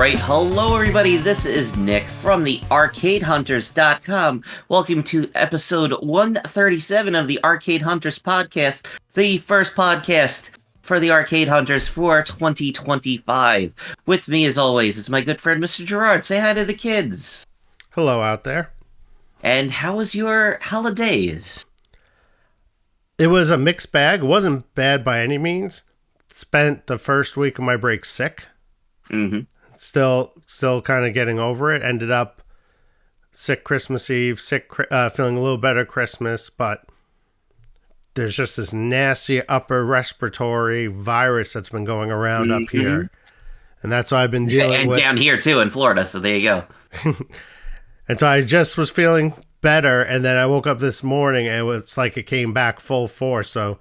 Alright, hello everybody, this is Nick from the ArcadeHunters.com. Welcome to episode 137 of the Arcade Hunters podcast, the first podcast for the Arcade Hunters for 2025. With me, as always, is my good friend Mr. Gerard. Say hi to the kids. Hello out there. And how was your holidays? It was a mixed bag. It wasn't bad by any means. Spent the first week of my break sick. Mm-hmm. Still kind of getting over it. Ended up sick Christmas Eve, feeling a little better Christmas, but there's just this nasty upper respiratory virus that's been going around up here. And that's what I've been dealing with. And down here too in Florida, so there you go. And so I just was feeling better, and then I woke up this morning and it was like it came back full force. So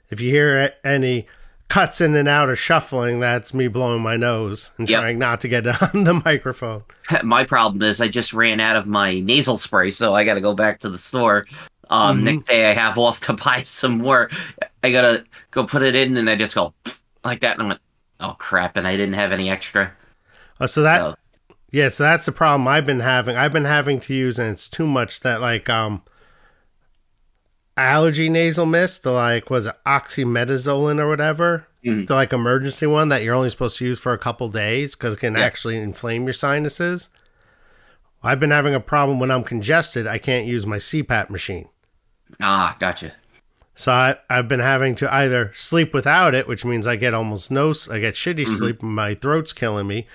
if you hear any cuts in and out or shuffling, that's me blowing my nose and trying not to get on the microphone. My problem is I just ran out of my nasal spray, so I got to go back to the store. Next day I have off to buy some more. I got to go put it in, and I just go like that, and I'm like, oh crap, and I didn't have any extra. So that's the problem I've been having. I've been having to use, and it's too much, that like allergy nasal mist, the like, was it oxymetazoline or whatever? The like emergency one that you're only supposed to use for a couple days because it can actually inflame your sinuses. I've been having a problem when I'm congested. I can't use my CPAP machine. Ah, gotcha. So I've been having to either sleep without it, which means I get shitty sleep and my throat's killing me,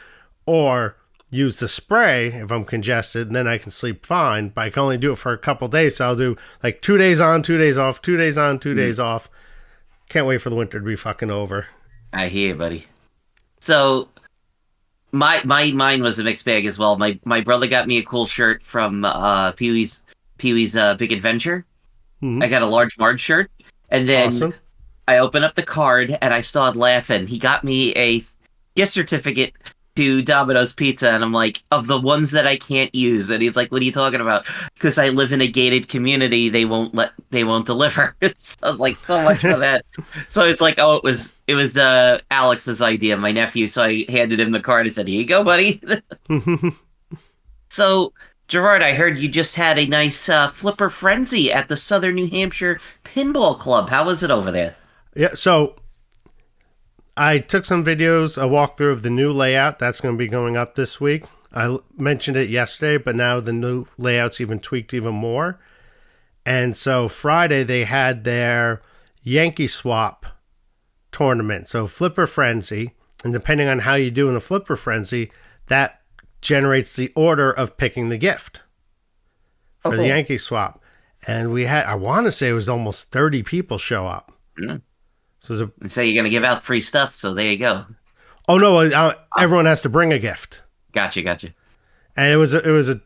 or use the spray if I'm congested, and then I can sleep fine, but I can only do it for a couple days. So I'll do like 2 days on, 2 days off, 2 days on, 2 days off. Can't wait for the winter to be fucking over. I hear you, buddy. So mine was a mixed bag as well. My brother got me a cool shirt from Pee-wee's Big Adventure. I got a large Marge shirt, and then I opened up the card and I started laughing. He got me a gift certificate to Domino's Pizza, and I'm like, of the ones that I can't use, and he's like, what are you talking about? Because I live in a gated community, they won't deliver. So I was like, so much for that. So it's like, oh, it was Alex's idea, my nephew, so I handed him the card and said, here you go, buddy. So Gerard, I heard you just had a nice flipper frenzy at the Southern New Hampshire Pinball Club. How was it over there? Yeah, so I took some videos, a walkthrough of the new layout. That's going to be going up this week. I mentioned it yesterday, but now the new layout's even tweaked even more. And so Friday they had their Yankee Swap tournament. So Flipper Frenzy, and depending on how you do in the Flipper Frenzy, that generates the order of picking the gift for the Yankee Swap. And we had, I want to say it was almost 30 people show up. So you're going to give out free stuff, so there you go. Oh, no, everyone has to bring a gift. Gotcha. And it was a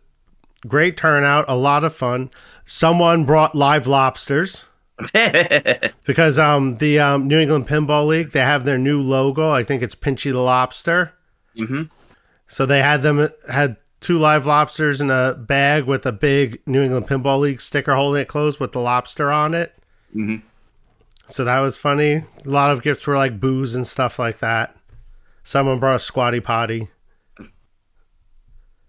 great turnout, a lot of fun. Someone brought live lobsters. Because the New England Pinball League, they have their new logo. I think it's Pinchy the Lobster. So they had 2 live lobsters in a bag with a big New England Pinball League sticker holding it closed with the lobster on it. So that was funny. A lot of gifts were like booze and stuff like that. Someone brought a squatty potty.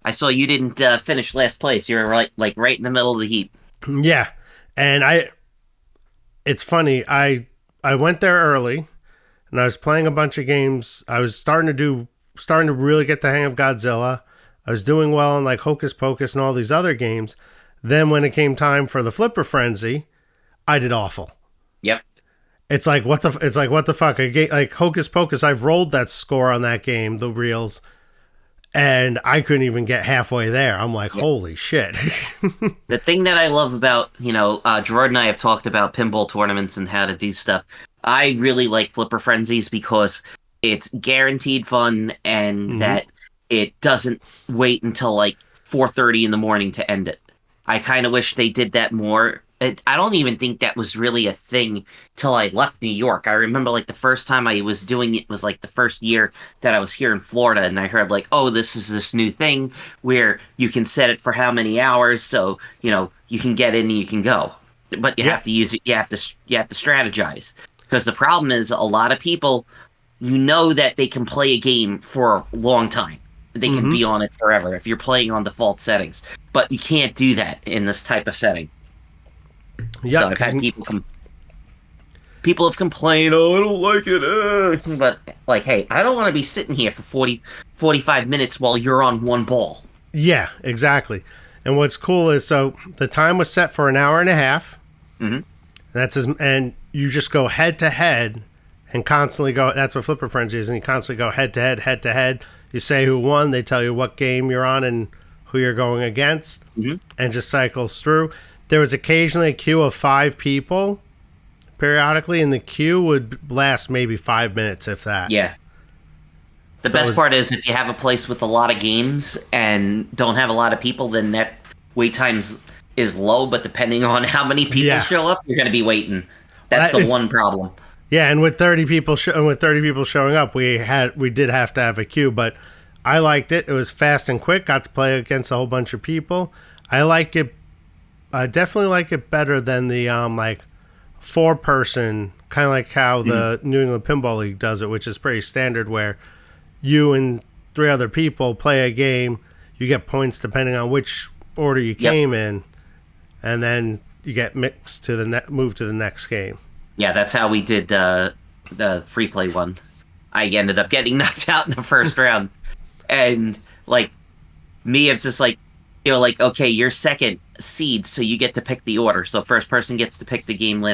I saw you didn't finish last place. You were right in the middle of the heap. Yeah. And it's funny. I went there early and I was playing a bunch of games. I was starting to really get the hang of Godzilla. I was doing well in like Hocus Pocus and all these other games. Then when it came time for the Flipper Frenzy, I did awful. Yep. It's like what the fuck? Like Hocus Pocus, I've rolled that score on that game, the reels, and I couldn't even get halfway there. I'm like, holy shit. The thing that I love about, Gerard and I have talked about pinball tournaments and how to do stuff. I really like Flipper Frenzies because it's guaranteed fun and that it doesn't wait until like 4:30 in the morning to end it. I kind of wish they did that more. I don't even think that was really a thing till I left New York. I remember like the first time I was doing it was like the first year that I was here in Florida, and I heard like, oh, this is this new thing where you can set it for how many hours, so you can get in and you can go. But you have to use it. You have to strategize, because the problem is a lot of people, that they can play a game for a long time. they can be on it forever if you're playing on default settings. But you can't do that in this type of setting. Yep. So I've had people have complained, oh, I don't like it. But, like, hey, I don't want to be sitting here for 45 minutes while you're on one ball. Yeah, exactly. And what's cool is, so the time was set for an hour and a half. And you just go head to head and constantly go. That's what Flipper Frenzy is, and you constantly go head to head. You say who won. They tell you what game you're on and who you're going against, and just cycles through. There was occasionally a queue of 5 people, periodically, and the queue would last maybe 5 minutes, if that. Yeah. The best part is if you have a place with a lot of games and don't have a lot of people, then that wait times is low, but depending on how many people show up, you're going to be waiting. That's the one problem. Yeah, and with 30 people showing up, we did have to have a queue, but I liked it. It was fast and quick. Got to play against a whole bunch of people. I liked it. I definitely like it better than the 4-person, kind of like how the New England Pinball League does it, which is pretty standard, where you and 3 other people play a game. You get points depending on which order you came in, and then you get mixed to move to the next game. Yeah, that's how we did the free play one. I ended up getting knocked out in the first round, and like me, it's just like, like, okay, you're second seed, so you get to pick the order. So first person gets to pick the game,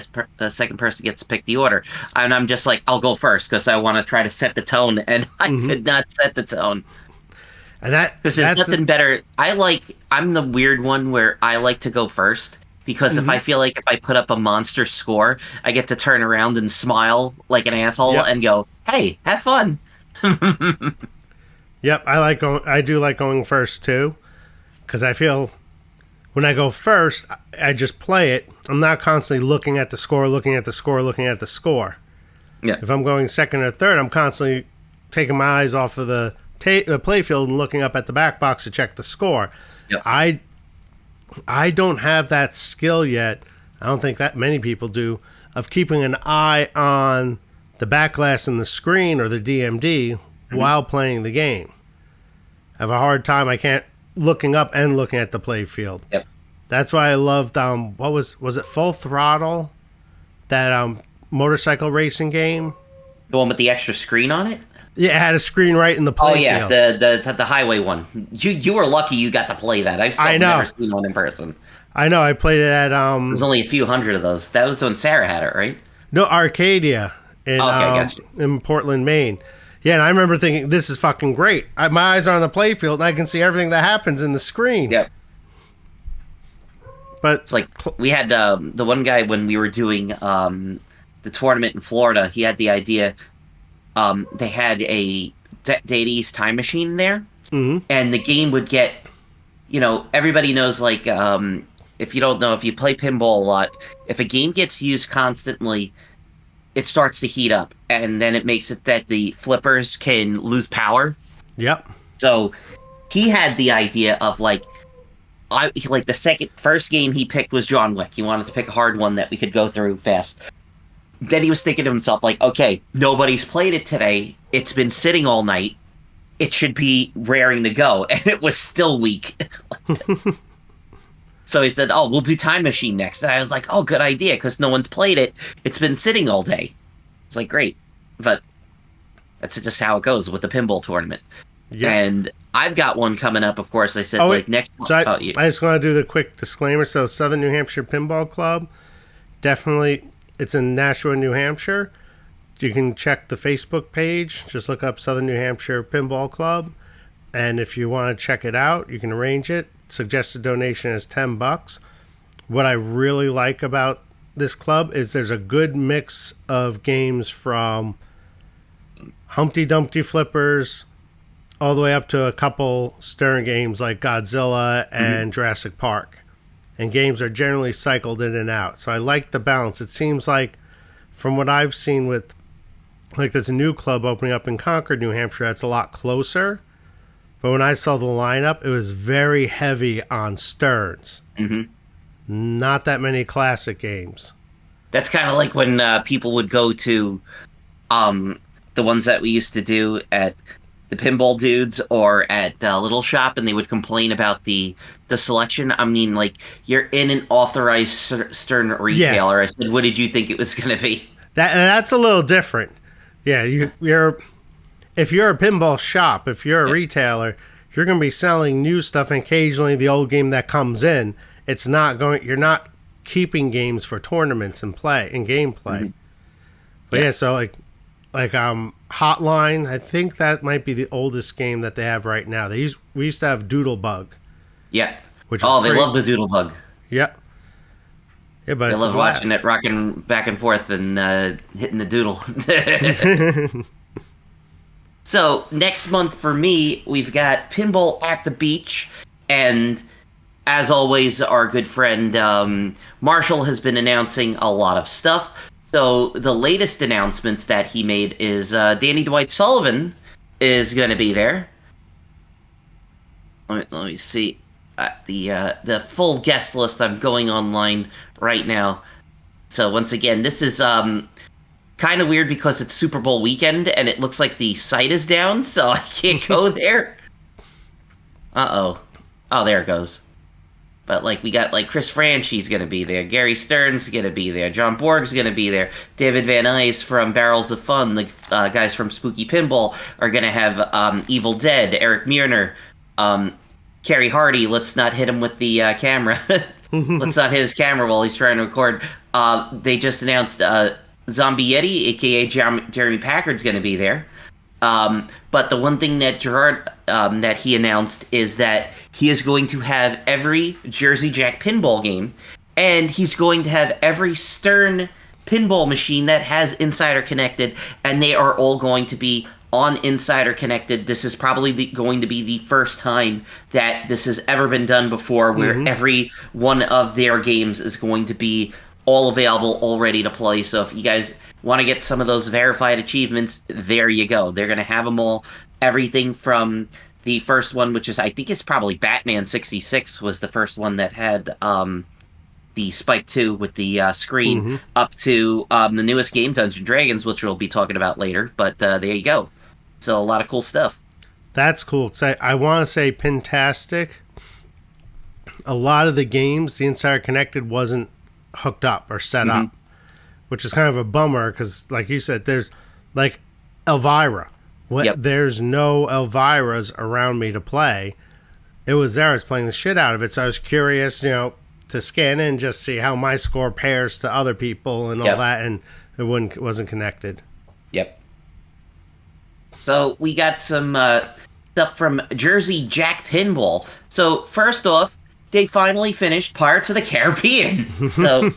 second person gets to pick the order. And I'm just like, I'll go first because I want to try to set the tone, and I could not set the tone. And because there's nothing better. I'm the weird one where I like to go first because if I feel like if I put up a monster score, I get to turn around and smile like an asshole and go, "Hey, have fun." Yep, I do like going first too, because I feel when I go first, I just play it. I'm not constantly looking at the score. Yeah. If I'm going second or third, I'm constantly taking my eyes off of the playfield and looking up at the back box to check the score. Yep. I don't have that skill yet. I don't think that many people do, of keeping an eye on the back glass in the screen or the DMD while playing the game. I have a hard time. I can't looking up and looking at the playfield. Yep. That's why I loved what was it, Full Throttle? That motorcycle racing game? The one with the extra screen on it? Yeah, it had a screen right in the playfield. Oh yeah, the highway one. You were lucky you got to play that. I've still never seen one in person. I know. I played it at There's only a few hundred of those. That was when Sarah had it, right? No, Arcadia in Portland, Maine. Yeah, and I remember thinking, this is fucking great. My eyes are on the playfield, and I can see everything that happens in the screen. Yep. But it's like we had the one guy when we were doing the tournament in Florida. He had the idea. They had a Dead East time machine there, and the game would get, everybody knows, like, if you don't know, if you play pinball a lot, if a game gets used constantly, it starts to heat up, and then it makes it that the flippers can lose power. Yep. So he had the idea of the first game he picked was John Wick. He wanted to pick a hard one that we could go through fast. Then he was thinking to himself, like, okay, nobody's played it today. It's been sitting all night. It should be raring to go. And it was still weak. So he said, oh, we'll do Time Machine next. And I was like, oh, good idea, because no one's played it. It's been sitting all day. It's like, great. But that's just how it goes with the pinball tournament. Yeah. And I've got one coming up, of course. I said, next month. So I just want to do the quick disclaimer. So Southern New Hampshire Pinball Club, definitely, it's in Nashua, New Hampshire. You can check the Facebook page. Just look up Southern New Hampshire Pinball Club. And if you want to check it out, you can arrange it. Suggested donation is $10. What I really like about this club is there's a good mix of games from Humpty Dumpty flippers all the way up to a couple Stern games like Godzilla and Jurassic Park. And games are generally cycled in and out. So I like the balance. It seems like, from what I've seen with, like, there's a new club opening up in Concord, New Hampshire, that's a lot closer. But when I saw the lineup, it was very heavy on Sterns. Not that many classic games. That's kind of like when people would go to the ones that we used to do at the pinball dudes or at Little Shop, and they would complain about the selection. I mean, like, you're in an authorized Stern Yeah, retailer. I said, what did you think it was going to be? that's a little different. Yeah, you're if you're a pinball shop, if you're a Yeah. retailer, you're going to be selling new stuff and occasionally the old game that comes in. It's not going. You're not keeping games for tournaments and play and gameplay. Mhm. But Yeah. yeah, so like Hotline, I think that might be the oldest game that they have right now. We used to have Doodlebug, Yeah. which was Oh, they pretty. love the doodle bug. Yeah, yeah, but They it's a love watching blast. it rocking back and forth and hitting the doodle. So next month for me, we've got Pinball at the Beach, and as always, our good friend Marshall has been announcing a lot of stuff. So the latest announcements that he made is Danny Dwight Sullivan is going to be there. Let me see the full guest list. I'm going online right now. So once again, this is kind of weird because it's Super Bowl weekend and it looks like the site is down, so I can't go there. Uh-oh. Oh, there it goes. But like we got like Chris Franchi's gonna be there, Gary Stern's gonna be there, John Borg's gonna be there, David Van Nuys from Barrels of Fun, the guys from Spooky Pinball are gonna have Evil Dead, Eric Muirner, Kerry Hardy. Let's not hit him with the camera. Let's not hit his camera while he's trying to record. They just announced Zombie Yeti, aka Jeremy Packard's going to be there. But the one thing that Gerard that he announced is that he is going to have every Jersey Jack pinball game, and he's going to have every Stern pinball machine that has Insider connected, and they are all going to be on Insider connected. This is probably going to be the first time that this has ever been done before, where every one of their games is going to be all available, all ready to play. So if you guys want to get some of those verified achievements, there you go. They're going to have them all. Everything from the first one, which is, I think it's probably Batman 66 was the first one that had the Spike 2 with the screen, up to the newest game, Dungeons and Dragons, which we'll be talking about later. But there you go. So a lot of cool stuff. That's cool. 'Cause I want to say Pintastic. A lot of the games, the Insider Connected wasn't hooked up or set up, which is kind of a bummer because, like you said, there's like Elvira. There's no Elviras around me to play. It was there. I was playing the shit out of it. So I was curious, to scan in and just see how my score pairs to other people and all that. And it wasn't connected. Yep. So we got some stuff from Jersey Jack Pinball. So first off, they finally finished Pirates of the Caribbean. So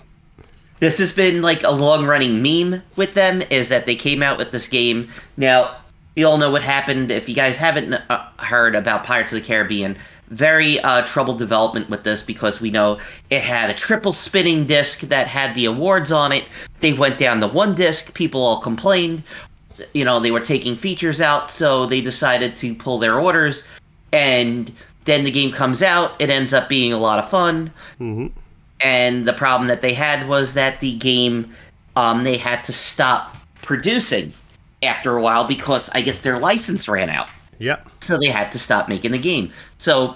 this has been like a long-running meme with them, is that they came out with this game. Now, you all know what happened. If you guys haven't heard about Pirates of the Caribbean, very troubled development with this, because we know it had a triple spinning disc that had the awards on it. They went down to one disc. People all complained. They were taking features out, so they decided to pull their orders, and then the game comes out. It ends up being a lot of fun, and the problem that they had was that the game, they had to stop producing after a while because I guess their license ran out. Yep. So they had to stop making the game. So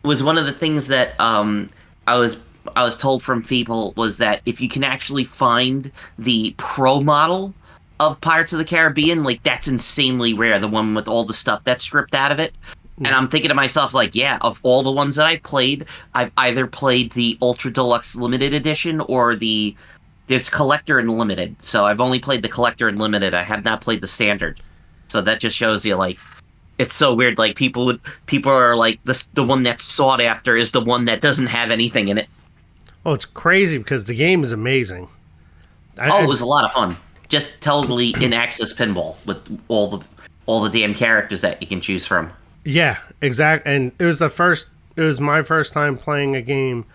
it was one of the things that I was told from people was that if you can actually find the pro model of Pirates of the Caribbean, like, that's insanely rare, the one with all the stuff that's stripped out of it. And I'm thinking to myself, like, yeah, of all the ones that I've played, I've either played the Ultra Deluxe Limited Edition or there's Collector and Limited. So I've only played the Collector and Limited. I have not played the Standard. So that just shows you, like, it's so weird. Like, people are like, the one that's sought after is the one that doesn't have anything in it. Oh, it's crazy because the game is amazing. It was a lot of fun. Just totally in-access pinball with all the damn characters that you can choose from. Yeah, exactly. And it was my first time playing a game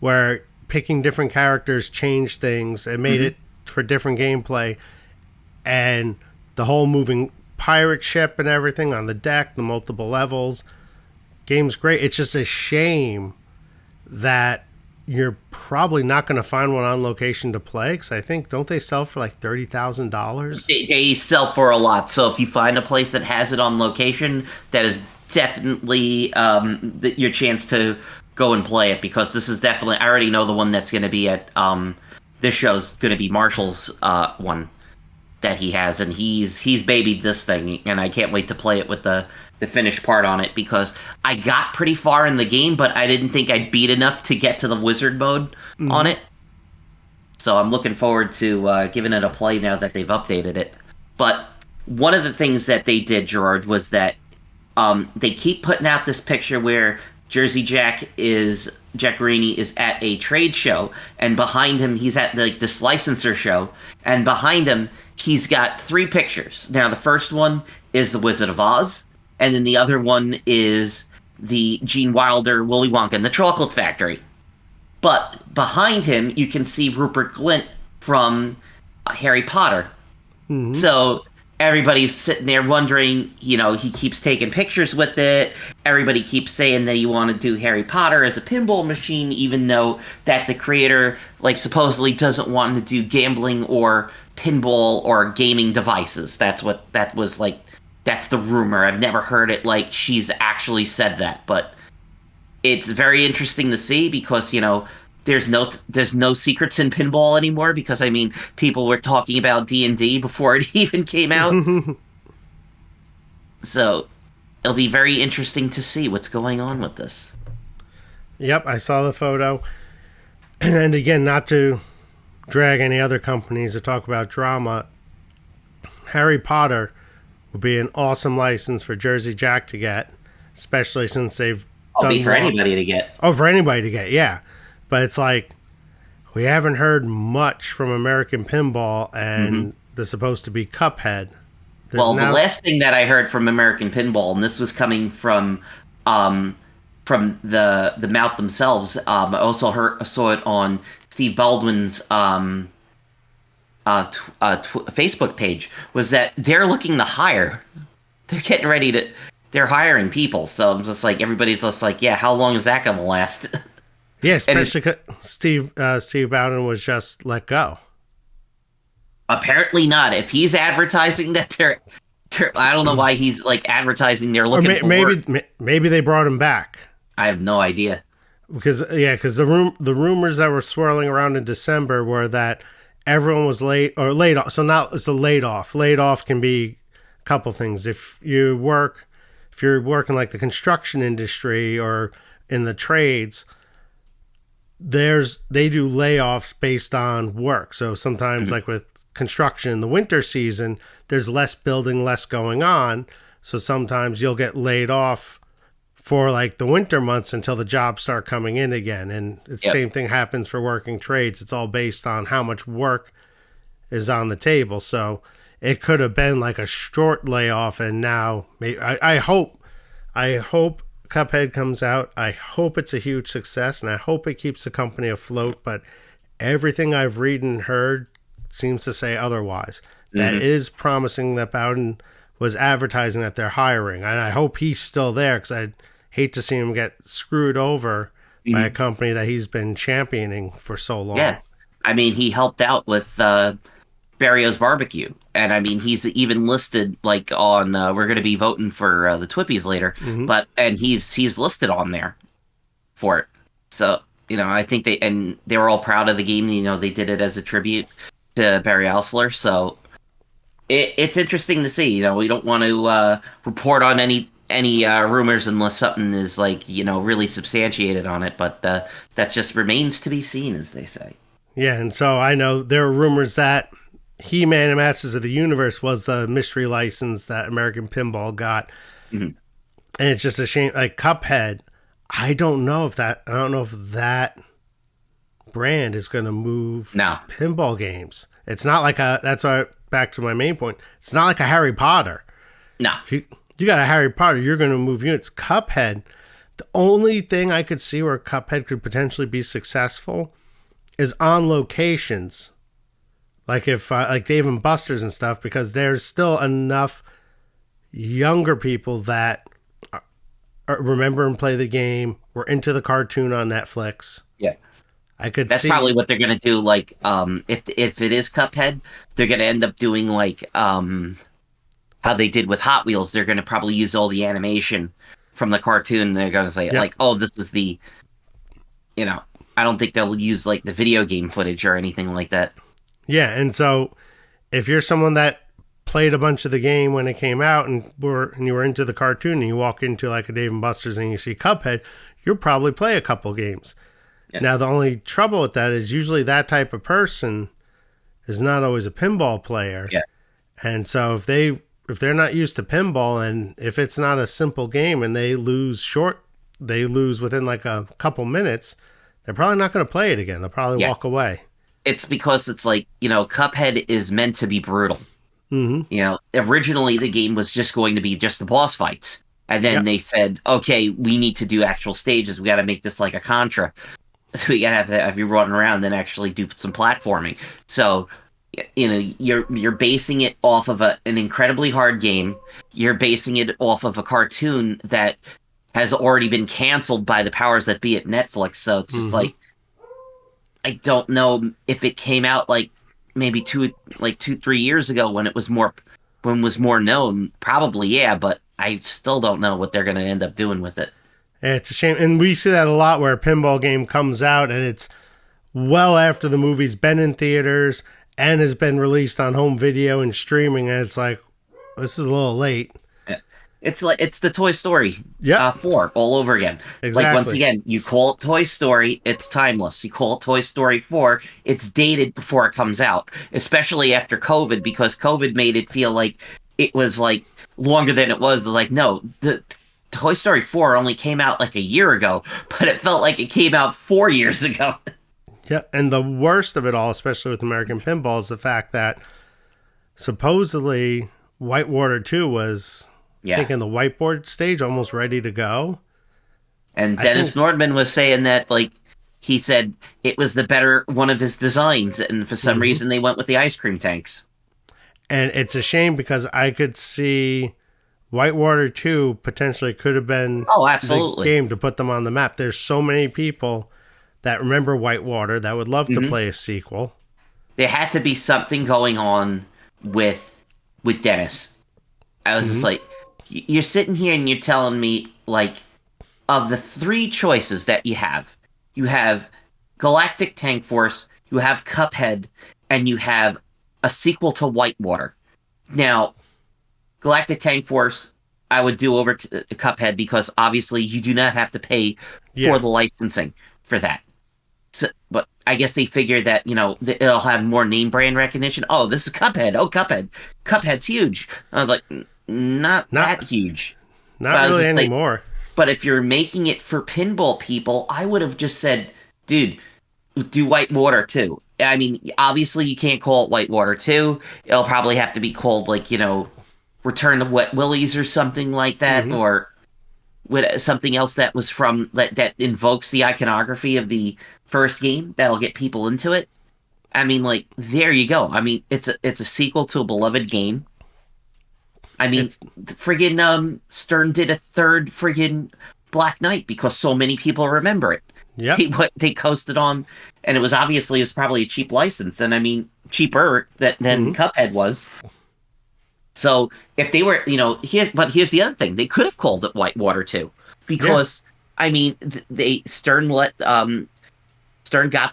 where picking different characters changed things. It made it for different gameplay. And the whole moving pirate ship and everything on the deck, the multiple levels. Game's great. It's just a shame that you're probably not going to find one on location to play because I think don't they sell for like $30,000? They sell for a lot. So if you find a place that has it on location, that is definitely your chance to go and play it, because this is definitely, I already know the one that's going to be at this show's going to be Marshall's one that he has, and he's babied this thing, and I can't wait to play it with the finished part on it, because I got pretty far in the game, but I didn't think I'd beat enough to get to the wizard mode on it. So I'm looking forward to giving it a play now that they've updated it. But one of the things that they did, Gerard, was that they keep putting out this picture where Jack Greeny is at a trade show, and behind him he's at like this licensor show, and behind him he's got 3 pictures. Now the first one is the Wizard of Oz, and then the other one is the Gene Wilder Willy Wonka and the Chocolate Factory. But behind him you can see Rupert Grint from Harry Potter. So everybody's sitting there wondering, he keeps taking pictures with it. Everybody keeps saying that he wanted to do Harry Potter as a pinball machine, even though that the creator, supposedly doesn't want to do gambling or pinball or gaming devices. That's the rumor. I've never heard it she's actually said that, but it's very interesting to see because, there's no secrets in pinball anymore, because people were talking about D&D before it even came out. So it'll be very interesting to see what's going on with this. Yep, I saw the photo. And again, not to drag any other companies or talk about drama, Harry Potter would be an awesome license for Jersey Jack to get, especially since they've done for anybody to get. Oh, for anybody to get, yeah. But it's we haven't heard much from American Pinball, and there's supposed to be Cuphead. The last thing that I heard from American Pinball, and this was coming from the mouth themselves, I also saw it on Steve Baldwin's Facebook page, was that they're looking to hire. They're getting ready to. They're hiring people, so I'm just everybody's just yeah, how long is that going to last? Yeah, especially because Steve Bowden was just let go. Apparently not. If he's advertising that they're I don't know why he's advertising they're looking for. Maybe they brought him back. I have no idea. Because the rumors that were swirling around in December were that everyone was laid off. So now it's a laid off. Laid off can be a couple things. If you're working the construction industry or in the trades, they do layoffs based on work. So sometimes with construction in the winter season, there's less building, less going on. So sometimes you'll get laid off for the winter months until the jobs start coming in again. And the same thing happens for working trades. It's all based on how much work is on the table. So it could have been a short layoff, and now I hope Cuphead comes out. I hope it's a huge success, and I hope it keeps the company afloat, but everything I've read and heard seems to say otherwise. That is promising that Bowden was advertising that they're hiring, and I hope he's still there, because I'd hate to see him get screwed over by a company that he's been championing for so long. Yeah. He helped out with Barrio's Barbecue, and he's even listed on we're going to be voting for the TWIPYs later, and he's listed on there for it. So I think they were all proud of the game. They did it as a tribute to Barry Alsler. So it's interesting to see. We don't want to report on any rumors unless something is really substantiated on it, but that just remains to be seen, as they say. Yeah, and so I know there are rumors that He-Man and Masters of the Universe was the mystery license that American Pinball got. And it's just a shame. Cuphead, I don't know if that brand is going to move pinball games. It's not that's why, back to my main point, it's not like a Harry Potter. No. You got a Harry Potter, you're going to move units. Cuphead, the only thing I could see where Cuphead could potentially be successful is on locations. If Dave and Buster's and stuff, because there's still enough younger people that remember and play the game. We're into the cartoon on Netflix. Yeah. I could That's see. probably what they're gonna do. Like, if it is Cuphead, they're gonna end up doing like how they did with Hot Wheels. They're gonna probably use all the animation from the cartoon. They're gonna say Yep. like, oh, this is the, you know. I don't think they'll use like the video game footage or anything like that. Yeah, and so if you're someone that played a bunch of the game when it came out and you were into the cartoon and you walk into like a Dave and Buster's and you see Cuphead, you'll probably play a couple games. Yeah. Now the only trouble with that is usually that type of person is not always a pinball player. Yeah. And so if they're not used to pinball and if it's not a simple game and they lose within like a couple minutes, they're probably not going to play it again. They'll probably Yeah. walk away. It's because it's like, Cuphead is meant to be brutal. Mm-hmm. Originally the game was just going to be just the boss fights. And then Yep. they said, okay, we need to do actual stages. We got to make this like a Contra. So we got to have you run around and actually do some platforming. So, you're basing it off of an incredibly hard game. You're basing it off of a cartoon that has already been canceled by the powers that be at Netflix. So it's just like, I don't know if it came out like maybe 3 years ago when it was more known. Probably, yeah, but I still don't know what they're going to end up doing with it. It's a shame. And we see that a lot where a pinball game comes out and it's well after the movie's been in theaters and has been released on home video and streaming. And it's like, this is a little late. Yeah. It's the Toy Story 4 all over again. Exactly. Like, once again, you call it Toy Story, it's timeless. You call it Toy Story 4, it's dated before it comes out, especially after COVID, because COVID made it feel like it was like longer than it was. Like, no, the Toy Story 4 only came out like a year ago, but it felt like it came out 4 years ago. Yeah, and the worst of it all, especially with American Pinball, is the fact that supposedly Whitewater 2 was, I think, in the whiteboard stage, almost ready to go. And Dennis Nordman was saying that, like, he said it was the better one of his designs, and for some reason they went with the ice cream tanks. And it's a shame because I could see Whitewater 2 potentially could have been the game to put them on the map. There's so many people that remember Whitewater that would love to play a sequel. There had to be something going on with Dennis. I was just like, you're sitting here and you're telling me, like, of the 3 choices that you have Galactic Tank Force, you have Cuphead, and you have a sequel to Whitewater. Now, Galactic Tank Force, I would do over to Cuphead because obviously you do not have to pay for the licensing for that. So, but I guess they figure that, it'll have more name brand recognition. Oh, this is Cuphead. Oh, Cuphead. Cuphead's huge. I was like, not that huge. Not really anymore. But if you're making it for pinball people, I would have just said, dude, do Whitewater 2. I mean, obviously you can't call it Whitewater 2. It'll probably have to be called, like, Return to Wet Willies or something like that, or with something else that was from that invokes the iconography of the first game that'll get people into it. I mean, like, there you go. I mean, it's a sequel to a beloved game. I mean, friggin' Stern did a third friggin' Black Knight because so many people remember it. Yeah, they coasted on, and it was probably a cheap license, and I mean cheaper than Cuphead was. So if they were, here's the other thing: they could have called it Whitewater 2 because I mean Stern got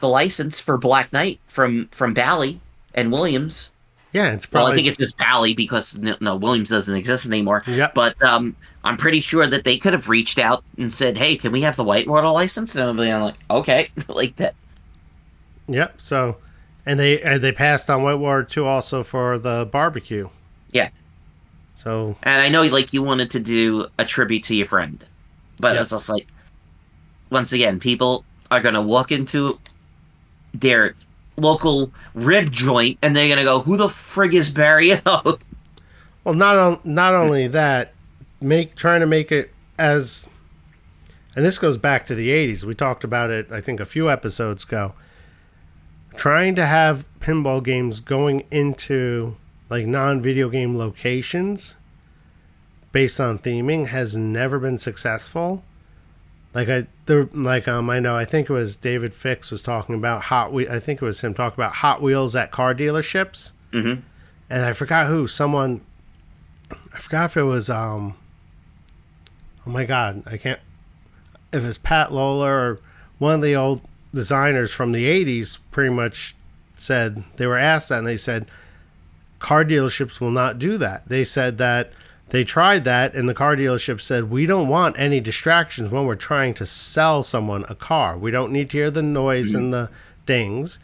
the license for Black Knight from Bally and Williams. Yeah, it's probably. Well, I think it's just Bally because Williams doesn't exist anymore. Yeah, but I'm pretty sure that they could have reached out and said, "Hey, can we have the Whitewater license?" And I'm like, "Okay," like that. Yep. So, and they passed on Whitewater 2 also for the barbecue. Yeah. So. And I know, like, you wanted to do a tribute to your friend, but it's just like, once again, people are gonna walk into their local rib joint and they're gonna go, "Who the frig is Barry?" Well, not only that, trying to make it as, and this goes back to the 80s. We talked about it, I think, a few episodes ago. Trying to have pinball games going into like non-video game locations based on theming has never been successful. I know, I think it was David Fix was talking about I think it was him talking about Hot Wheels at car dealerships. Mm-hmm. And I forgot who, I forgot if it was, oh my God, I can't, if it's Pat Lola or one of the old designers from the 80s pretty much said, they were asked that and they said, car dealerships will not do that. They said that they tried that and the car dealership said, we don't want any distractions when we're trying to sell someone a car. We don't need to hear the noise and the dings.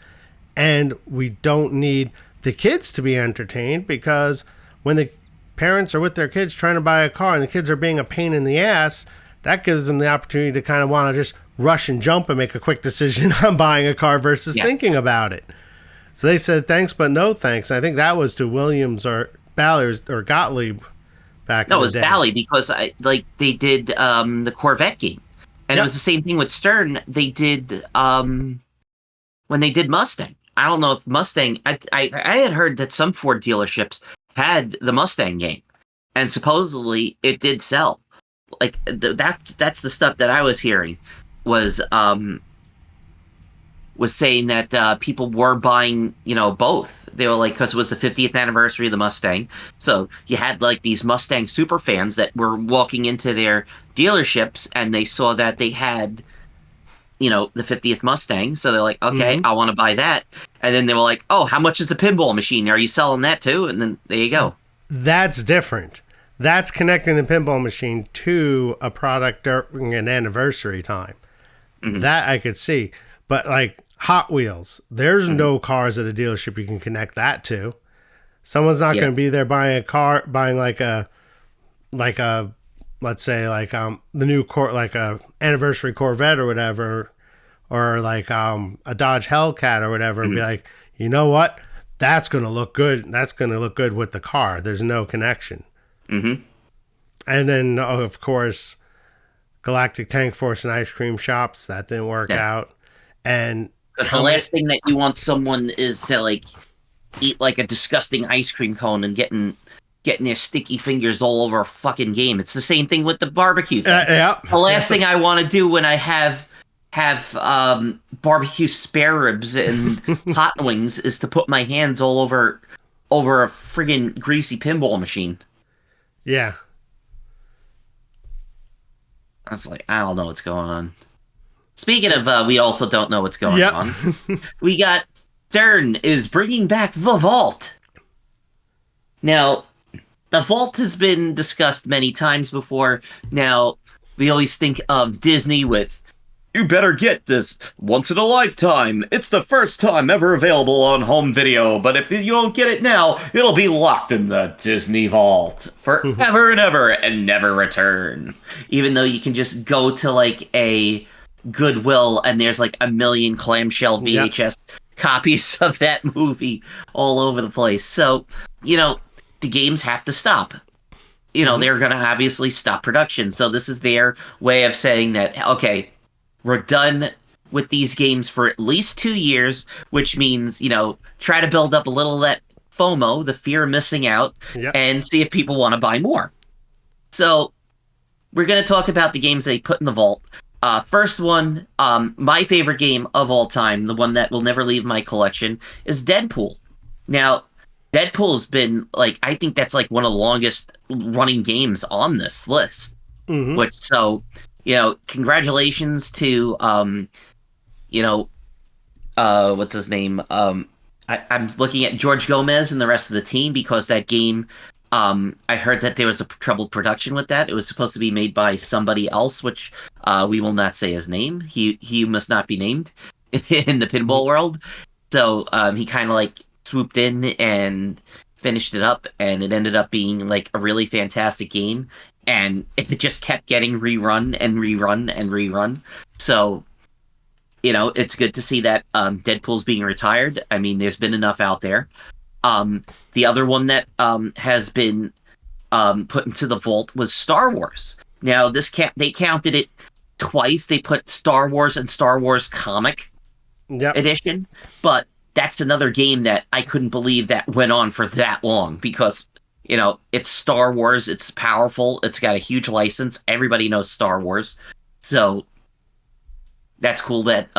And we don't need the kids to be entertained, because when the parents are with their kids trying to buy a car and the kids are being a pain in the ass, that gives them the opportunity to kind of want to just rush and jump and make a quick decision on buying a car versus thinking about it. So they said thanks, but no thanks. I think that was to Williams or Ballard or Gottlieb back in the day. No, it was Bally, because they did the Corvette game. And it was the same thing with Stern. They did when they did Mustang. I don't know if Mustang, I had heard that some Ford dealerships had the Mustang game, and supposedly it did sell. Like that's the stuff that I was hearing was saying that people were buying, both. They were like, because it was the 50th anniversary of the Mustang, so you had like these Mustang super fans that were walking into their dealerships and they saw that they had, the 50th Mustang, so they're like, okay, I want to buy that. And then they were like, oh, how much is the pinball machine? Are you selling that too? And then there you go. That's different. That's connecting the pinball machine to a product during an anniversary time. Mm-hmm. That I could see. But like Hot Wheels, there's no cars at a dealership you can connect that to. Someone's not going to be there buying a car, buying like a let's say like the new like a anniversary Corvette or whatever, or like a Dodge Hellcat or whatever, and be like, you know what? That's going to look good. That's going to look good with the car. There's no connection. Mm-hmm. And then, of course, Galactic Tank Force and ice cream shops, that didn't work out. And because the last thing that you want someone is to like eat like a disgusting ice cream cone and getting their sticky fingers all over a fucking game. It's the same thing with the barbecue thing. The last thing I want to do when I have barbecue spare ribs and hot wings is to put my hands all over a friggin' greasy pinball machine. Yeah. I was like, I don't know what's going on. Speaking of, we also don't know what's going on. We got Stern is bringing back the Vault. Now, the Vault has been discussed many times before. Now, we always think of Disney with, you better get this once in a lifetime. It's the first time ever available on home video, but if you don't get it now, it'll be locked in the Disney Vault forever and ever and never return. Even though you can just go to like a Goodwill and there's like a million clamshell VHS copies of that movie all over the place. So, the games have to stop. They're going to obviously stop production. So this is their way of saying that, okay, we're done with these games for at least 2 years, which means, try to build up a little of that FOMO, the fear of missing out, and see if people want to buy more. So we're going to talk about the games they put in the vault. First one, my favorite game of all time, the one that will never leave my collection, is Deadpool. Now, Deadpool's been, like, I think that's, like, one of the longest running games on this list. Mm-hmm. Which, so, congratulations to, what's his name? I'm looking at George Gomez and the rest of the team, because that game, I heard that there was a troubled production with that. It was supposed to be made by somebody else, which we will not say his name. He must not be named in the pinball world. So he kind of like swooped in and finished it up, and it ended up being like a really fantastic game. And it just kept getting rerun and rerun and rerun. So, it's good to see that Deadpool's being retired. I mean, there's been enough out there. The other one that has been put into the vault was Star Wars. Now, they counted it twice. They put Star Wars and Star Wars Comic Edition, but that's another game that I couldn't believe that went on for that long, because it's Star Wars, it's powerful, it's got a huge license, everybody knows Star Wars, so That's cool that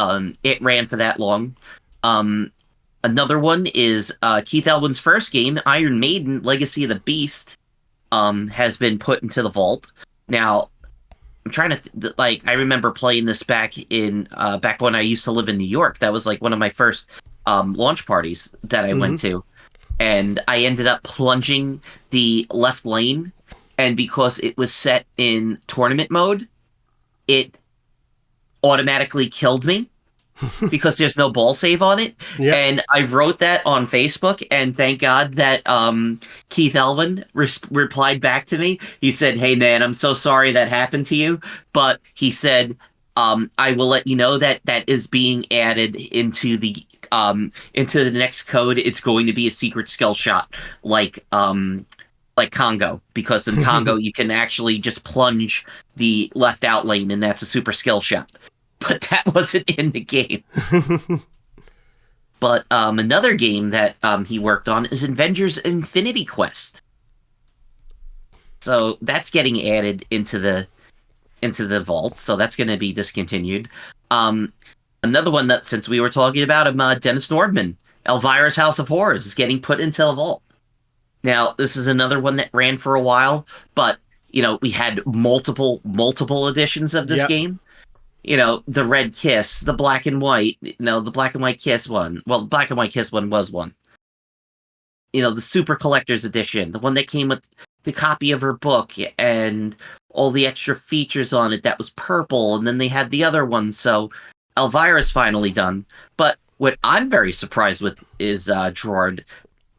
it ran for that long. Um, Another one is Keith Elwin's first game, Iron Maiden: Legacy of the Beast, has been put into the vault. Now, I'm trying to like I remember playing this back when I used to live in New York. That was like one of my first launch parties that I Mm-hmm. went to, and I ended up plunging the left lane, and because it was set in tournament mode, it automatically killed me because there's no ball save on it. Yep. And I wrote that on Facebook, and thank God that Keith Elvin replied back to me. He said, "Hey man, I'm so sorry that happened to you," but he said, "I will let you know that that is being added into the next code. It's going to be a secret skill shot, like Congo, because in Congo you can actually just plunge the left out lane, and that's a super skill shot." But that wasn't in the game. But another game that he worked on is Avengers Infinity Quest. So that's getting added into the vault. So that's going to be discontinued. Um, Another one that, since we were talking about him, Dennis Nordman, Elvira's House of Horrors is getting put into the vault. Now, this is another one that ran for a while, but we had multiple editions of this Yep. game. The red kiss, the black and white, the black and white kiss one. Well, the black and white kiss one was one. The super collector's edition, the one that came with the copy of her book and all the extra features on it that was purple, and then they had the other one. So Elvira's finally done. But what I'm very surprised with is Gerard.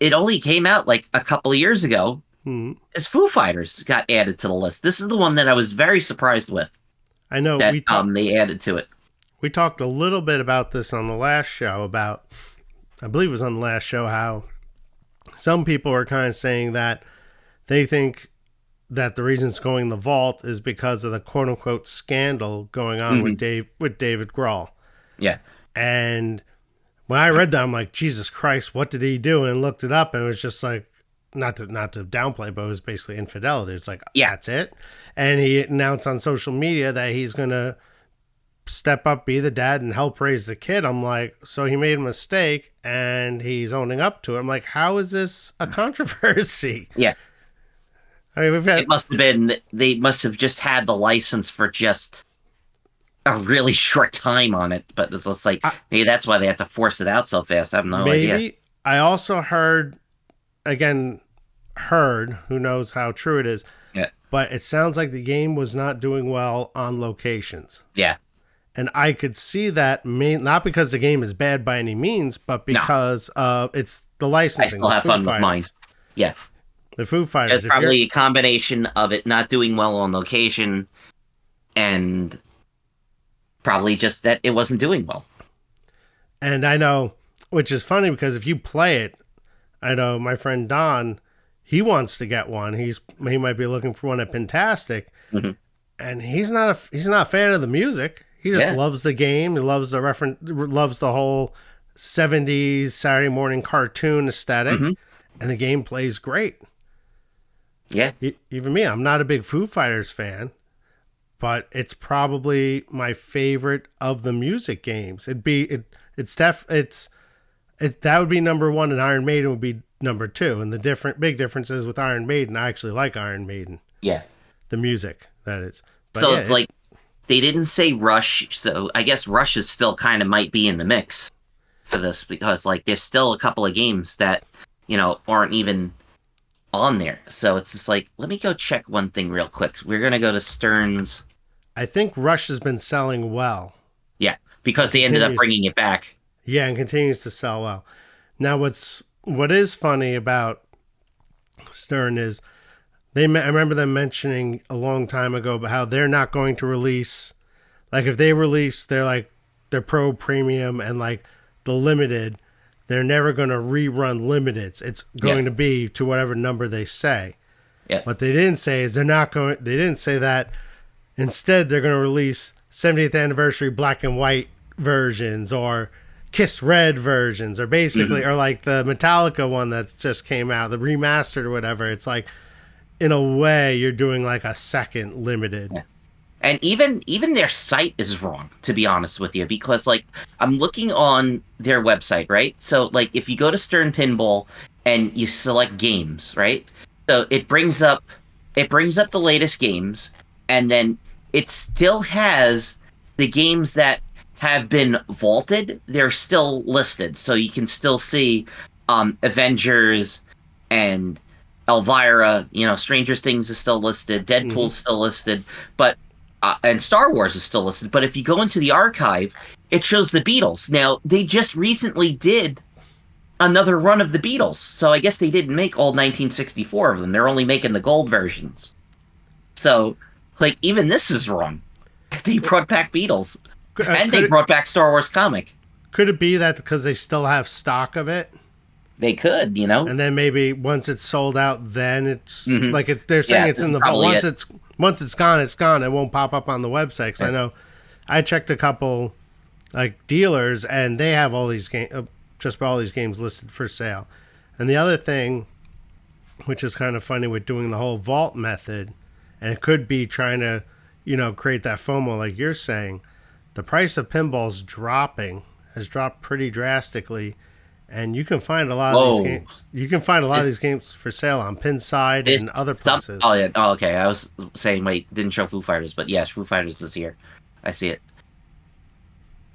It only came out like a couple of years ago. Hmm. As Foo Fighters got added to the list. This is the one that I was very surprised with. I know That they added to it. we talked a little bit about this on the last show about, I believe it was on the last show, how some people are kind of saying that they think that the reason it's going in the vault is because of the quote unquote scandal going on with David Grohl. Yeah. And when I read that, I'm like, Jesus Christ, what did he do? And looked it up, and it was just like, not to downplay, but it was basically infidelity. It's like, Yeah. that's it. And he announced on social media that he's going to step up, be the dad, and help raise the kid. I'm like, so he made a mistake and he's owning up to it. I'm like, how is this a controversy? Yeah. I mean, It must have been, they must have just had the license for just a really short time on it. But it's just like, maybe that's why they have to force it out so fast. I have no idea. I also heard, who knows how true it is, Yeah. but it sounds like the game was not doing well on locations. Yeah. And I could see that, not because the game is bad by any means, but because of it's the I licensing. still have fun with mine. Yeah. The Foo Fighters. It's probably a combination of it not doing well on location and probably just that it wasn't doing well. And I know, which is funny because if you play it, I know my friend Don, he wants to get one. He might be looking for one at Pintastic, and he's not a fan of the music. He just loves the game. He loves loves the whole 70s Saturday morning cartoon aesthetic, and the game plays great. Yeah. Even me, I'm not a big Foo Fighters fan, but it's probably my favorite of the music games. That would be number one, and Iron Maiden would be number two. And the big difference is with Iron Maiden, I actually like Iron Maiden. Yeah. The music, that is. But so it's like they didn't say Rush, so I guess Rush is still kind of might be in the mix for this because like there's still a couple of games that aren't even on there. So it's just like, let me go check one thing real quick. We're gonna go to Stern's. I think Rush has been selling well. Yeah, because they ended up bringing it back. Yeah, and continues to sell well. Now, what is funny about Stern is I remember them mentioning a long time ago about how they're not going to release, like if they release their Pro Premium and like the Limited, they're never going to rerun Limiteds. It's going to be to whatever number they say. Yeah. What they didn't say is they didn't say that. Instead, they're going to release 70th anniversary black and white versions or Kiss Red versions or basically, or like the Metallica one that just came out, the remastered or whatever. It's like, in a way, you're doing like a second Limited. Yeah. And even their site is wrong, to be honest with you, because like I'm looking on their website, right? So like if you go to Stern Pinball and you select games, right? So it brings up the latest games, and then it still has the games that have been vaulted. They're still listed, so you can still see Avengers and Elvira. Stranger Things is still listed, Hmm. Deadpool's still listed, but and Star Wars is still listed. But if you go into the archive, it shows the Beatles. Now they just recently did another run of the Beatles, so I guess they didn't make all 1964 of them. They're only making the gold versions. So, like, even this is wrong. They brought back Beatles, and they Could it brought back Star Wars comic. could it be that because they still have stock of it, They could. and then maybe once it's sold out, then it's Hmm. like they're saying Yeah, it's this in is the vault. probably Once it. it's gone, it's gone. It won't pop up on the website. 'Cause I Yeah. know I checked a couple like dealers, and they have all these just about all these games listed for sale. And the other thing, which is kind of funny with doing the whole vault method, and it could be trying to, create that FOMO like you're saying. The price of pinballs has dropped pretty drastically, and you can find a lot of these Whoa, games. You can find a lot of this these games for sale on Pinside this and other some. Oh places. yeah. Oh okay. I was saying wait, didn't show Foo Fighters, but yes, Foo Fighters is here. I see it.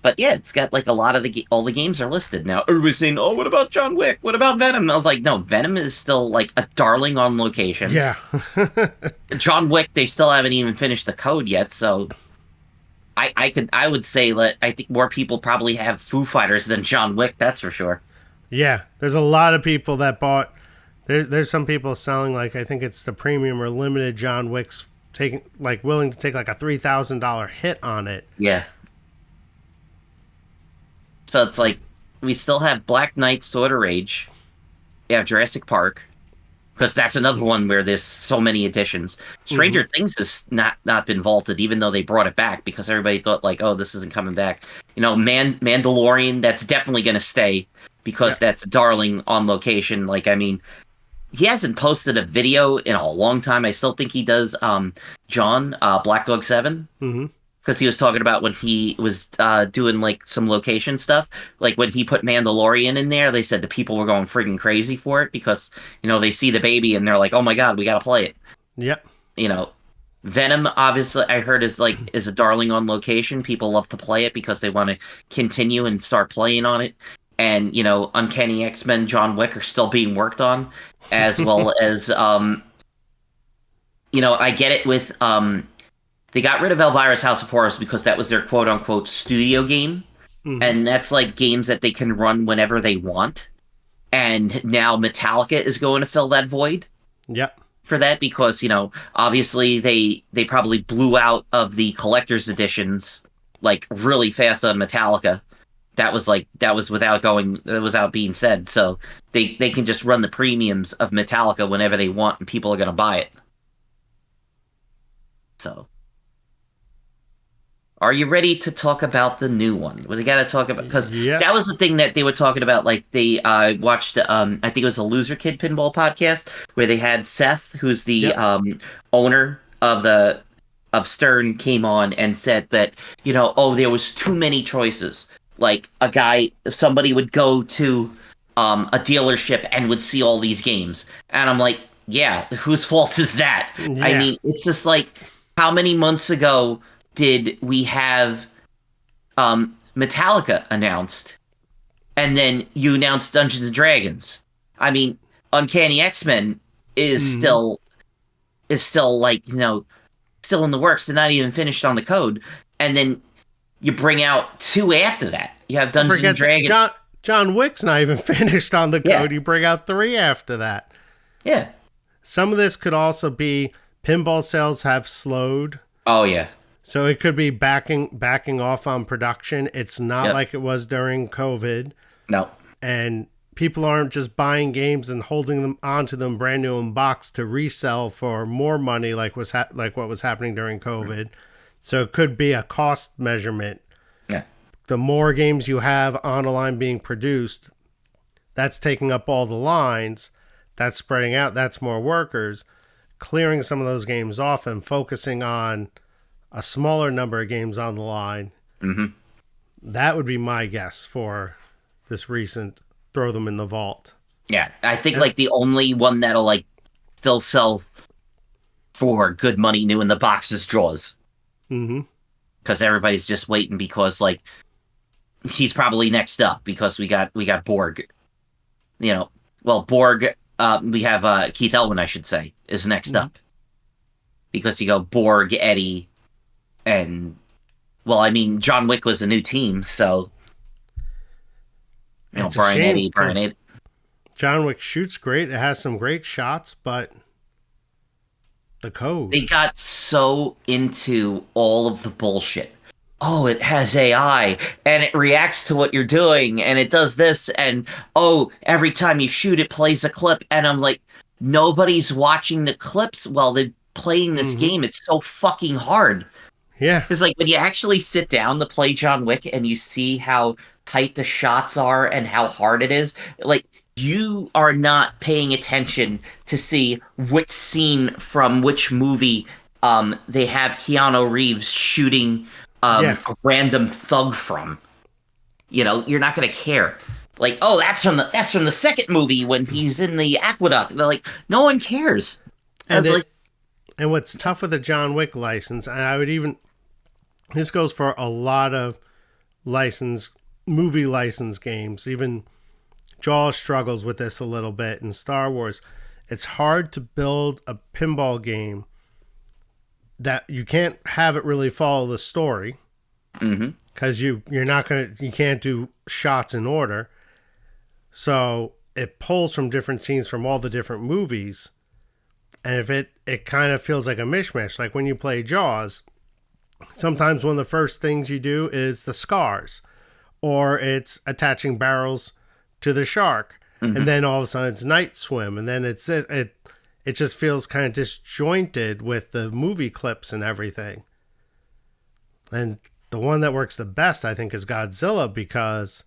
But yeah, it's got like a lot of all the games are listed now. Everybody's saying, "Oh, what about John Wick? What about Venom?" I was like, "No, Venom is still like a darling on location. Yeah. John Wick, they still haven't even finished the code yet, so I would say that I think more people probably have Foo Fighters than John Wick. That's for sure. Yeah, there's a lot of people that bought. There's some people selling like I think it's the premium or limited John Wick's taking like willing to take like a $3,000 hit on it. Yeah. So it's like we still have Black Knight, Sword of Rage. You have Jurassic Park, because that's another one where there's so many editions. Hmm. Stranger Things has not been vaulted, even though they brought it back because everybody thought like, oh, this isn't coming back. Mandalorian, that's definitely going to stay Yeah. because that's darling on location. Like, I mean, he hasn't posted a video in a long time. I still think he does. John, Black Dog 7, Hmm. because he was talking about when he was doing like some location stuff. Like when he put Mandalorian in there, they said the people were going freaking crazy for it because they see the baby and they're like, "Oh my god, we got to play it." Yep. You know, Venom obviously I heard is a darling on location. People love to play it because they want to continue and start playing on it. And Uncanny X-Men, John Wick are still being worked on, as well as I get it with they got rid of Elvira's House of Horrors because that was their quote unquote studio game. Hmm. And that's like games that they can run whenever they want. And now Metallica is going to fill that void Yep. for that because, obviously they probably blew out of the collector's editions like really fast on Metallica. That was without being said. So they can just run the premiums of Metallica whenever they want and people are going to buy it. So are you ready to talk about the new one? We got to talk about because that was Yes. the thing that they were talking about. Like they watched, I think it was a Loser Kid Pinball podcast where they had Seth, who's the Yep. owner of Stern, came on and said that oh there was too many choices. Like somebody would go to a dealership and would see all these games, and I'm like, yeah, whose fault is that? I Yeah. mean, it's just like how many months ago did we have Metallica announced, and then you announced Dungeons and Dragons? I mean, Uncanny X-Men is Hmm. still like still in the works. They're not even finished on the code, and then you bring out two after that. You have Don't Dungeons and forget that Dragons. John Wick's not even finished on the Yeah, code. You bring out three after that. yeah. Some of this could also be pinball sales have slowed. Oh yeah. So it could be backing off on production. It's not Yep. like it was during COVID, No. and people aren't just buying games and holding them onto them brand new in box to resell for more money, like what was happening during COVID. So it could be a cost measurement. Yeah. The more games you have on a line being produced, that's taking up all the lines. That's spreading out. That's more workers. Clearing some of those games off and focusing on a smaller number of games on the line. Hmm. That would be my guess for this recent throw them in the vault. Yeah, I think And, like the only one that'll like still sell for good money new in the box is Jaws, mm-hmm. because everybody's just waiting because like he's probably next up because we got Borg. You know, well Borg. We have Keith Elwin, I should say, is next Mm-hmm. up because you go Borg, Eddie, and well, I mean John Wick was a new team, so It's a Brian shame Eddie, Brian because Eddie. John Wick shoots great. It has some great shots, but the code. They got so into all of the bullshit. Oh, it has AI and it reacts to what you're doing and it does this and oh, every time you shoot it plays a clip and I'm like, nobody's watching the clips while they're playing this Mm-hmm. game. It's so fucking hard. Yeah. Because like when you actually sit down to play John Wick and you see how tight the shots are and how hard it is, like you are not paying attention to see which scene from which movie they have Keanu Reeves shooting Yeah. a random thug from. You're not gonna care. Like, oh, that's from the second movie when he's in the aqueduct. And they're like, no one cares. I And was like, and what's tough with the John Wick license, and I would even this goes for a lot of movie license games. Even Jaws struggles with this a little bit in Star Wars. It's hard to build a pinball game that you can't have it really follow the story mm-hmm, because you can't do shots in order. So it pulls from different scenes from all the different movies, and if it kind of feels like a mishmash. Like when you play Jaws, sometimes one of the first things you do is the scars, or it's attaching barrels to the shark, mm-hmm. and then all of a sudden it's night swim, and then it just feels kind of disjointed with the movie clips and everything. And the one that works the best, I think, is Godzilla because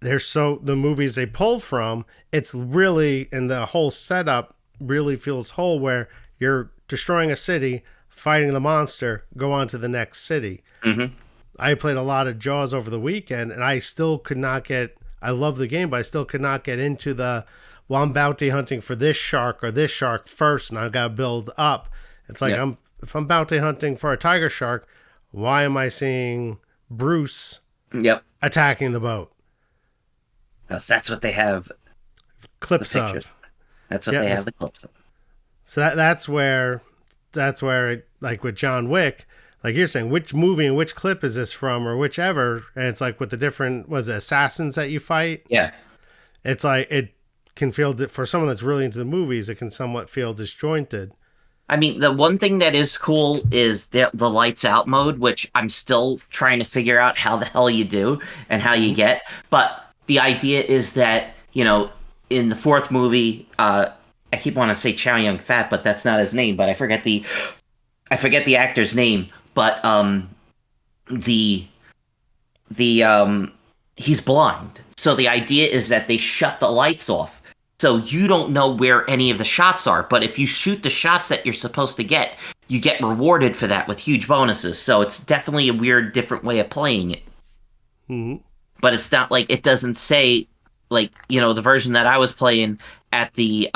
the movies they pull from, it's really, and the whole setup really feels whole where you're destroying a city, fighting the monster, go on to the next city. Mm-hmm. I played a lot of Jaws over the weekend, and I still could not get. I love the game, but I still could not get into well, I'm bounty hunting for this shark or this shark first, and I got to build up. It's like Yeah. if I'm bounty hunting for a tiger shark, why am I seeing Bruce Yep. attacking the boat? Because that's what they have the Clips pictures. of. That's what Yeah, they have the clips of. So that's where like with John Wick, like you're saying, which movie and which clip is this from or whichever, and it's like with the different assassins that you fight. Yeah. It's like it can feel for someone that's really into the movies, it can somewhat feel disjointed. I mean, the one thing that is cool is the lights out mode, which I'm still trying to figure out how the hell you do and how you get. But the idea is that, in the fourth movie, I keep wanting to say Chow Yun Fat, but that's not his name, but I forget the actor's name, but the he's blind. So the idea is that they shut the lights off. So you don't know where any of the shots are, but if you shoot the shots that you're supposed to get, you get rewarded for that with huge bonuses. So it's definitely a weird, different way of playing it. Mm-hmm. But it's not like it doesn't say, like, the version that I was playing at the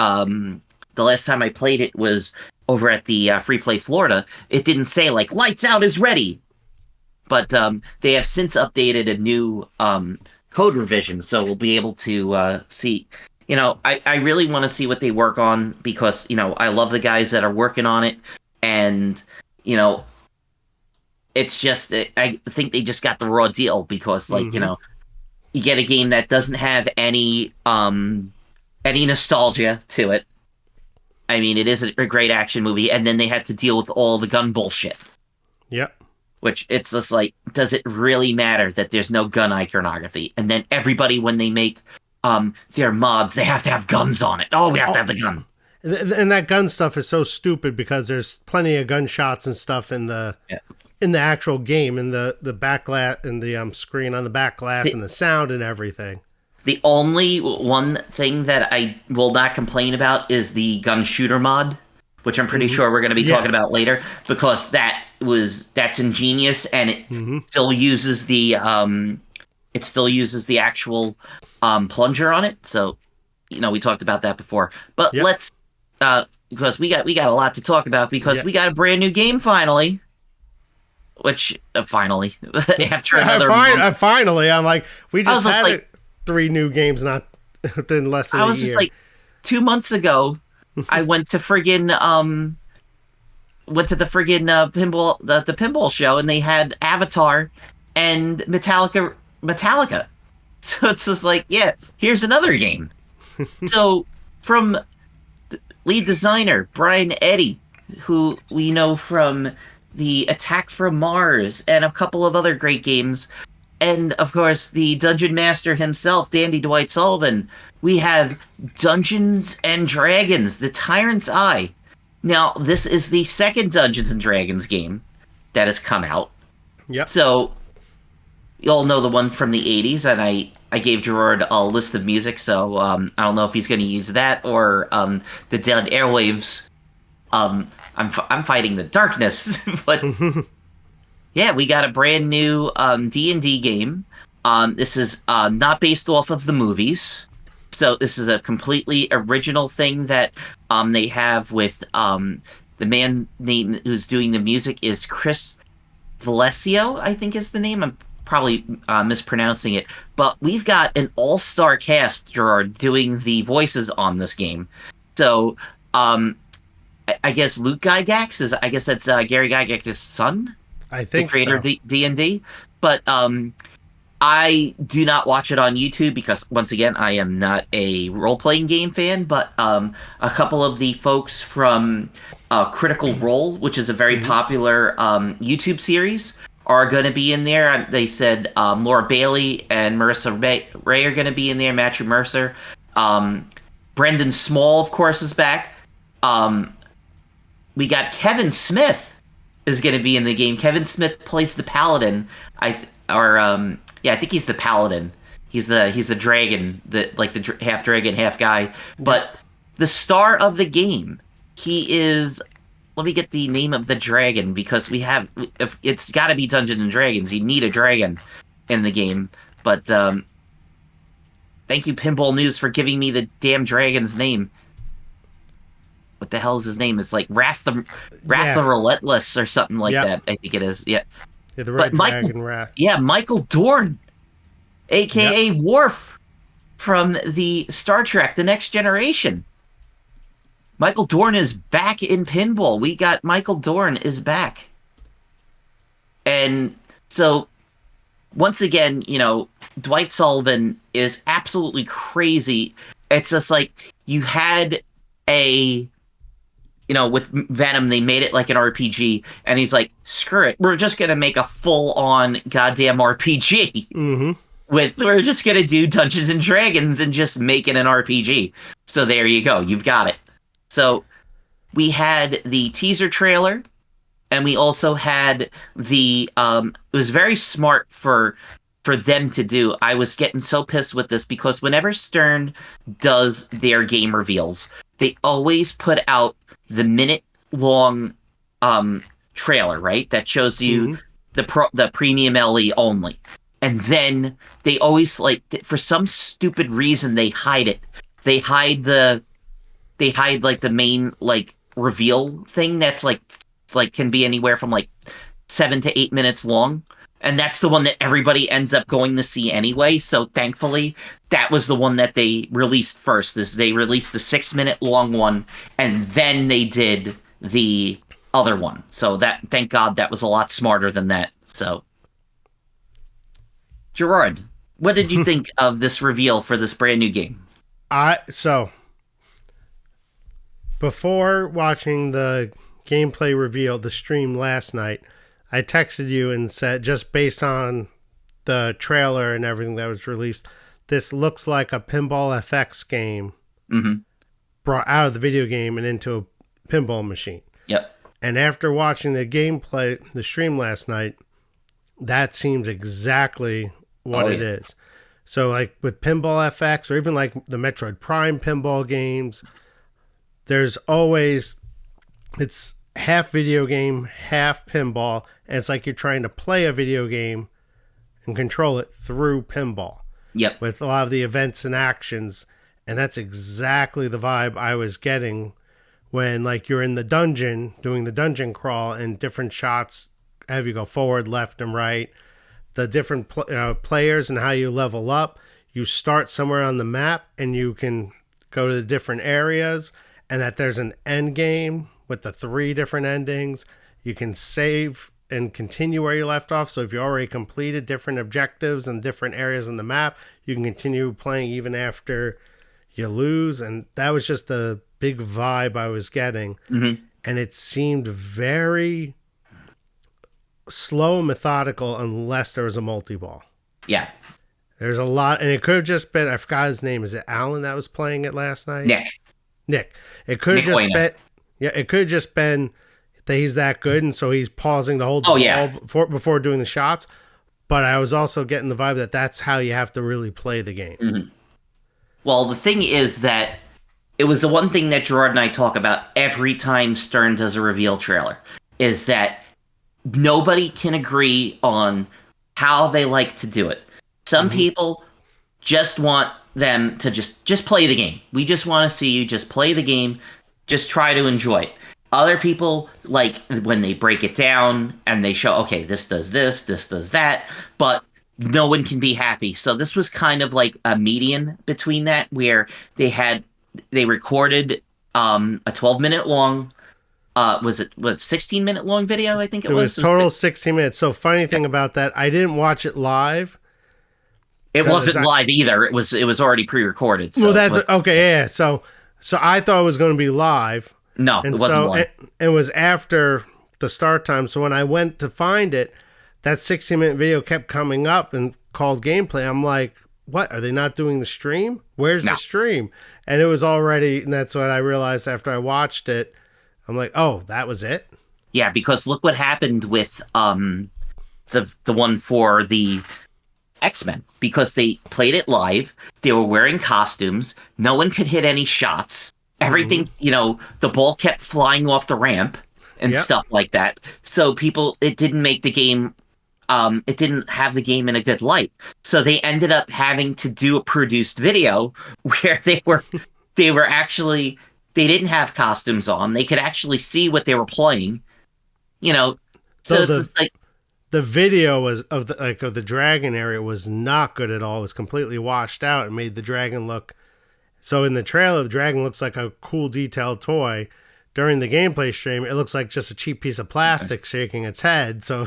last time I played it was over at the Free Play Florida. It didn't say like lights out is ready, but they have since updated a new code revision, so we'll be able to see. I really want to see what they work on because, I love the guys that are working on it. And, it's just, I think they just got the raw deal because, like, you get a game that doesn't have any nostalgia to it. I mean, it is a great action movie. And then they had to deal with all the gun bullshit. Yep. Which it's just like, does it really matter that there's no gun iconography? And then everybody, when they make their mods, they have to have guns on it. Oh, we have to have the gun. And that gun stuff is so stupid because there's plenty of gunshots and stuff in the actual game, in the back glass, in the screen on the back glass, and the sound and everything. The only one thing that I will not complain about is the gun shooter mod, which I'm pretty Mm-hmm. sure we're going to be Yeah. talking about later, because that's ingenious, and Mm-hmm. still uses the actual plunger on it. So, we talked about that before. But Yep. let's because we got a lot to talk about, because Yeah. we got a brand new game finally, which finally after another month. Finally, I'm like, we I was just just had like it 3 new games not within less than I a was just year. like 2 months ago, I went to the friggin' pinball the pinball show, and they had Avatar and Metallica. So it's just like, yeah, here's another game. So from lead designer Brian Eddy, who we know from the Attack from Mars and a couple of other great games, and of course the dungeon master himself, Dandy Dwight Sullivan, we have Dungeons and Dragons: The Tyrant's Eye. Now, this is the second Dungeons and Dragons game that has come out. Yep. So you all know the ones from the 80s, and I gave Gerard a list of music, so I don't know if he's going to use that or the Dead Airwaves. I'm fighting the darkness, but yeah, we got a brand new D&D game. This is not based off of the movies. So this is a completely original thing that they have with the man name who's doing the music is Chris Valesio, I think is the name. I'm probably mispronouncing it. But we've got an all-star cast, Gerard, doing the voices on this game. So I guess Luke Gygax I guess that's Gary Gygax's son, I the think creator so. of D&D. But I do not watch it on YouTube because, once again, I am not a role-playing game fan. But a couple of the folks from Critical Role, which is a very Mm-hmm. popular YouTube series, are going to be in there. They said Laura Bailey and Marissa Ray are going to be in there. Matthew Mercer, Brendan Small, of course, is back. We got Kevin Smith is going to be in the game. Kevin Smith plays the paladin. I think he's the paladin. He's the dragon, the half dragon, half guy. But the star of the game, he is. Let me get the name of the dragon, because if it's got to be Dungeons and Dragons. You need a dragon in the game. But thank you, Pinball News, for giving me the damn dragon's name. What the hell is his name? It's like Wrath the Yeah. Relentless or something like Yep. that. I think it is. Yeah. Yeah, the But Red Dragon Wrath. Michael Dorn, Yep. aka Worf from the Star Trek: The Next Generation. Michael Dorn is back in pinball. We got Michael Dorn is back. And so once again, Dwight Sullivan is absolutely crazy. It's just like you had with Venom, they made it like an RPG, and he's like, screw it, we're just gonna make a full-on goddamn RPG. Mm-hmm. We're just gonna do Dungeons and Dragons and just make it an RPG. So there you go, you've got it. So we had the teaser trailer, and we also had it was very smart for them to do. I was getting so pissed with this, because whenever Stern does their game reveals, they always put out the minute-long trailer, right? That shows you the premium LE only. And then they always, for some stupid reason, they hide it. They hide like the main reveal thing that's can be anywhere from 7 to 8 minutes long. And that's the one that everybody ends up going to see anyway. So thankfully, that was the one that they released first. They released the 6 minute long one, and then they did the other one. So thank God, that was a lot smarter than that. So, Gerard, what did you think of this reveal for this brand new game? So before watching the gameplay reveal, the stream last night, I texted you and said, just based on the trailer and everything that was released, this looks like a Pinball FX game brought out of the video game and into a pinball machine. Yep. And after watching the gameplay, the stream last night, that seems exactly what it is. So with Pinball FX, or even like the Metroid Prime pinball games, there's always It's half video game, half pinball, and it's like you're trying to play a video game and control it through pinball Yep. with a lot of the events and actions. And that's exactly the vibe I was getting when, like, you're in the dungeon doing the dungeon crawl, and different shots have you go forward, left, and right. The different players and how you level up. You start somewhere on the map and you can go to the different areas, and that there's an end game with the 3 different endings. You can save and continue where you left off. So if you already completed different objectives and different areas on the map, you can continue playing even after you lose. And that was just the big vibe I was getting. Mm-hmm. And it seemed very slow and methodical unless there was a multi-ball. Yeah. There's a lot, and it could have just been, I forgot his name. Is it Alan that was playing it last night? Nick. It could have just been, it could have just been that he's that good, and so he's pausing to hold the ball before doing the shots. But I was also getting the vibe that that's how you have to really play the game. Mm-hmm. Well, the thing is that it was the one thing that Gerard and I talk about every time Stern does a reveal trailer, is that nobody can agree on how they like to do it. Some people just want them to just play the game. We just want to see you just play the game, just try to enjoy it. Other people like when they break it down and they show, okay, this does this does that, but no one can be happy. So this was kind of like a median between that, where they recorded a 12-minute long, was 16-minute long video? I think it was. It was total 16 minutes. So funny thing about that, I didn't watch it live. It wasn't live either. It was already pre-recorded. So, well, that's okay. Yeah. So I thought it was going to be live. No, and it wasn't live. It was after the start time. So when I went to find it, that 16-minute video kept coming up and called gameplay. I'm like, what? Are they not doing the stream? Where's the stream? And it was already, and that's what I realized after I watched it. I'm like, oh, that was it? Yeah, because look what happened with the one for the X-Men, because they played it live. They were wearing costumes. No one could hit any shots. Everything, the ball kept flying off the ramp and stuff like that. So it didn't make the game, it didn't have the game in a good light. So they ended up having to do a produced video where they didn't have costumes on. They could actually see what they were playing, So it's just like, the video was of the dragon area was not good at all. It was completely washed out and made the dragon look. So in the trailer, the dragon looks like a cool detailed toy. During the gameplay stream, it looks like just a cheap piece of plastic shaking its head. So,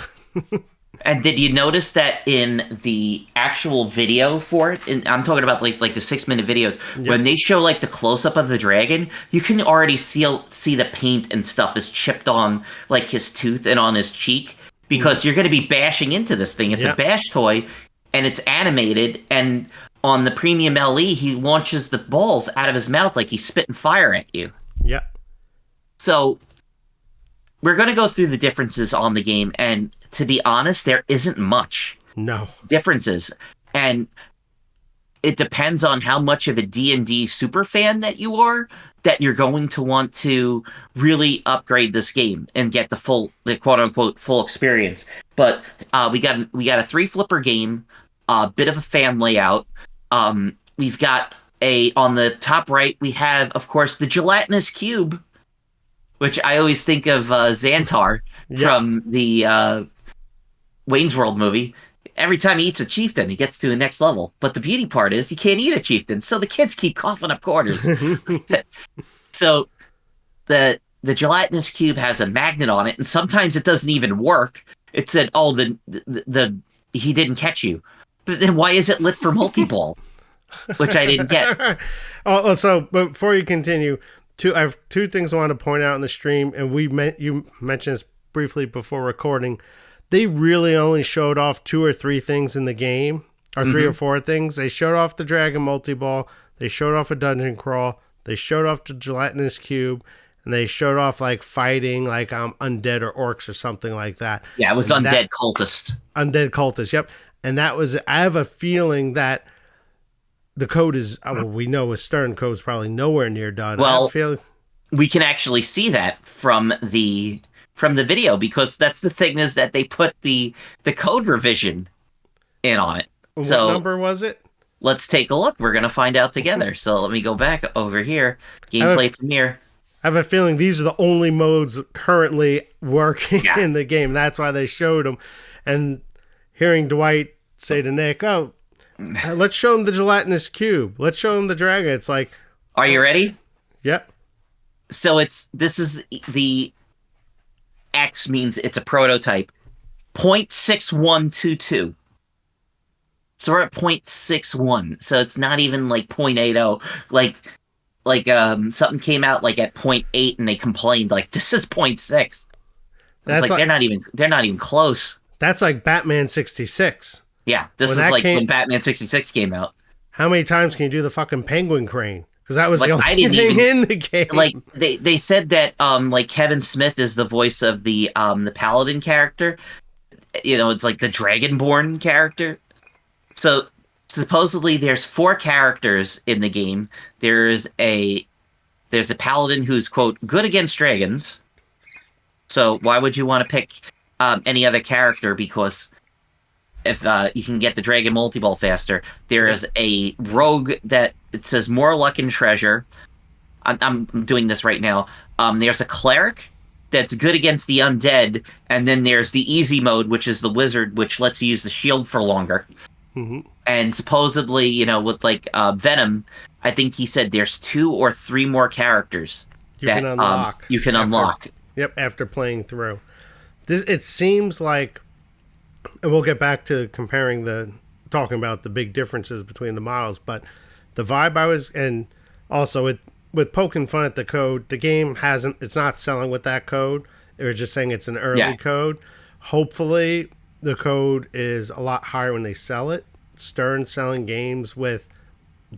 and did you notice that in the actual video for it? And I'm talking about like the 6-minute videos. Yep. When they show like the close up of the dragon, you can already see the paint and stuff is chipped on like his tooth and on his cheek. Because you're going to be bashing into this thing. It's a bash toy, and it's animated. And on the Premium LE, he launches the balls out of his mouth like he's spitting fire at you. Yeah. So we're going to go through the differences on the game. And to be honest, there isn't much differences. And it depends on how much of a D&D super fan that you are, that you're going to want to really upgrade this game and get the quote unquote full experience. But we got a 3-flipper game, a bit of a fan layout. We've got on the top right, we have, of course, the gelatinous cube, which I always think of Xantar from the Wayne's World movie. Every time he eats a chieftain, he gets to the next level. But the beauty part is he can't eat a chieftain, so the kids keep coughing up quarters. So the gelatinous cube has a magnet on it, and sometimes it doesn't even work. It said, "Oh, the he didn't catch you," but then why is it lit for multi-ball? Which I didn't get. So before you continue, I have 2 things I want to point out in the stream, and you mentioned this briefly before recording. They really only showed off 2 or 3 things in the game, or 3 or 4 things. They showed off the dragon multi-ball. They showed off a dungeon crawl. They showed off the gelatinous cube. And they showed off like fighting like undead or orcs or something like that. Yeah, it was undead cultists. Undead cultists, yep. And that was, I have a feeling that the code is, we know with Stern code's probably nowhere near done. Well, we can actually see that from the video because that's the thing is that they put the code revision in on it. What So number was it? let's take a look. We're gonna find out together. So let me go back over here. I have, Gameplay premiere. I have a feeling these are the only modes currently working Yeah. in the game. That's why they showed them. And hearing Dwight say to Nick, "Oh, let's show him the gelatinous cube. Let's show him the dragon." It's like, Are you ready? yep, So this is the X means it's a prototype. 0.6122. So we're at 0.61. So it's not even like 0.80. Something came out like at 0.8 and they complained like this is 0.6. It's like they're not even close. that's like Batman 66. Yeah, this When is that like came- when Batman 66 came out. How many times can you do the fucking penguin crane? Because that was Like, the I only didn't thing even- in the game. Like they said that like Kevin Smith is the voice of the Paladin character. You know, it's like the Dragonborn character. So supposedly there's 4 characters in the game. There's a Paladin who's quote good against dragons. So why would you want to pick any other character? Because if you can get the dragon multi-ball faster, there is a rogue that it says more luck and treasure. I'm doing this right now. There's a cleric that's good against the undead, and then there's the easy mode, which is the wizard, which lets you use the shield for longer. Mhm. And supposedly, you know, with like Venom, I think he said there's 2 or 3 more characters You can unlock. You can after- unlock. Yep, after playing through. It seems like, and we'll get back to talking about the big differences between the models, but the vibe I was, and also with poking fun at the code, the game it's not selling with that code. They were just saying it's an early code. Hopefully, the code is a lot higher when they sell it. Stern selling games with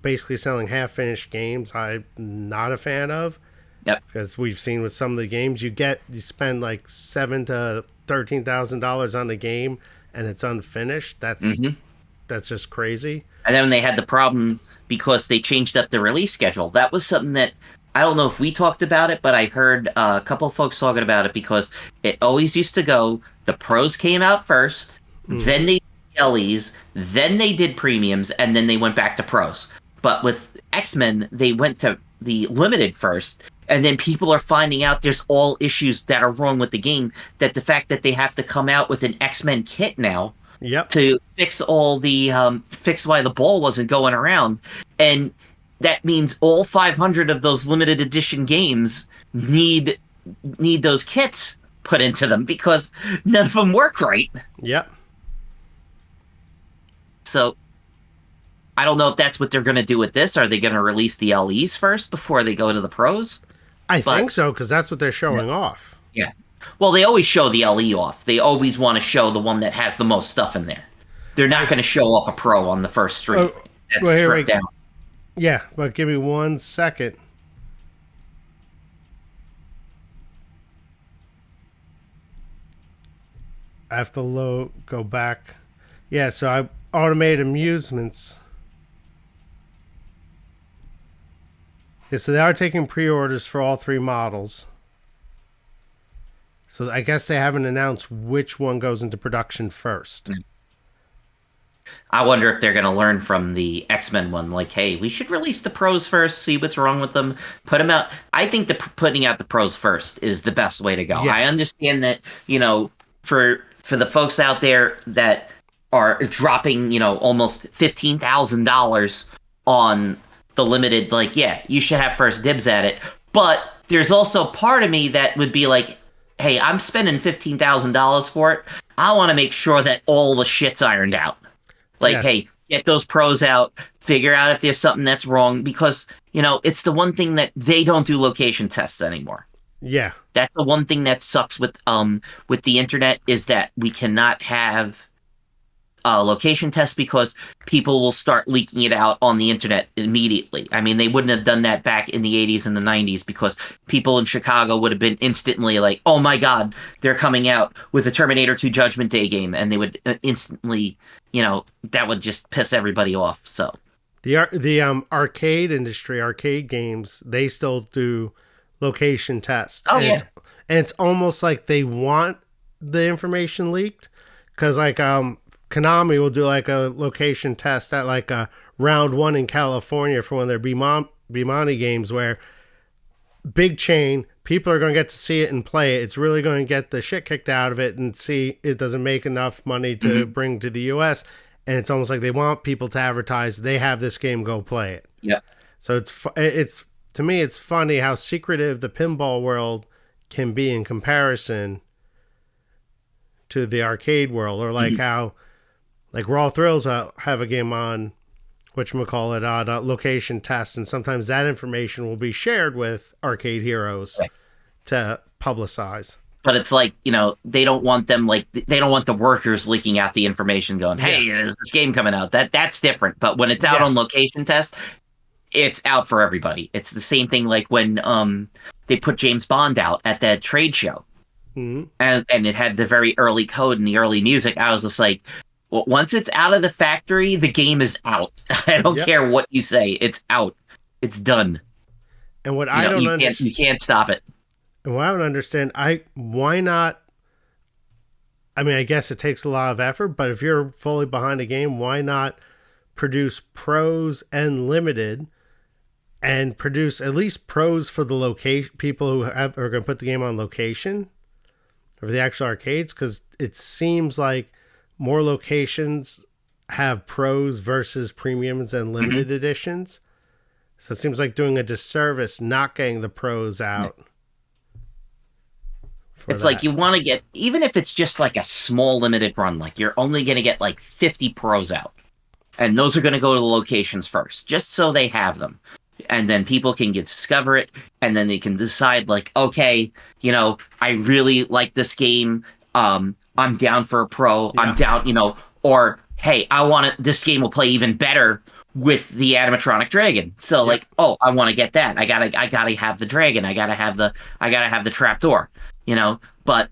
basically selling half-finished games, I'm not a fan of. Yep. Because we've seen with some of the games you spend like $7,000 to $13,000 on the game and it's unfinished. That's just crazy. And then they had the problem because they changed up the release schedule. That was something that I don't know if we talked about it, but I heard a couple of folks talking about it because it always used to go. The pros came out first, then they did LEs, then they did premiums, and then they went back to pros. But with X-Men, they went to the limited first. And then people are finding out there's all issues that are wrong with the game. That the fact that they have to come out with an X-Men kit now Yep. to fix all the fix why the ball wasn't going around, and that means all 500 of those limited edition games need those kits put into them because none of them work right. Yep. So I don't know if that's what they're going to do with this. Are they going to release the LEs first before they go to the pros? I think so, because that's what they're showing off. Yeah. Well, they always show the LE off. They always want to show the one that has the most stuff in there. They're not going to show off a pro on the first stream. That's well, here stripped down. Yeah, but give me 1 second. I have to go back. Yeah, so I automated amusements. Yeah, so they are taking pre-orders for all 3 models. So I guess they haven't announced which one goes into production first. I wonder if they're going to learn from the X-Men one. Like, hey, we should release the pros first, see what's wrong with them, put them out. I think putting out the pros first is the best way to go. Yeah. I understand that, you know, for the folks out there that are dropping, you know, almost $15,000 on the limited, like, yeah, you should have first dibs at it. But there's also part of me that would be like, hey, I'm spending $15,000 for it. I want to make sure that all the shit's ironed out. Like, Yes. hey, get those pros out, figure out if there's something that's wrong, because, you know, it's the one thing that they don't do location tests anymore. Yeah. That's the one thing that sucks with the internet is that we cannot have location tests because people will start leaking it out on the internet immediately. I mean, they wouldn't have done that back in the 80s and the 90s because people in Chicago would have been instantly like, oh my God, they're coming out with a Terminator 2 Judgment Day game. And they would instantly, you know, that would just piss everybody off. So The arcade industry, arcade games, they still do location test, Oh yeah. and it's almost like they want the information leaked, because like Konami will do like a location test at like a round one in California for one of their Bimani games, where big chain people are going to get to see it and play it. It's really going to get the shit kicked out of it, and see it doesn't make enough money to bring to the US. And it's almost like they want people to advertise they have this game, go play it. Yeah. So it's to me it's funny how secretive the pinball world can be in comparison to the arcade world, or like how like Raw Thrills have a game on whatchamacallit on location tests, and sometimes that information will be shared with Arcade Heroes to publicize. But it's like, they don't want them, like, they don't want the workers leaking out the information going, hey, there's this game coming out. That's different. But when it's out on location test, it's out for everybody. It's the same thing like when they put James Bond out at that trade show. And it had the very early code and the early music. I was just like, well, once it's out of the factory, the game is out. I don't care what you say. It's out. It's done. And what I don't understand, you can't stop it. And what I don't understand, why not? I mean, I guess it takes a lot of effort, but if you're fully behind a game, why not produce pros and limited, and produce at least pros for the location people who are going to put the game on location, or the actual arcades? Because it seems like more locations have pros versus premiums and limited editions. So it seems like doing a disservice not getting the pros out. It's like you want to get, even if it's just like a small limited run, like you're only going to get like 50 pros out. And those are going to go to the locations first, just so they have them. And then people can discover it, and then they can decide like, okay, I really like this game. I'm down for a pro. I'm down, or hey, this game will play even better with the animatronic dragon. So like, oh, I want to get that. I gotta have the dragon. I gotta have the trapdoor. But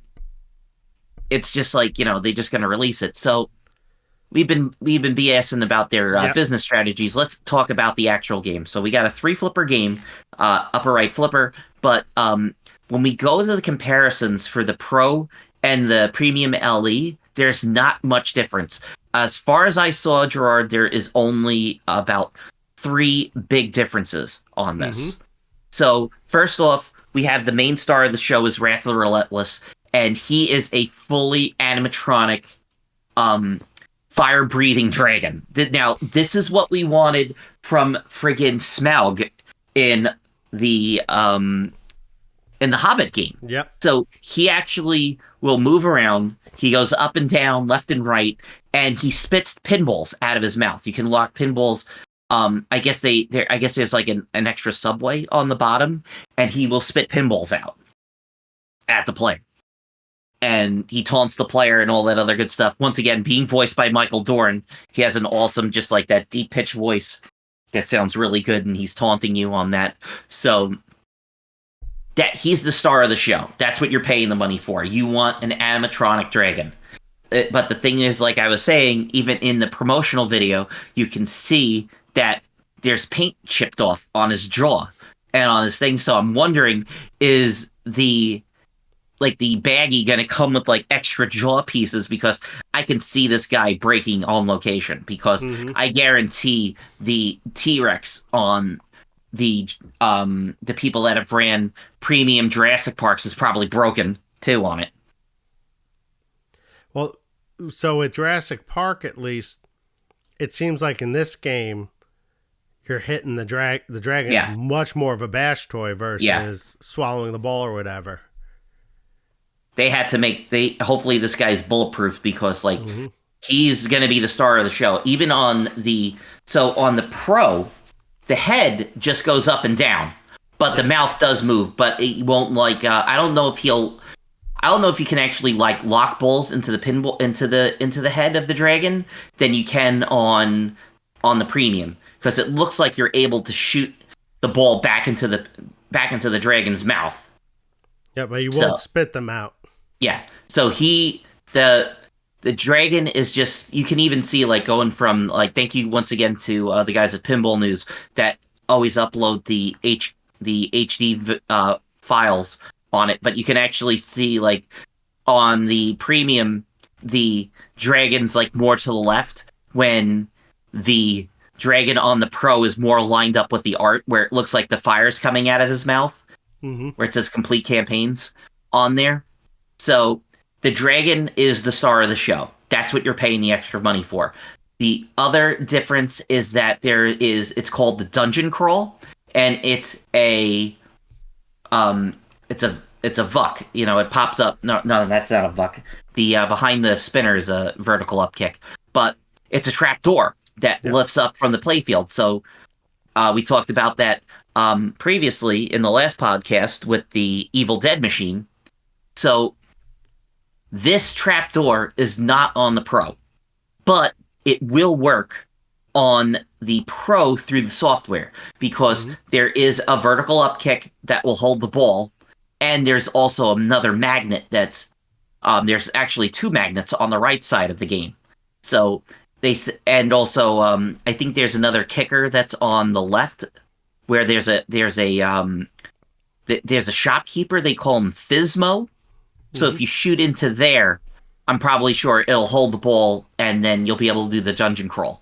it's just like, they're just gonna release it. So we've been BSing about their business strategies. Let's talk about the actual game. So we got a 3-flipper game, upper right flipper. But when we go to the comparisons for the Pro and the Premium LE, there's not much difference. As far as I saw, Gerard, there is only about 3 big differences on this. So first off, we have the main star of the show is Wrath of the Relentless, and he is a fully animatronic, fire-breathing dragon. Now, this is what we wanted from friggin' Smaug in the Hobbit game. Yep. So he actually will move around. He goes up and down, left and right, and he spits pinballs out of his mouth. You can lock pinballs. I guess there's like an extra subway on the bottom, and he will spit pinballs out at the player. And he taunts the player and all that other good stuff. Once again, being voiced by Michael Dorn, he has an awesome, just like that deep pitch voice that sounds really good, and he's taunting you on that. So that he's the star of the show. That's what you're paying the money for. You want an animatronic dragon. But the thing is, like I was saying, even in the promotional video, you can see that there's paint chipped off on his jaw and on his thing. So I'm wondering, is the baggie going to come with like extra jaw pieces? Because I can see this guy breaking on location, because I guarantee the T-Rex on the people that have ran premium Jurassic Parks is probably broken too on it. Well, so with Jurassic Park, at least, it seems like in this game, you're hitting the dragon is much more of a bash toy versus swallowing the ball or whatever. They had to hopefully this guy's bulletproof, because like he's going to be the star of the show. Even on the Pro, the head just goes up and down, but the mouth does move, but it won't like, I don't know if you can actually like lock balls into the pinball, into the head of the dragon than you can on the Premium, because it looks like you're able to shoot the ball back into the dragon's mouth. Yeah, but you won't spit them out. Yeah. So the dragon is just, you can even see like going from like, thank you once again to the guys at Pinball News that always upload the HD files on it, but you can actually see like on the premium, the dragon's like more to the left when the dragon on the pro is more lined up with the art where it looks like the fire's coming out of his mouth, where it says complete campaigns on there. So the dragon is the star of the show. That's what you're paying the extra money for. The other difference is that it's called the dungeon crawl, and it's a VUC. You know, it pops up. No, that's not a VUC. The behind the spinner is a vertical up kick, but it's a trap door that lifts up from the playfield. So we talked about that previously in the last podcast with the Evil Dead machine. So this trap door is not on the pro, but it will work on the pro through the software because there is a vertical up kick that will hold the ball, and there's also another magnet that's there's actually two magnets on the right side of the game. So and also I think there's another kicker that's on the left where there's a shopkeeper. They call him Fizmo. So if you shoot into there, I'm probably sure it'll hold the ball, and then you'll be able to do the dungeon crawl.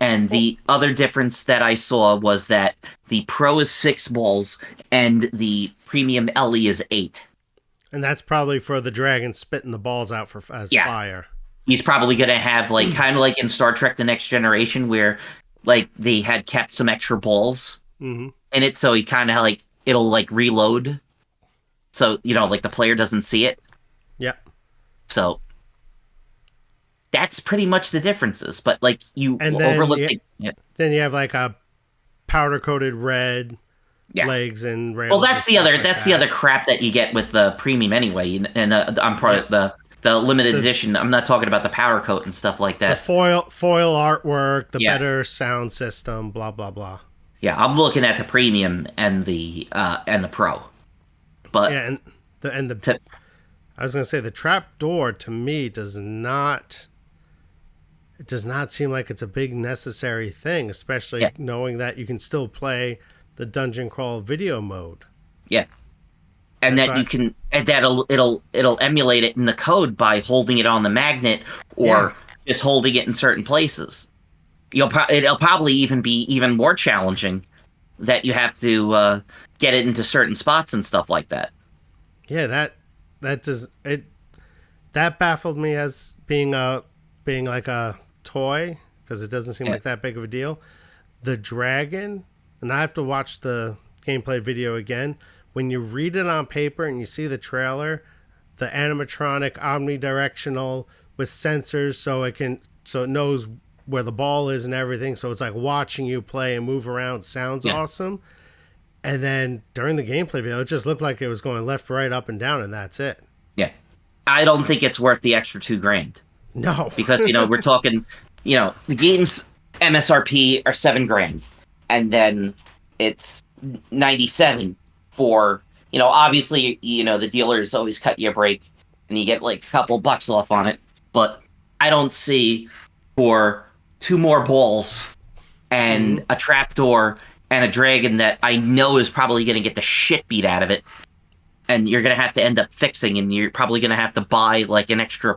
And the other difference that I saw was that the Pro is 6 balls, and the Premium LE is 8. And that's probably for the dragon spitting the balls out as fire. He's probably going to have, like, kind of like in Star Trek The Next Generation, where, like, they had kept some extra balls in it, so he kind of, like, it'll, like, reload. So, you know, like, the player doesn't see it. Yep. So that's pretty much the differences. But like you then overlook then you have like a powder coated red legs and rails. Well, that's the other crap that you get with the premium anyway. And I'm part of the limited edition. I'm not talking about the powder coat and stuff like that. The foil artwork, the better sound system, blah blah blah. Yeah, I'm looking at the premium and the pro. But I was going to say the trap door to me does not seem like it's a big necessary thing, especially knowing that you can still play the dungeon crawl video mode. Yeah. And it'll emulate it in the code by holding it on the magnet or just holding it in certain places. It'll probably even be even more challenging that you have to get it into certain spots and stuff like that. Yeah, that baffled me as being like a toy, because it doesn't seem like that big of a deal. The dragon, and I have to watch the gameplay video again. When you read it on paper and you see the trailer, the animatronic omnidirectional with sensors so it knows where the ball is and everything, so it's like watching you play and move around sounds awesome. And then during the gameplay video, it just looked like it was going left, right, up, and down, and that's it. Yeah. I don't think it's worth the extra $2,000. No. Because, we're talking, the game's MSRP are $7,000. And then it's 97 for, obviously, the dealers always cut you a break and you get like a couple bucks off on it. But I don't see for 2 more balls and a trapdoor and a dragon that I know is probably going to get the shit beat out of it, and you're going to have to end up fixing, and you're probably going to have to buy like an extra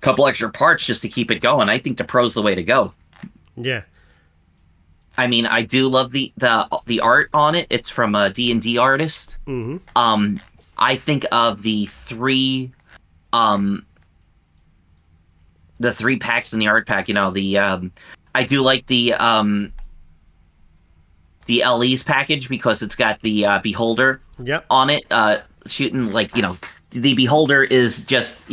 couple extra parts just to keep it going. I think the Pro's the way to go. Yeah. I mean, I do love the art on it. It's from a D&D artist. I think of the 3 packs in the art pack, I do like the LE's package because it's got the beholder on it. Shooting the beholder is just,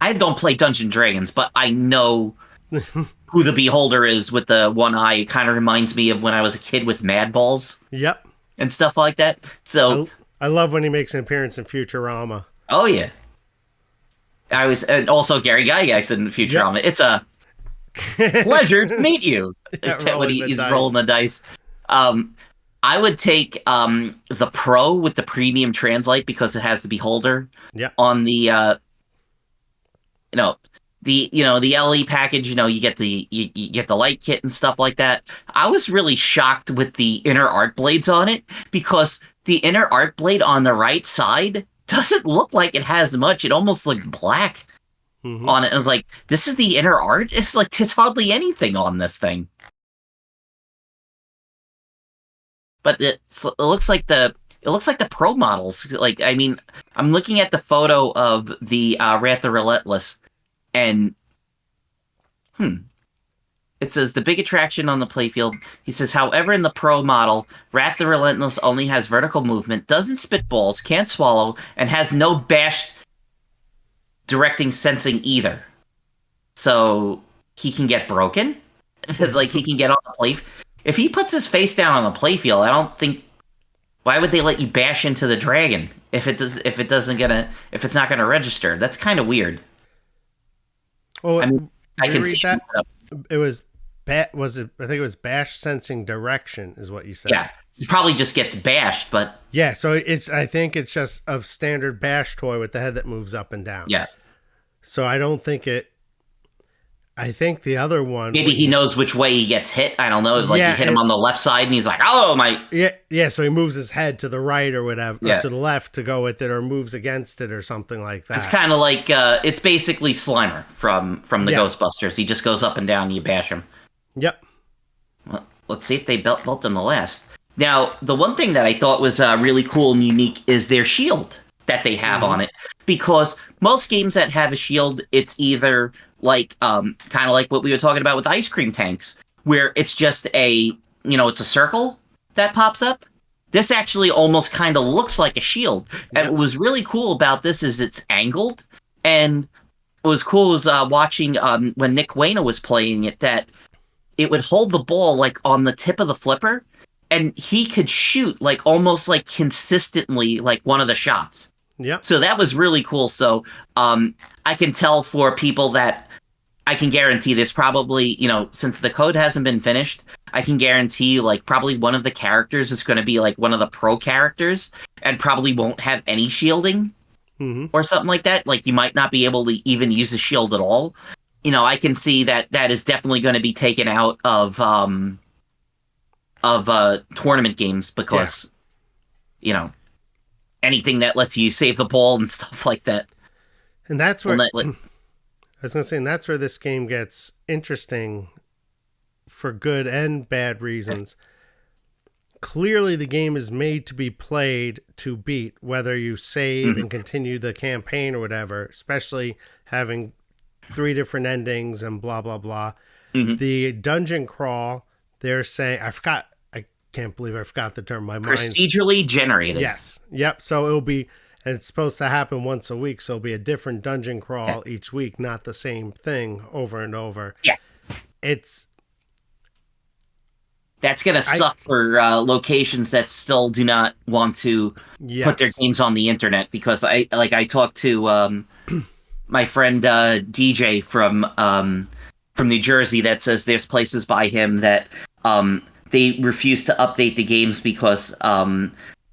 I don't play Dungeons and Dragons, but I know who the beholder is with the one eye. It kind of reminds me of when I was a kid with Mad Balls. Yep. And stuff like that. So I love when he makes an appearance in Futurama. Oh yeah. And also Gary Gygax in Futurama. Yep. It's a pleasure to meet you. When he's rolling the dice. I would take the Pro with the premium translite because it has the beholder on the the LE package. You get the light kit and stuff like that. I was really shocked with the inner art blades on it because the inner arc blade on the right side doesn't look like it has much. It almost looked black Mm-hmm. on it. And it's like, this is the inner art? It's like, there's hardly anything on this thing. But it looks like the pro models. Like, I mean, I'm looking at the photo of the Wrath the Relentless, and it says the big attraction on the playfield. He says, however, in the pro model, Wrath the Relentless only has vertical movement, doesn't spit balls, can't swallow, and has no bash directing sensing either. So he can get broken. It's like he can get on the play. If he puts his face down on the playfield, I don't think. Why would they let you bash into the dragon if it's not gonna register? That's kind of weird. Well, I mean, I can see that. It was was it? I think it was bash sensing direction is what you said. Yeah, he probably just gets bashed, but yeah. So I think it's just a standard bash toy with the head that moves up and down. Yeah. So I don't think it. I think the other one. Maybe he knows which way he gets hit. I don't know. Like, you hit him on the left side, and he's like, "Oh my!" Yeah. So he moves his head to the right or whatever, or to the left to go with it, or moves against it or something like that. It's kind of like it's basically Slimer from the Ghostbusters. He just goes up and down, and you bash him. Yep. Well, let's see if they built him the last. Now, the one thing that I thought was really cool and unique is their shield that they have on it, because most games that have a shield, it's either like kind of like what we were talking about with ice cream tanks, where it's just it's a circle that pops up. This actually almost kind of looks like a shield. And what was really cool about this is it's angled, and what was cool was watching when Nick Wayne was playing it, that it would hold the ball like on the tip of the flipper, and he could shoot like almost like consistently like one of the shots. Yep. So that was really cool. So I can tell for people that I can guarantee there's probably, since the code hasn't been finished, I can guarantee like probably one of the characters is going to be like one of the pro characters and probably won't have any shielding or something like that. Like, you might not be able to even use the shield at all. I can see that is definitely going to be taken out of tournament games, because, anything that lets you save the ball and stuff like that. And that's where I was going to say, and that's where this game gets interesting for good and bad reasons. Clearly, the game is made to be played to beat, whether you save and continue the campaign or whatever, especially having 3 different endings and blah, blah, blah. The dungeon crawl, they're saying, I can't believe I forgot the term. My mind's procedurally generated. Yes. Yep. So it'll be, and it's supposed to happen once a week. So it'll be a different dungeon crawl each week, not the same thing over and over. Yeah. That's going to suck for locations that still do not want to put their games on the internet, because I talked to my friend DJ from New Jersey that says there's places by him that they refuse to update the games because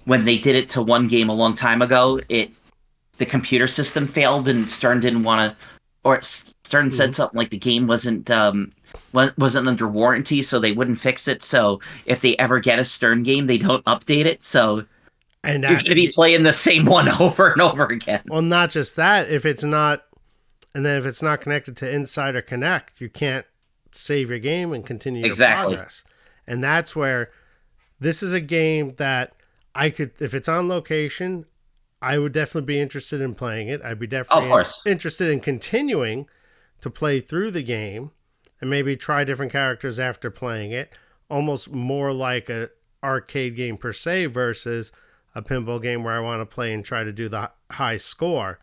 when they did it to one game a long time ago, the computer system failed, and Stern didn't want to, or Stern said something like the game wasn't under warranty, so they wouldn't fix it. So if they ever get a Stern game, they don't update it. So you're going to be playing the same one over and over again. Well, not just that. If it's not connected to Insider Connect, you can't save your game and continue your progress. And that's where this is a game that I could, if it's on location, I would definitely be interested in playing it. I'd be definitely interested in continuing to play through the game and maybe try different characters after playing it. Almost more like a arcade game per se versus a pinball game where I want to play and try to do the high score.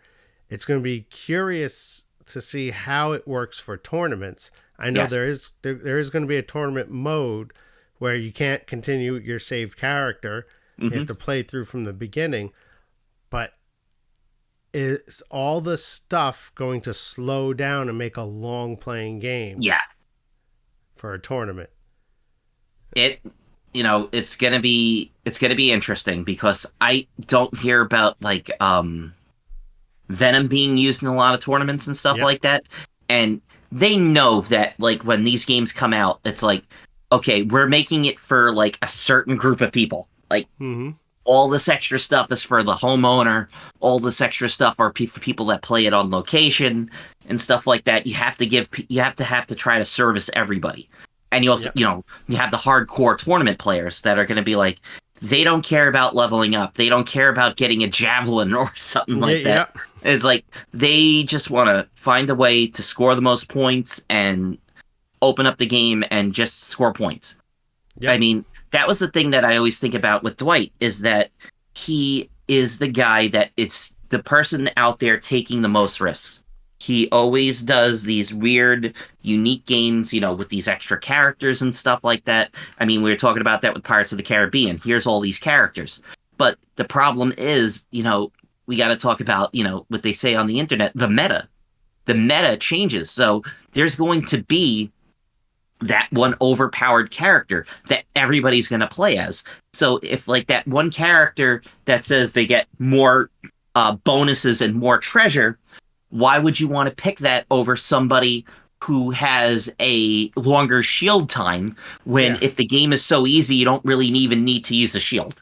It's going to be curious to see how it works for tournaments. I know there is going to be a tournament mode where you can't continue your saved character. You have to play through from the beginning. But is all the stuff going to slow down and make a long playing game? Yeah. For a tournament. It's gonna be interesting, because I don't hear about like Venom being used in a lot of tournaments and stuff like that. And they know that, like, when these games come out, it's like, okay, we're making it for like a certain group of people. Like, All this extra stuff is for the homeowner. All this extra stuff are for people that play it on location and stuff like that. You have to try to service everybody. And you also, Yep. you have the hardcore tournament players that are going to be like, they don't care about leveling up. They don't care about getting a javelin or something Yeah, like that. yeah. It's like they just want to find a way to score the most points and open up the game and just score points. I Yep. mean, that was the thing that I always think about with Dwight is that he is the guy that it's the person out there taking the most risks. He always does these weird, unique games, with these extra characters and stuff like that. I mean, we were talking about that with Pirates of the Caribbean. Here's all these characters. But the problem is, we got to talk about, what they say on the internet, the meta. The meta changes. So there's going to be that one overpowered character that everybody's going to play as. So if like that one character that says they get more bonuses and more treasure, why would you want to pick that over somebody who has a longer shield time when Yeah. if the game is so easy, you don't really even need to use a shield?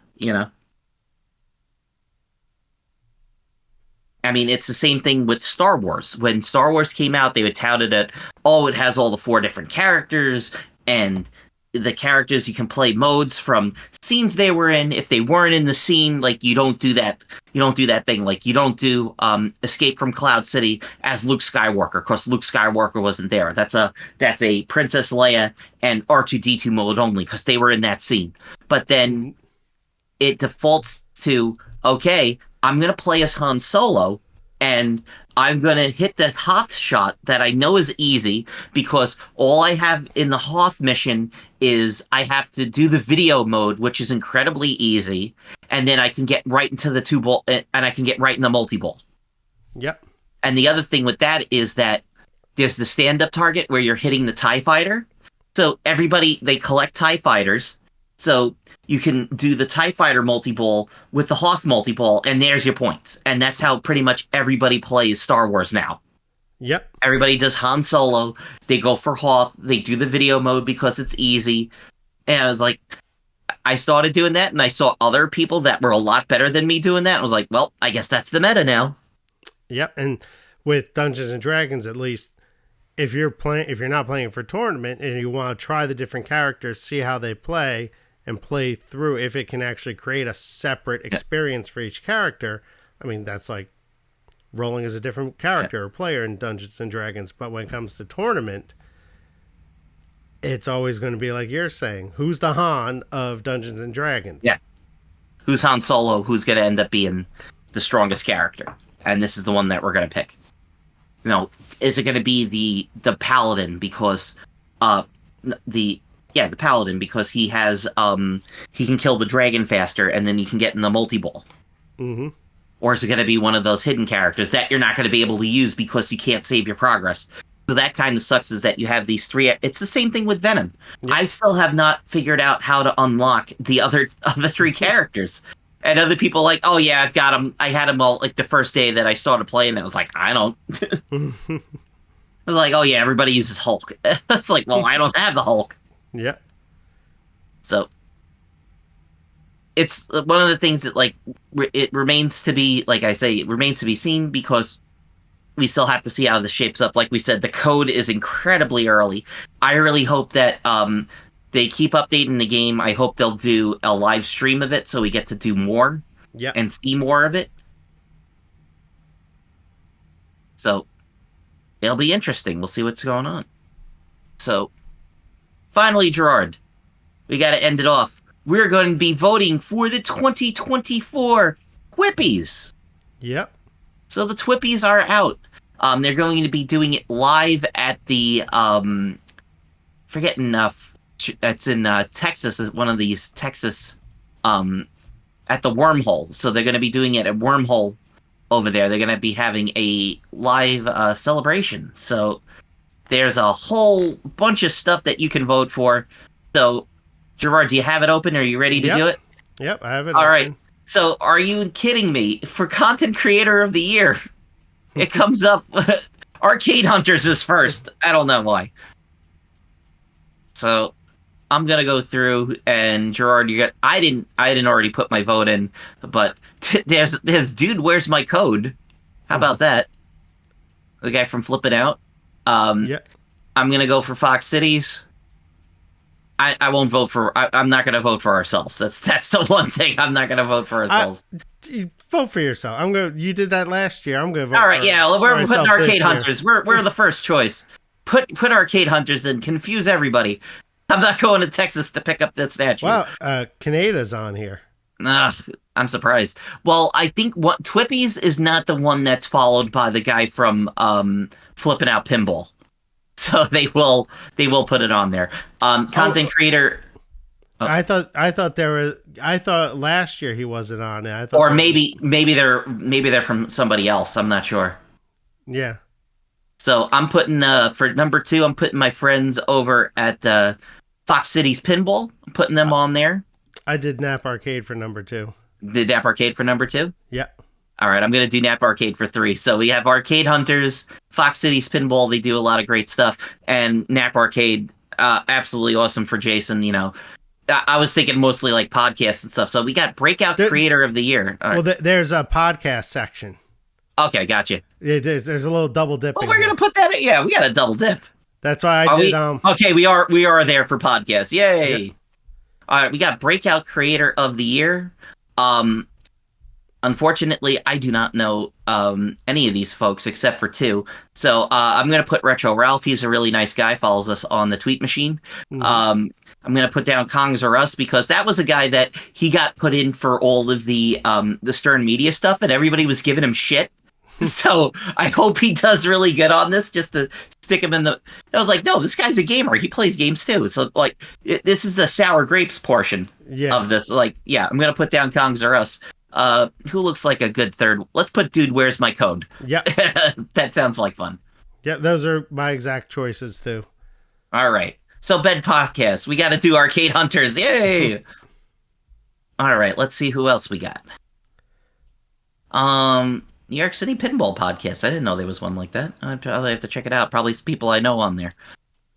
I mean, it's the same thing with Star Wars. When Star Wars came out, they would tout it at, oh, it has all the 4 different characters, and the characters you can play modes from scenes they were in. If they weren't in the scene, like you don't do that. You don't do that thing. Like you don't do Escape from Cloud City as Luke Skywalker, because Luke Skywalker wasn't there. That's a Princess Leia and R2-D2 mode only, because they were in that scene. But then it defaults to, okay, I'm going to play as Han Solo, and I'm going to hit the Hoth shot that I know is easy, because all I have in the Hoth mission is I have to do the video mode, which is incredibly easy, and then I can get right into the 2-ball, and I can get right in the multi-ball. Yep. And the other thing with that is that there's the stand-up target where you're hitting the TIE fighter. So everybody, they collect TIE fighters. So you can do the TIE fighter multi-ball with the Hoth multi-ball, and there's your points. And that's how pretty much everybody plays Star Wars now. Yep. Everybody does Han Solo. They go for Hoth. They do the video mode because it's easy. And I was like, I started doing that, and I saw other people that were a lot better than me doing that. And I was like, well, I guess that's the meta now. Yep. And with Dungeons and Dragons, at least, if you're not playing for tournament and you want to try the different characters, see how they play, and play through if it can actually create a separate experience for each character. I mean, that's like rolling as a different character or player in Dungeons and Dragons. But when it comes to tournament, it's always going to be like you're saying, who's the Han of Dungeons and Dragons? Yeah. Who's Han Solo? Who's going to end up being the strongest character? And this is the one that we're going to pick. Is it going to be the Paladin because the Paladin because he has he can kill the dragon faster, and then you can get in the multi-ball? Mm-hmm. Or is it going to be one of those hidden characters that you're not going to be able to use because you can't save your progress? So that kind of sucks, is that you have these 3. It's the same thing with Venom. Yeah. I still have not figured out how to unlock the other 3 characters. And other people like, oh yeah, I've got them. I had them all like the first day that I started playing. I was like, I don't. I was like, oh yeah, everybody uses Hulk. It's like, well, I don't have the Hulk. Yeah. So it's one of the things that like it remains to be, like I say, it remains to be seen, because we still have to see how this shapes up. Like we said, the code is incredibly early. I really hope that they keep updating the game. I hope they'll do a live stream of it so we get to do more and see more of it. So it'll be interesting. We'll see what's going on. So finally, Gerard, we got to end it off. We're going to be voting for the 2024 TWIPYs. Yep. So the TWIPYs are out. They're going to be doing it live at the it's in Texas, one of these Texas at the Wormhole. So they're going to be doing it at Wormhole over there. They're going to be having a live celebration. So there's a whole bunch of stuff that you can vote for. So Gerard, do you have it open? Are you ready to do it? Yep, I have it All open. right. So are you kidding me? For Content Creator of the Year, it comes up Arcade Hunters is first. I don't know why. So I'm gonna go through and Gerard, you got. I didn't already put my vote in, but there's dude. Where's my code? How about that? The guy from Flippin' Out. Um, Yeah. I'm gonna go for Fox Cities. I won't vote for. I'm not gonna vote for ourselves. That's the one thing I'm not gonna vote for ourselves. You vote for yourself. I'm going. You did that last year. I'm going to vote All right, for yeah, well, we're putting myself this Arcade year. Hunters. We're the first choice. Put Arcade Hunters in. Confuse everybody. I'm not going to Texas to pick up that statue. Wow, Canada's on here. Ugh, I'm surprised. Well, I think what TWIPY's is not the one that's followed by the guy from Flippin' Out Pinball. So they will put it on there. Content creator. Oh. I thought last year he wasn't on it. I thought Or maybe they're from somebody else. I'm not sure. Yeah. So I'm putting for number 2. I'm putting my friends over at Fox Cities Pinball. I'm putting them on there. I did Nap Arcade for number 2. Did Nap Arcade for number 2? Yeah. All right, I'm gonna do Nap Arcade for 3. So we have Arcade Hunters, Fox Cities Pinball. They do a lot of great stuff, and Nap Arcade, absolutely awesome for Jason. I was thinking mostly like podcasts and stuff. So we got Breakout Creator of the Year. Well, there's a podcast section. Okay, gotcha. There's a little double dip. Well, we're gonna put that in. Yeah, we got a double dip. That's why I did. Okay, we are there for podcasts. Yay! Yep. All right, we got Breakout Creator of the Year. Unfortunately, I do not know any of these folks except for 2. So I'm gonna put Retro Ralph. He's a really nice guy. Follows us on the Tweet Machine. Mm-hmm. I'm gonna put down Kongs or Us because that was a guy that he got put in for all of the Stern Media stuff, and everybody was giving him shit. So I hope he does really good on this, just to stick him in the. I was like, no, this guy's a gamer. He plays games too. So like, this is the sour grapes portion of this. Like, yeah, I'm gonna put down Kongs or Us. Who looks like a good third? Let's put Dude, Where's My Code? Yeah, that sounds like fun. Yeah, those are my exact choices too. All right. So, Bed Podcast, we got to do Arcade Hunters. Yay! All right, let's see who else we got. New York City Pinball Podcast. I didn't know there was one like that. I'd probably have to check it out. Probably people I know on there.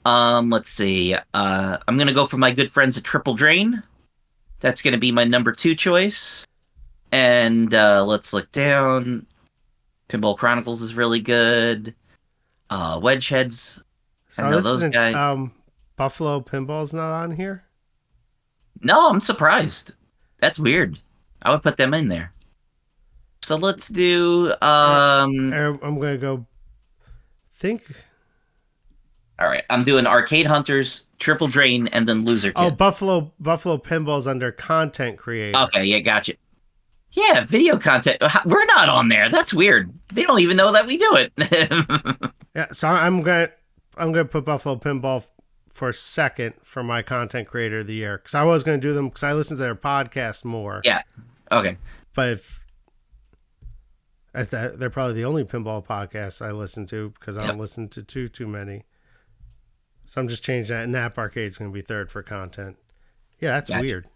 Let's see. I'm going to go for my good friends at Triple Drain. That's going to be my number 2 choice. And let's look down. Pinball Chronicles is really good. Wedgeheads. So I know those guys. Buffalo Pinball's not on here? No, I'm surprised. That's weird. I would put them in there. So let's do I'm gonna go think. All right, I'm doing Arcade Hunters, Triple Drain, and then Loser Kid. Oh, Buffalo Pinball's under content creator. Okay, yeah, gotcha. Yeah, video content. We're not on there. That's weird. They don't even know that we do it. Yeah, so I'm gonna put Buffalo Pinball for second for my content creator of the year, because I was gonna do them because I listen to their podcast more. Yeah. Okay. But they're probably the only pinball podcast I listen to, because I don't listen to too many. So I'm just changing that. Nap Arcade's gonna be third for content. Yeah, that's weird.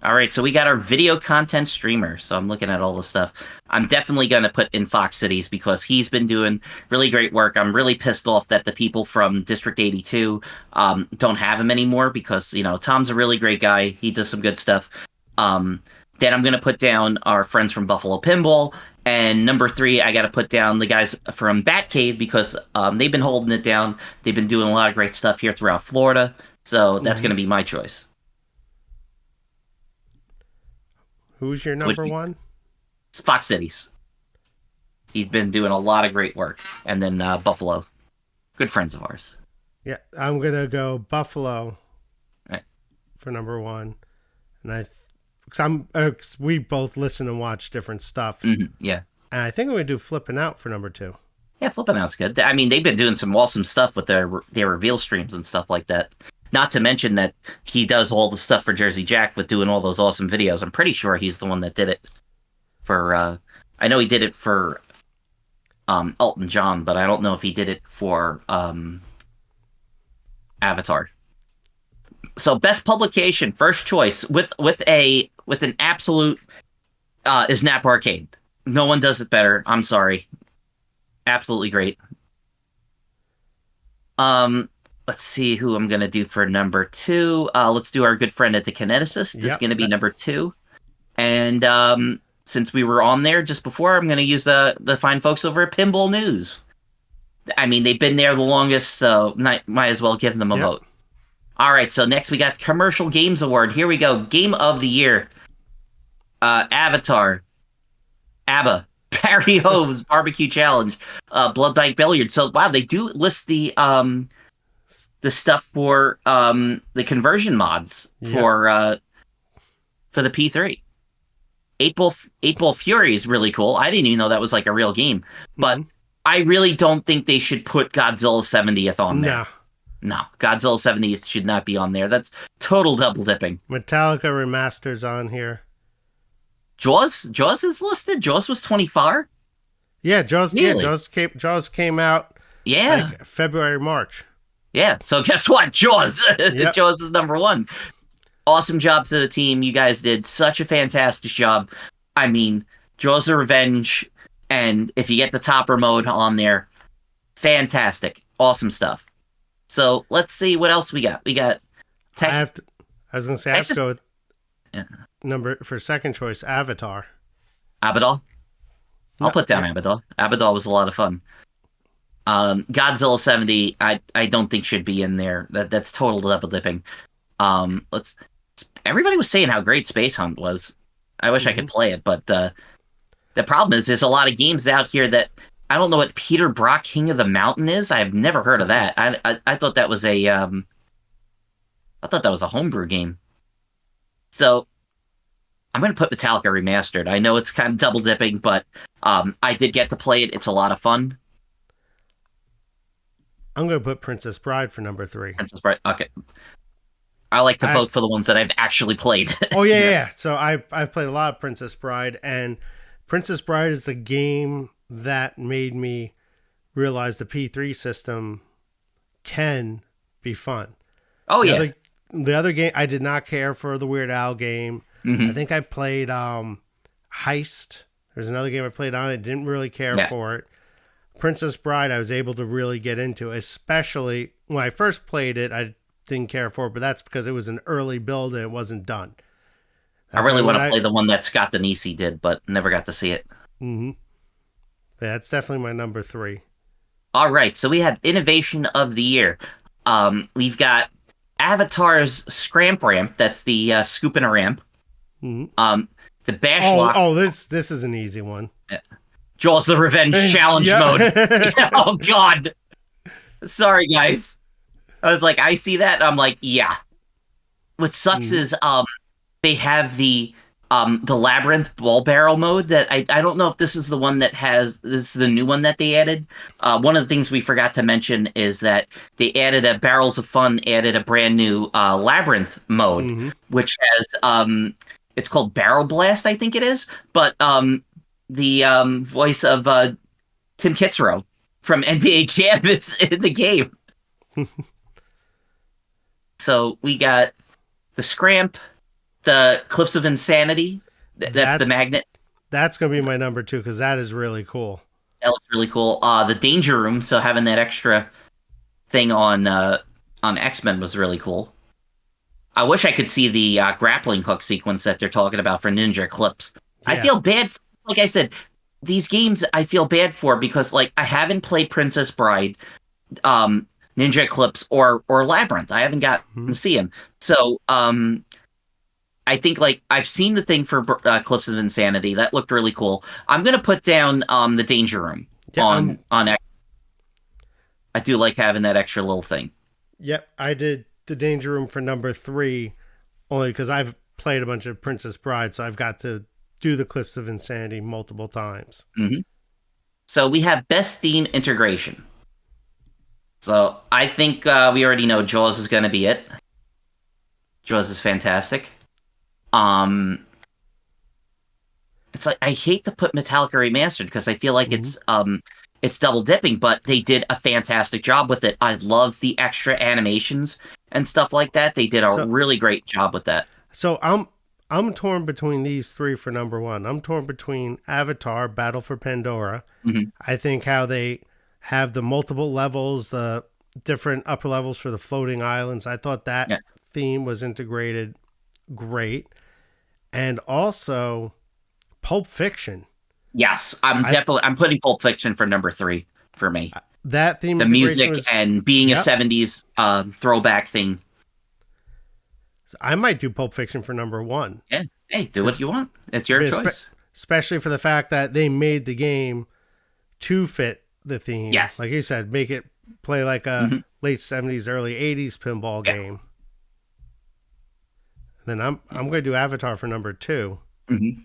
All right, so we got our video content streamer. So I'm looking at all the stuff. I'm definitely going to put in Fox Cities because he's been doing really great work. I'm really pissed off that the people from District 82 don't have him anymore because, Tom's a really great guy. He does some good stuff. Then I'm going to put down our friends from Buffalo Pinball. And number 3, I got to put down the guys from Batcave because they've been holding it down. They've been doing a lot of great stuff here throughout Florida. So that's going to be my choice. Who's your number 1? It's Fox Cities. He's been doing a lot of great work. And then Buffalo. Good friends of ours. Yeah, I'm going to go Buffalo for number 1. And we both listen and watch different stuff. Mm-hmm, yeah. And I think I'm going to do Flippin' Out for number 2. Yeah, Flippin' Out's good. I mean, they've been doing some awesome stuff with their reveal streams and stuff like that. Not to mention that he does all the stuff for Jersey Jack with doing all those awesome videos. I'm pretty sure he's the one that did it for, I know he did it for Elton John, but I don't know if he did it for Avatar. So best publication, first choice with an absolute is Nap Arcade. No one does it better. I'm sorry. Absolutely great. let's see who I'm gonna do for number two. Let's do our good friend at the Kineticist. This is Yep. gonna be number two. And since we were on there just before, I'm gonna use the fine folks over at Pinball News. I mean, they've been there the longest, so might as well give them a Yep. vote. All right, so next we got Commercial Games Award. Here we go. Game of the Year. Avatar, ABBA, Barry Hove's Barbecue Challenge, Blood Bank Billiard. So wow, they do list the stuff for the conversion mods Yep. for the P3. Eight Ball Fury is really cool. I didn't even know that was like a real game, but I really don't think they should put Godzilla 70th on there. Nah. No, Godzilla 70th should not be on there. That's total double dipping. Metallica Remaster's on here. Jaws is listed. Jaws was 24. Yeah, Jaws. Really? Yeah, Jaws came out Yeah, like February, March. yeah. So guess what? Jaws. Yep. Jaws is number one. Awesome job to the team. You guys did such a fantastic job. I mean, Jaws of Revenge, and if you get the topper mode on there, fantastic. Awesome stuff. So let's see what else we got. We got Texas. I was gonna say I have to Texas. go with Yeah. number for second choice, Avatar. Abaddon. I'll No, put down yeah. Abaddon. Abaddon was a lot of fun. Godzilla 70, I don't think should be in there. That's total double dipping. Let's. Everybody was saying how great Space Hunt was. I wish I could play it, but the problem is there's a lot of games out here that I don't know what Peter Brock King of the Mountain is. I've never heard of that. I thought that was a homebrew game. So I'm going to put Metallica Remastered. I know it's kind of double dipping, but I did get to play it. It's a lot of fun. I'm gonna put Princess Bride for number 3. Princess Bride. Okay. I like to vote for the ones that I've actually played. Oh yeah. So I've played a lot of Princess Bride, and Princess Bride is the game that made me realize the P3 system can be fun. Oh yeah. The other game, I did not care for the Weird Al game. Mhm. I think I played Heist. There's another game I played on it. Didn't really care for it. Princess Bride, I was able to really get into, especially when I first played it. I didn't care for it, but that's because it was an early build and it wasn't done. I really want to play the one that Scott Denisi did, but never got to see it. Mm-hmm. Yeah, that's definitely my number 3. All right, so we have Innovation of the Year. We've got Avatar's Scramp Ramp. That's the scoop and a ramp. Mm-hmm. The Bash Lock. Oh, this is an easy one. Jaws the Revenge Challenge mode. Oh, God. Sorry, guys. I was like, I see that. I'm like, yeah. What sucks is they have the Labyrinth Ball Barrel mode that I don't know if this is the one that has, this is the new one that they added. One of the things we forgot to mention is that they added a Barrels of Fun, added a brand new Labyrinth mode, which has, it's called Barrel Blast, I think it is. But the voice of Tim Kitzrow from NBA Jam is in the game. So we got the Scramp, the Cliffs of Insanity. That's the magnet. That's going to be my number 2 because that is really cool. That looks really cool. The Danger Room, so having that extra thing on X-Men was really cool. I wish I could see the grappling hook sequence that they're talking about for Ninja Eclipse. Yeah. I feel bad. Like I said, these games I feel bad for because like I haven't played Princess Bride, Ninja Eclipse, or Labyrinth. I haven't got to see him. So I think like I've seen the thing for Cliffs of Insanity. That looked really cool. I'm gonna put down the Danger Room on X. I do like having that extra little thing. Yep, I did the Danger Room for number 3 only because I've played a bunch of Princess Bride, so I've got to do the Cliffs of Insanity multiple times. Mm-hmm. So we have Best Theme Integration. So I think we already know Jaws is going to be it. Jaws is fantastic. It's like I hate to put Metallica Remastered because I feel like it's double dipping, but they did a fantastic job with it. I love the extra animations and stuff like that. They did a really great job with that. So I'm torn between these 3 for number 1. I'm torn between Avatar, Battle for Pandora. I think how they have the multiple levels, the different upper levels for the floating islands. I thought that Yeah. theme was integrated great. And also Pulp Fiction. Yes, I I'm putting Pulp Fiction for number 3 for me. that theme The integration music was and being a yep. 70s throwback thing. I might do Pulp Fiction for number 1. Yeah. Hey, do what you want. It's your choice. Especially for the fact that they made the game to fit the theme. Yes. Like you said, make it play like a Mm-hmm. late 70s, early 80s pinball Yeah. game. And then I'm going to do Avatar for number 2. Mm-hmm.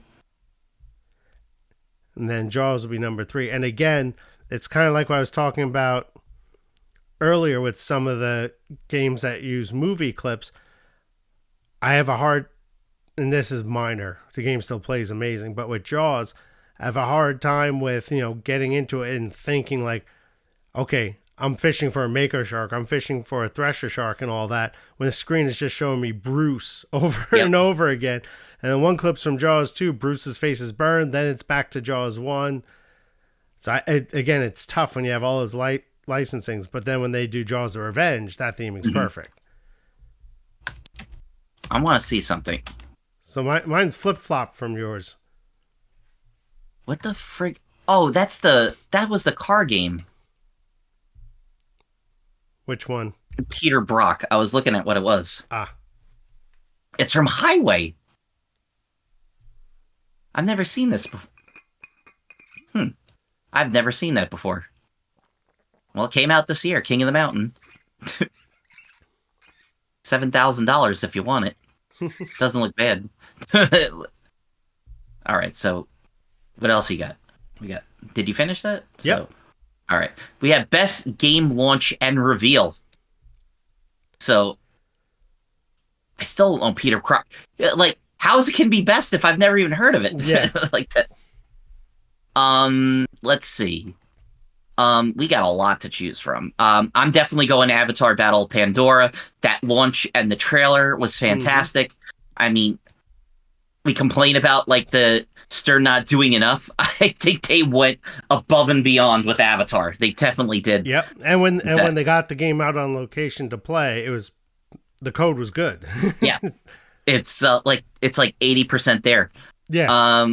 And then Jaws will be number 3. And again, it's kind of like what I was talking about earlier with some of the games that use movie clips. I have a hard, and this is minor, the game still plays amazing, but with Jaws, I have a hard time with, getting into it and thinking like, okay, I'm fishing for a mako shark, I'm fishing for a thresher shark and all that, when the screen is just showing me Bruce over and over again. And then one clip's from Jaws 2, Bruce's face is burned, then it's back to Jaws 1. So again, it's tough when you have all those licensings, but then when they do Jaws of Revenge, that theming's perfect. I want to see something. So mine's flip-flop from yours. What the frig? Oh, that was the car game. Which one? Peter Brock. I was looking at what it was. Ah. It's from Highway. I've never seen this before. I've never seen that before. Well, it came out this year. King of the Mountain. $7,000 if you want it. Doesn't look bad. All right, so what else you got? Did you finish that? Yep. So, all right. We have best game launch and reveal. So I still don't know Peter Croc. Like, how it can be best if I've never even heard of it? Yeah. Like that. Let's see. We got a lot to choose from. I'm definitely going Avatar Battle of Pandora. That launch and the trailer was fantastic. I mean, we complain about like the Stern not doing enough. I think they went above and beyond with Avatar. They definitely did. Yep. And when they got the game out on location to play, the code was good. Yeah. It's like 80% there. Yeah.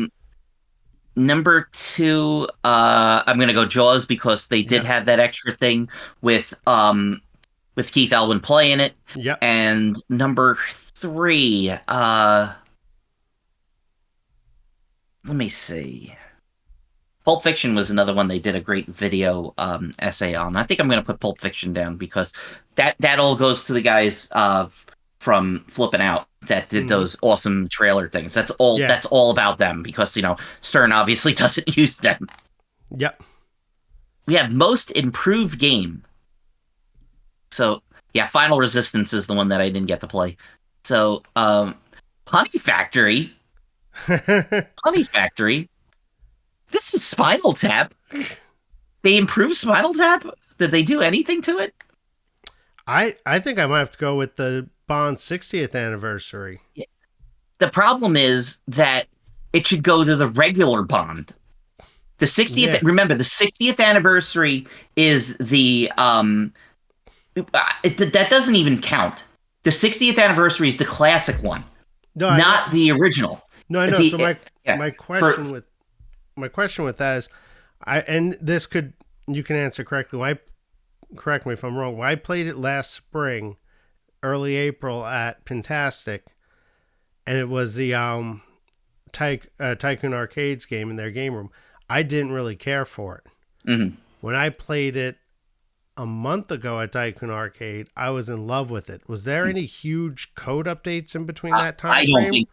Number 2, I'm gonna go Jaws because they did have that extra thing with Keith Elwin playing it. Yep. And number 3, let me see. Pulp Fiction was another one they did a great video essay on. I think I'm gonna put Pulp Fiction down because that all goes to the guys from Flippin' Out that did those awesome trailer things. That's all about them because, Stern obviously doesn't use them. Yep. We have most improved game. So, yeah, Final Resistance is the one that I didn't get to play. So, Honey Factory. Honey Factory. This is Spinal Tap. They improved Spinal Tap? Did they do anything to it? I think I might have to go with the Bond's 60th anniversary. The problem is that it should go to the regular Bond. The 60th, remember, the 60th anniversary is the, that doesn't even count. The 60th anniversary is the classic one, not the original. No, I know. So my question with that is, you can answer correctly. Correct me if I'm wrong. When I played it last spring, early April at Pintastic, and it was the Tycoon Arcades game in their game room, I didn't really care for it. Mm-hmm. When I played it a month ago at Tycoon Arcade, I was in love with it. Was there any huge code updates in between that time frame?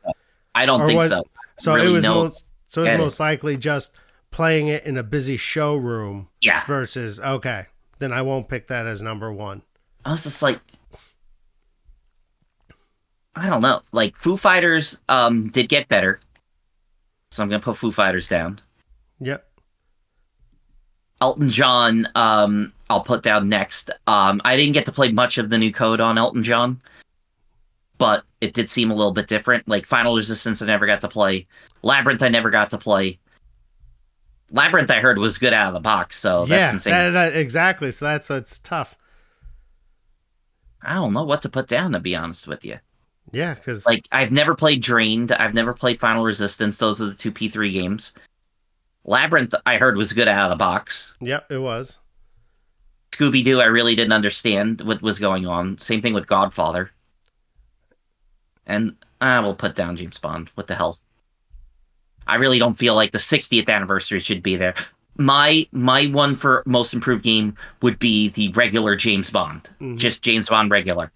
I don't think so. So it was most likely just playing it in a busy showroom. Yeah. Versus, okay, then I won't pick that as number 1. I was just like, I don't know. Like, Foo Fighters did get better. So I'm going to put Foo Fighters down. Yep. Elton John, I'll put down next. I didn't get to play much of the new code on Elton John, but it did seem a little bit different. Like, Final Resistance, I never got to play. Labyrinth, I never got to play. Labyrinth, I heard, was good out of the box, so that's insane. Exactly. So it's tough. I don't know what to put down, to be honest with you. Yeah, because Like, I've never played Drained. I've never played Final Resistance. Those are the two P3 games. Labyrinth, I heard, was good out of the box. yep, it was. Scooby Doo, I really didn't understand what was going on. Same thing with Godfather. And I will put down James Bond. What the hell? I really don't feel like the 60th anniversary should be there. My one for most improved game would be the regular James Bond. Hmm. Just James Bond regular.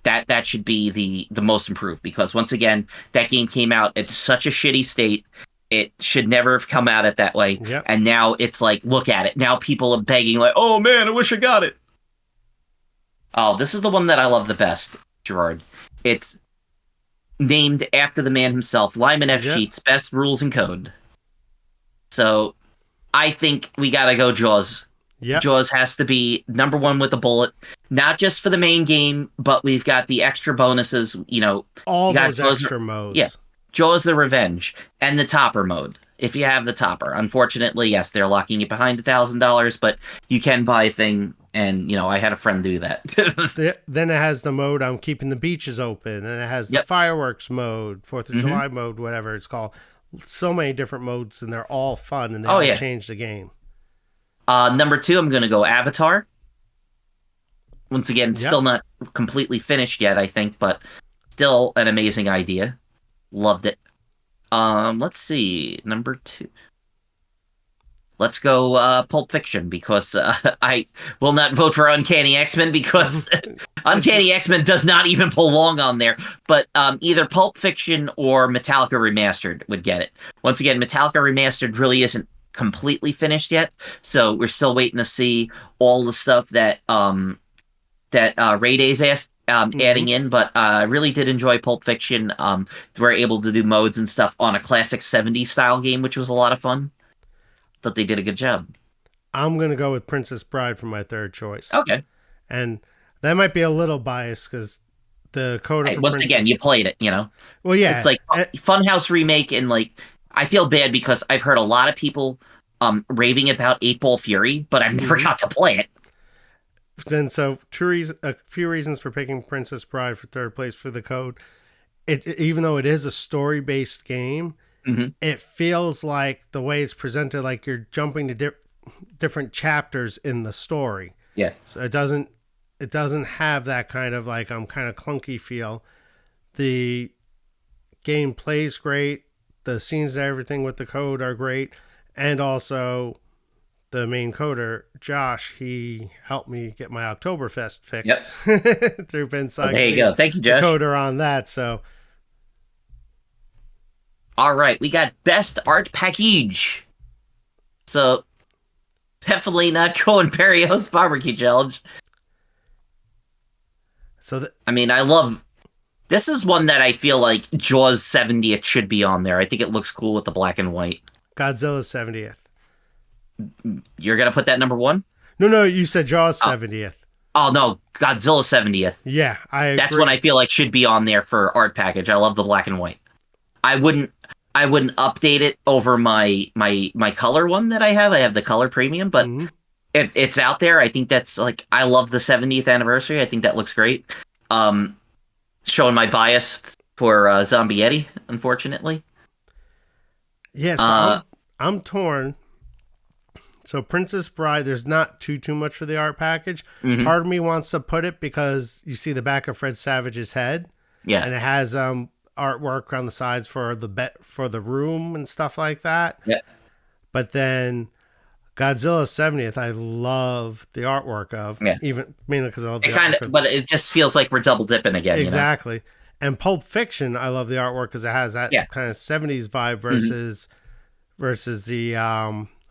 That should be the most improved, because once again, that game came out at such a shitty state. It should never have come out at that way. Yep. And now it's like, look at it. Now people are begging like, "Oh man, I wish I got it." Oh, this is the one that I love the best, Gerard. It's named after the man himself, Lyman F. Yep. Sheets, best rules and code. So I think we gotta go Jaws. Yep. Jaws has to be number one with a bullet, not just for the main game, but we've got the extra bonuses. All you got those Jaws, extra modes. yeah, Jaws the Revenge and the Topper mode. If you have the Topper, unfortunately, yes, they're locking you behind $1,000, but you can buy a thing. And I had a friend do that. Then it has the mode I'm keeping the beaches open, and it has the Yep. fireworks mode, 4th of Mhm. July mode, whatever it's called. So many different modes, and they're all fun, and they Oh, all yeah. change the game. Number two, I'm going to go Avatar. Once again, Yep. still not completely finished yet, I think, but still an amazing idea. Loved it. Let's see. Number two. Let's go Pulp Fiction, because I will not vote for Uncanny X-Men, because Uncanny X-Men does not even belong on there. But either Pulp Fiction or Metallica Remastered would get it. Once again, Metallica Remastered really isn't completely finished yet, so we're still waiting to see all the stuff that Ray Day's adding in. But I really did enjoy Pulp Fiction. We're able to do modes and stuff on a classic '70s style game, which was a lot of fun. Thought they did a good job. I'm going to go with Princess Bride for my third choice. Okay. And that might be a little biased because the coder Hey, for once Princess... again, you played it, Well, yeah. It's like Funhouse remake, and like, I feel bad because I've heard a lot of people raving about 8-Ball Fury, but I've never got to play it. Then, so a few reasons for picking Princess Bride for third place for the code. Even though it is a story-based game, it feels like the way it's presented, like you're jumping to different chapters in the story. Yeah. So it doesn't have that kind of like kind of clunky feel. The game plays great. The scenes and everything with the code are great, and also the main coder, Josh, he helped me get my Oktoberfest fixed through Ben Sykes. There you go. Thank you, Josh. The coder on that. So, all right, we got best art package. So definitely not going Perio's Barbecue Challenge. So I mean, I love. This is one that I feel like Jaws 70th should be on there. I think it looks cool with the black and white. Godzilla 70th. You're gonna put that number one? No, you said Jaws 70th. Oh no, Godzilla 70th. Yeah, I agree. That's one I feel like should be on there for art package. I love the black and white. I wouldn't update it over my color one that I have. I have the color premium, but if it's out there, I think that's like, I love the 70th anniversary. I think that looks great. Showing my bias for Zombie Eddie, unfortunately. Yeah, so I'm torn. So Princess Bride, there's not too much for the art package. Part of me wants to put it because you see the back of Fred Savage's head. Yeah. And it has artwork on the sides for the room and stuff like that. Yeah. But then Godzilla 70th, I love the artwork of. Yeah. Even mainly because I love the artwork. But it just feels like we're double dipping again. Exactly. And Pulp Fiction, I love the artwork because it has that kind of 70s vibe versus the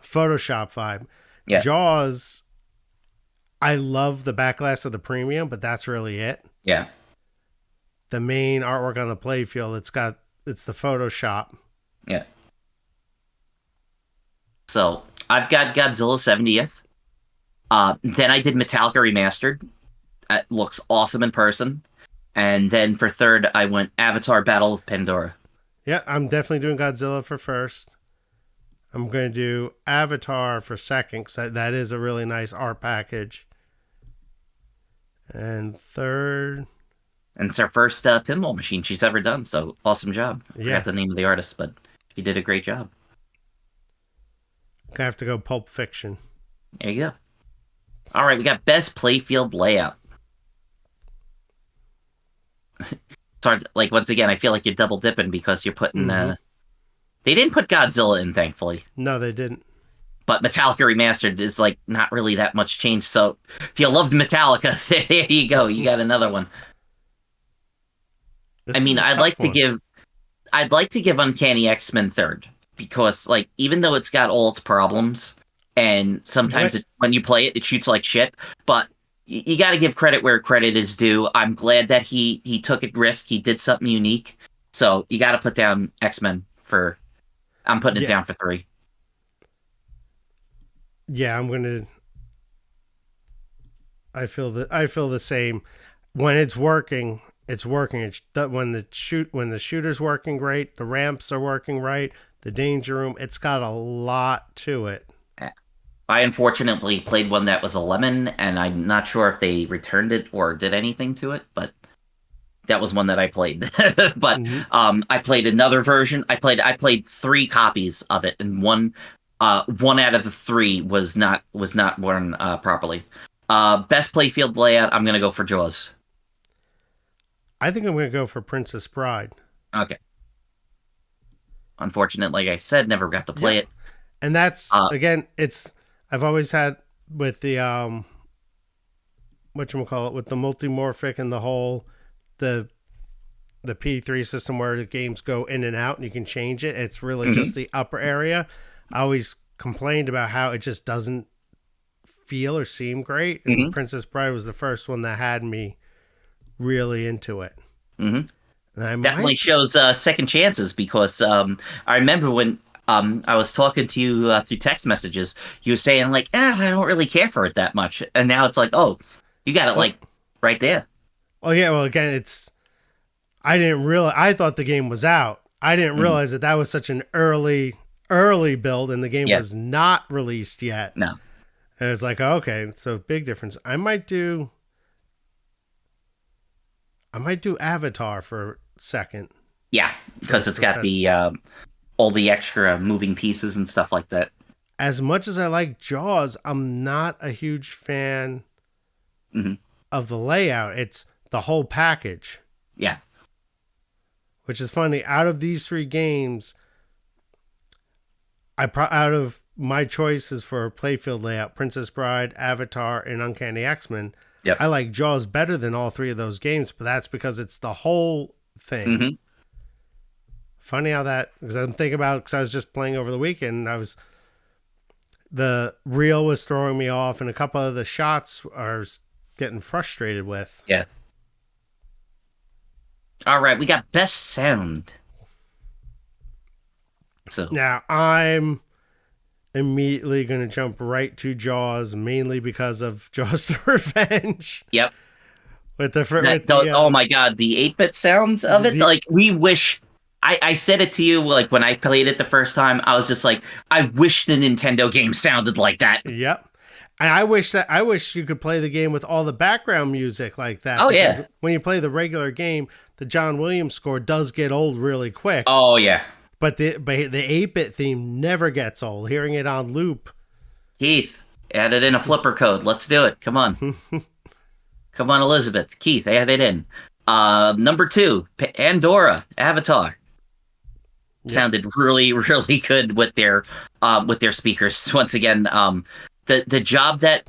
Photoshop vibe. Yeah. Jaws, I love the backlash of the premium, but that's really it. Yeah. The main artwork on the playfield, it's the Photoshop. Yeah. So I've got Godzilla 70th. Then I did Metallica Remastered. It looks awesome in person. And then for third, I went Avatar Battle of Pandora. Yeah, I'm definitely doing Godzilla for first. I'm going to do Avatar for second, because that is a really nice art package. And third, And it's her first pinball machine she's ever done. So awesome job. I yeah, forgot the name of the artist, but she did a great job. I have to go Pulp Fiction. There you go. All right, we got best playfield layout. It's hard. Like once again, I feel like you're double dipping because you're putting. They didn't put Godzilla in, thankfully. No, they didn't. But Metallica Remastered is like not really that much change. So if you loved Metallica, there you go. You got another one. This I mean, is a tough one. I'd like to give Uncanny X-Men third because, like, even though it's got all its problems and sometimes What? when you play it, it shoots like shit, but you got to give credit where credit is due. I'm glad that he took a risk. He did something unique. So you got to put down X-Men for. I'm putting it Yeah, down for 3. yeah, I'm gonna. I feel the same. When it's working, it's working. When the shooter's working great, the ramps are working right, the danger room. It's got a lot to it. I unfortunately played one that was a lemon, and I'm not sure if they returned it or did anything to it, but that was one that I played. But Hmm. I played another version. I played 3 copies of it, and one out of the 3 was not run properly. Best playfield layout. I'm gonna go for Jaws. I think I'm gonna go for Princess Bride. Okay. Unfortunate, like I said, never got to play Yep, it. and that's Uh, again. It's I've always had with the what you call it, with the multimorphic and the whole the P3 system where the games go in and out and you can change it. It's really just mhm, the upper area. I always complained about how it just doesn't feel or seem great. And mhm, Princess Bride was the first one that had me really into it. mhm. And I Definitely might, shows second chances because I remember when I was talking to you through text messages, you were saying like, I don't really care for it that much, and now it's like, oh, you got it well, like right there. yeah, well, again, I didn't realize, I thought the game was out. I didn't Mhm. realize that that was such an early build and the game Yeah, was not released yet. no, And it's like, okay, so big difference. I might do Avatar for second yeah, because it's for got best. the all the extra moving pieces and stuff like that. As much as I like Jaws, I'm not a huge fan Hmm. of the layout. It's the whole package, Yeah, which is funny. Out of these 3 games, out of my choices for playfield layout, Princess Bride, Avatar, and Uncanny X-Men, yep. I like Jaws better than all 3 of those games, but that's because it's the whole thing. Hmm. Funny how that, because I'm thinking about, because I was just playing over the weekend, the reel was throwing me off, and a couple of the shots are getting frustrated with. Yeah. All right, we got best sound. So, Now, I'm immediately going to jump right to Jaws, mainly because of Jaws the Revenge. yep. Oh Uh, my god, the 8-bit sounds of it. the Like we wish. I said it to you like when I played it the first time. I was just like, I wish the Nintendo game sounded like that. Yep. And I wish you could play the game with all the background music like that, Oh because yeah. when you play the regular game, the John Williams score does get old really quick. Oh yeah. But the 8-bit theme never gets old. Hearing it on loop. Keith, add it in a flipper code. Let's do it. Come on. Come on, Elizabeth. Keith, add it in. Number 2, Pandora, Avatar. Yep. Sounded really, really good with their speakers. Once again, the job that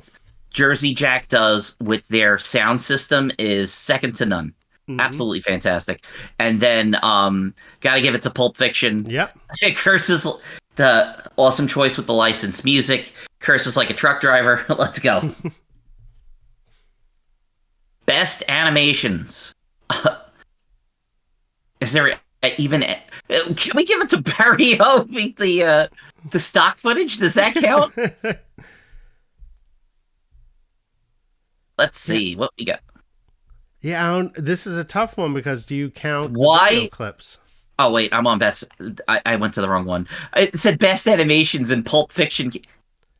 Jersey Jack does with their sound system is second to none. Hmm. Absolutely fantastic. And then gotta give it to Pulp Fiction. Yep. It curses the awesome choice with the licensed music. Curses like a truck driver. Let's go. Best animations. Is there even? Can we give it to Barry O? The stock footage? Does that count? Let's Yeah. see what we got. Yeah, this is a tough one because do you count the video Why? clips? Oh wait, I'm on best. I went to the wrong one. It said best animations in Pulp Fiction.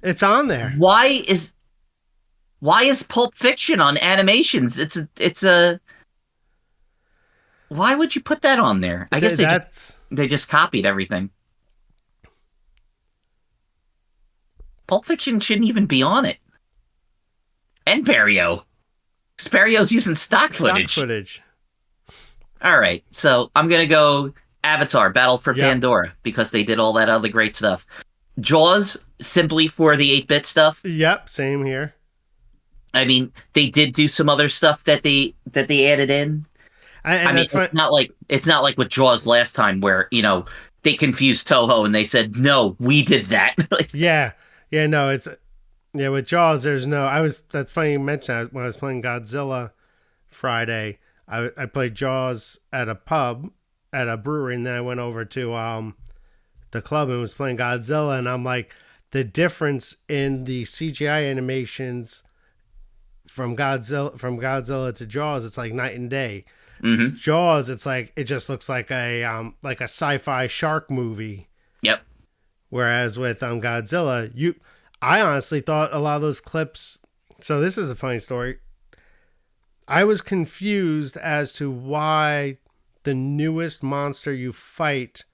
It's on there. Why is Why is Pulp Fiction on animations? It's a why would you put that on there? I guess That's they just copied everything. Pulp Fiction shouldn't even be on it. And Barrio. Barrio's using stock stock footage. footage. All right, so I'm gonna go Avatar: Battle for Yep. Pandora because they did all that other great stuff. Jaws simply for the 8-bit stuff. Yep. Same here. I mean, they did do some other stuff that they added in. I And mean, that's fine. it's not like with Jaws last time where they confused Toho and they said no, we did that. Yeah. Yeah. No. It's yeah. With Jaws, there's no. I was. That's funny you mentioned that when I was playing Godzilla Friday. I played Jaws at a pub at a brewery, and then I went over to the club and was playing Godzilla, and I'm like, the difference in the CGI animations from Godzilla to Jaws, it's like night and day. hmm Jaws, it's like it just looks like a sci-fi shark movie, Yep. whereas with Godzilla, I honestly thought a lot of those clips. So this is a funny story. I was confused as to why the newest monster you fight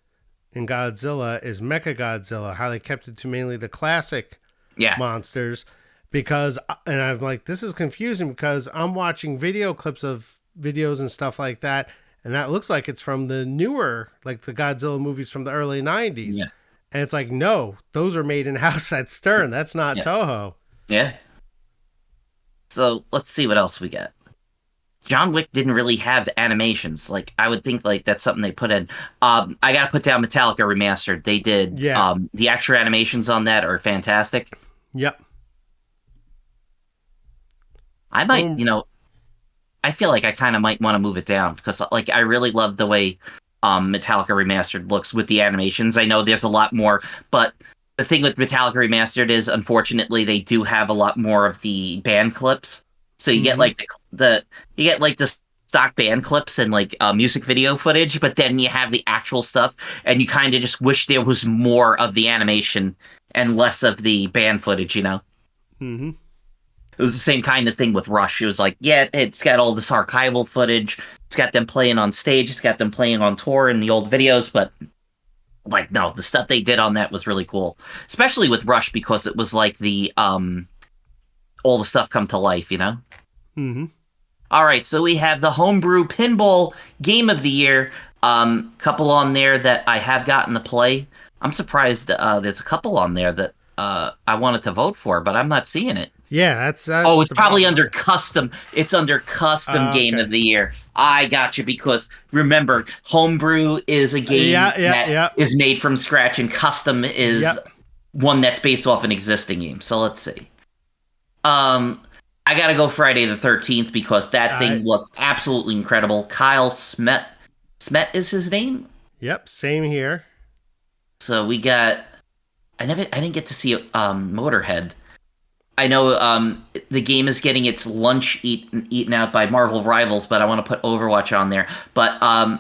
in Godzilla is Mechagodzilla, how they kept it to mainly the classic Yeah. monsters. Because, and I'm like, this is confusing because I'm watching video clips of videos and stuff like that, and that looks like it's from the newer, like the Godzilla movies from the early 90s. Yeah. And it's like, no, those are made in house at Stern. That's not Yeah. Toho. Yeah. So let's see what else we got. John Wick didn't really have animations. Like I would think like that's something they put in. I gotta put down Metallica Remastered. They did Yeah. the extra animations on that are fantastic. Yep. I might, Boom. I feel like I kind of might want to move it down because like I really love the way Metallica Remastered looks with the animations. I know there's a lot more, but the thing with Metallica Remastered is unfortunately they do have a lot more of the band clips. So you get Hmm. like you get like the stock band clips and like music video footage, but then you have the actual stuff, and you kind of just wish there was more of the animation and less of the band footage. Hmm. It was the same kind of thing with Rush. It was like, yeah, it's got all this archival footage. It's got them playing on stage. It's got them playing on tour in the old videos. But like, no, the stuff they did on that was really cool, especially with Rush because it was like the all the stuff come to life. Hmm. All right, so we have the Homebrew Pinball Game of the Year. Couple on there that I have gotten to play. I'm surprised there's a couple on there that I wanted to vote for, but I'm not seeing it. Yeah, Oh, that's it's the probably problem. under custom. It's under custom game Okay. of the year. I got you because remember, homebrew is a game Yeah, yeah, that yeah, is made from scratch, and custom is yep. one that's based off an existing game. So let's see. Um, I gotta go Friday the 13th because that I thing looked absolutely incredible. Kyle Smet, Smet is his name. Yep. Same here. So we got. I didn't get to see Motorhead. I know the game is getting its lunch eaten out by Marvel Rivals, but I want to put Overwatch on there. But I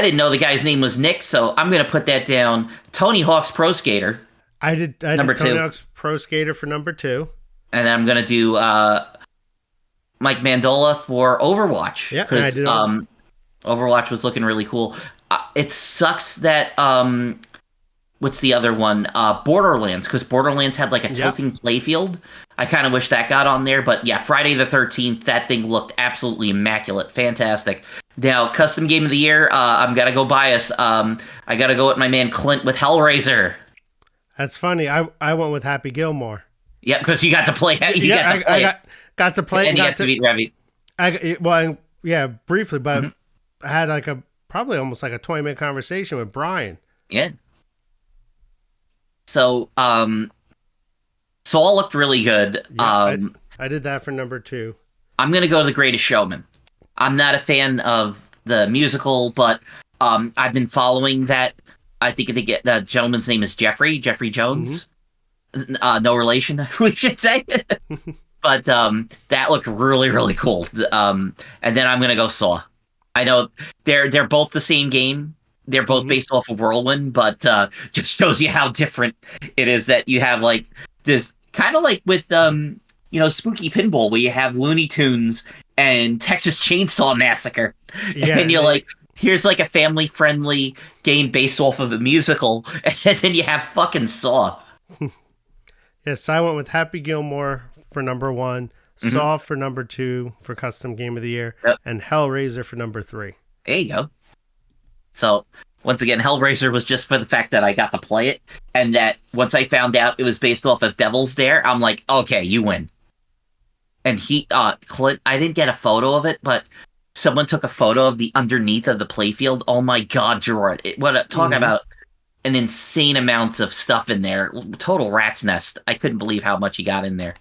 didn't know the guy's name was Nick, so I'm going to put that down. Tony Hawk's Pro Skater, I number did Tony two. Hawk's Pro Skater for number two. And I'm going to do Mike Mandola for Overwatch, Yeah, and I because did over. Overwatch was looking really cool. It sucks that what's the other one? Borderlands, because Borderlands had like a Yep. tilting playfield. I kind of wish that got on there, but yeah, Friday the 13th, that thing looked absolutely immaculate, fantastic. Now, custom game of the year, I'm gonna go bias. I gotta go with my man Clint with Hellraiser. That's funny. I went with Happy Gilmore. Yeah, because you got to play it. You Yeah, got to I play it, got to play. and you Got have to to. beat Revy. Well, yeah, briefly, but hmm I had like a probably almost like a 20-minute conversation with Brian. Yeah. So, Saul looked really good. Yeah, I did that for number two. I'm gonna go to The Greatest Showman. I'm not a fan of the musical, but I've been following that. I think the gentleman's name is Jeffrey Hmm. Jones. No relation, we should say. But that looked really, really cool. And then I'm gonna go Saw. I know they're both the same game. They're both Hmm. based off of Whirlwind, but just shows you how different it is that you have like this kind of like with spooky pinball where you have Looney Tunes and Texas Chainsaw Massacre, Yeah, and you're like, here's like a family-friendly game based off of a musical, and then you have fucking Saw. yes, I went with Happy Gilmore for number one, Hmm. Saw for number two for custom game of the year, Yep. and Hellraiser for number three. There you go. So once again, Hellraiser was just for the fact that I got to play it, and that once I found out it was based off of Devil's Dare, I'm like, okay, you win. And Clint, I didn't get a photo of it, but someone took a photo of the underneath of the playfield. Oh my God, Gerard! Talk Mm-hmm. about an insane amount of stuff in there. Total rat's nest. I couldn't believe how much he got in there.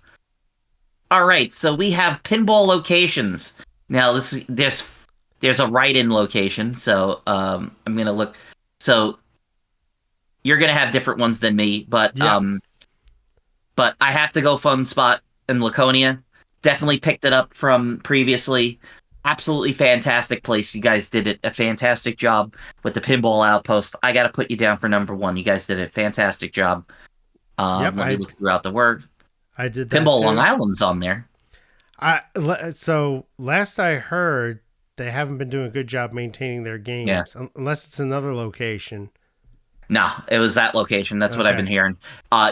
All right, so we have pinball locations. Now there's a write-in location, so I'm gonna look. So you're gonna have different ones than me, but Yeah. I have to go Fun Spot in Laconia. Definitely picked it up from previously. Absolutely fantastic place. You guys did a fantastic job with the Pinball Outpost. I got to put you down for number one. You guys did a fantastic job. Yep. Let me look throughout the word. I did that Pinball Long too. Island's on there. So last I heard, they haven't been doing a good job maintaining their Yeah. games, unless it's another location. Nah, it was that location. That's what I've been Okay. hearing.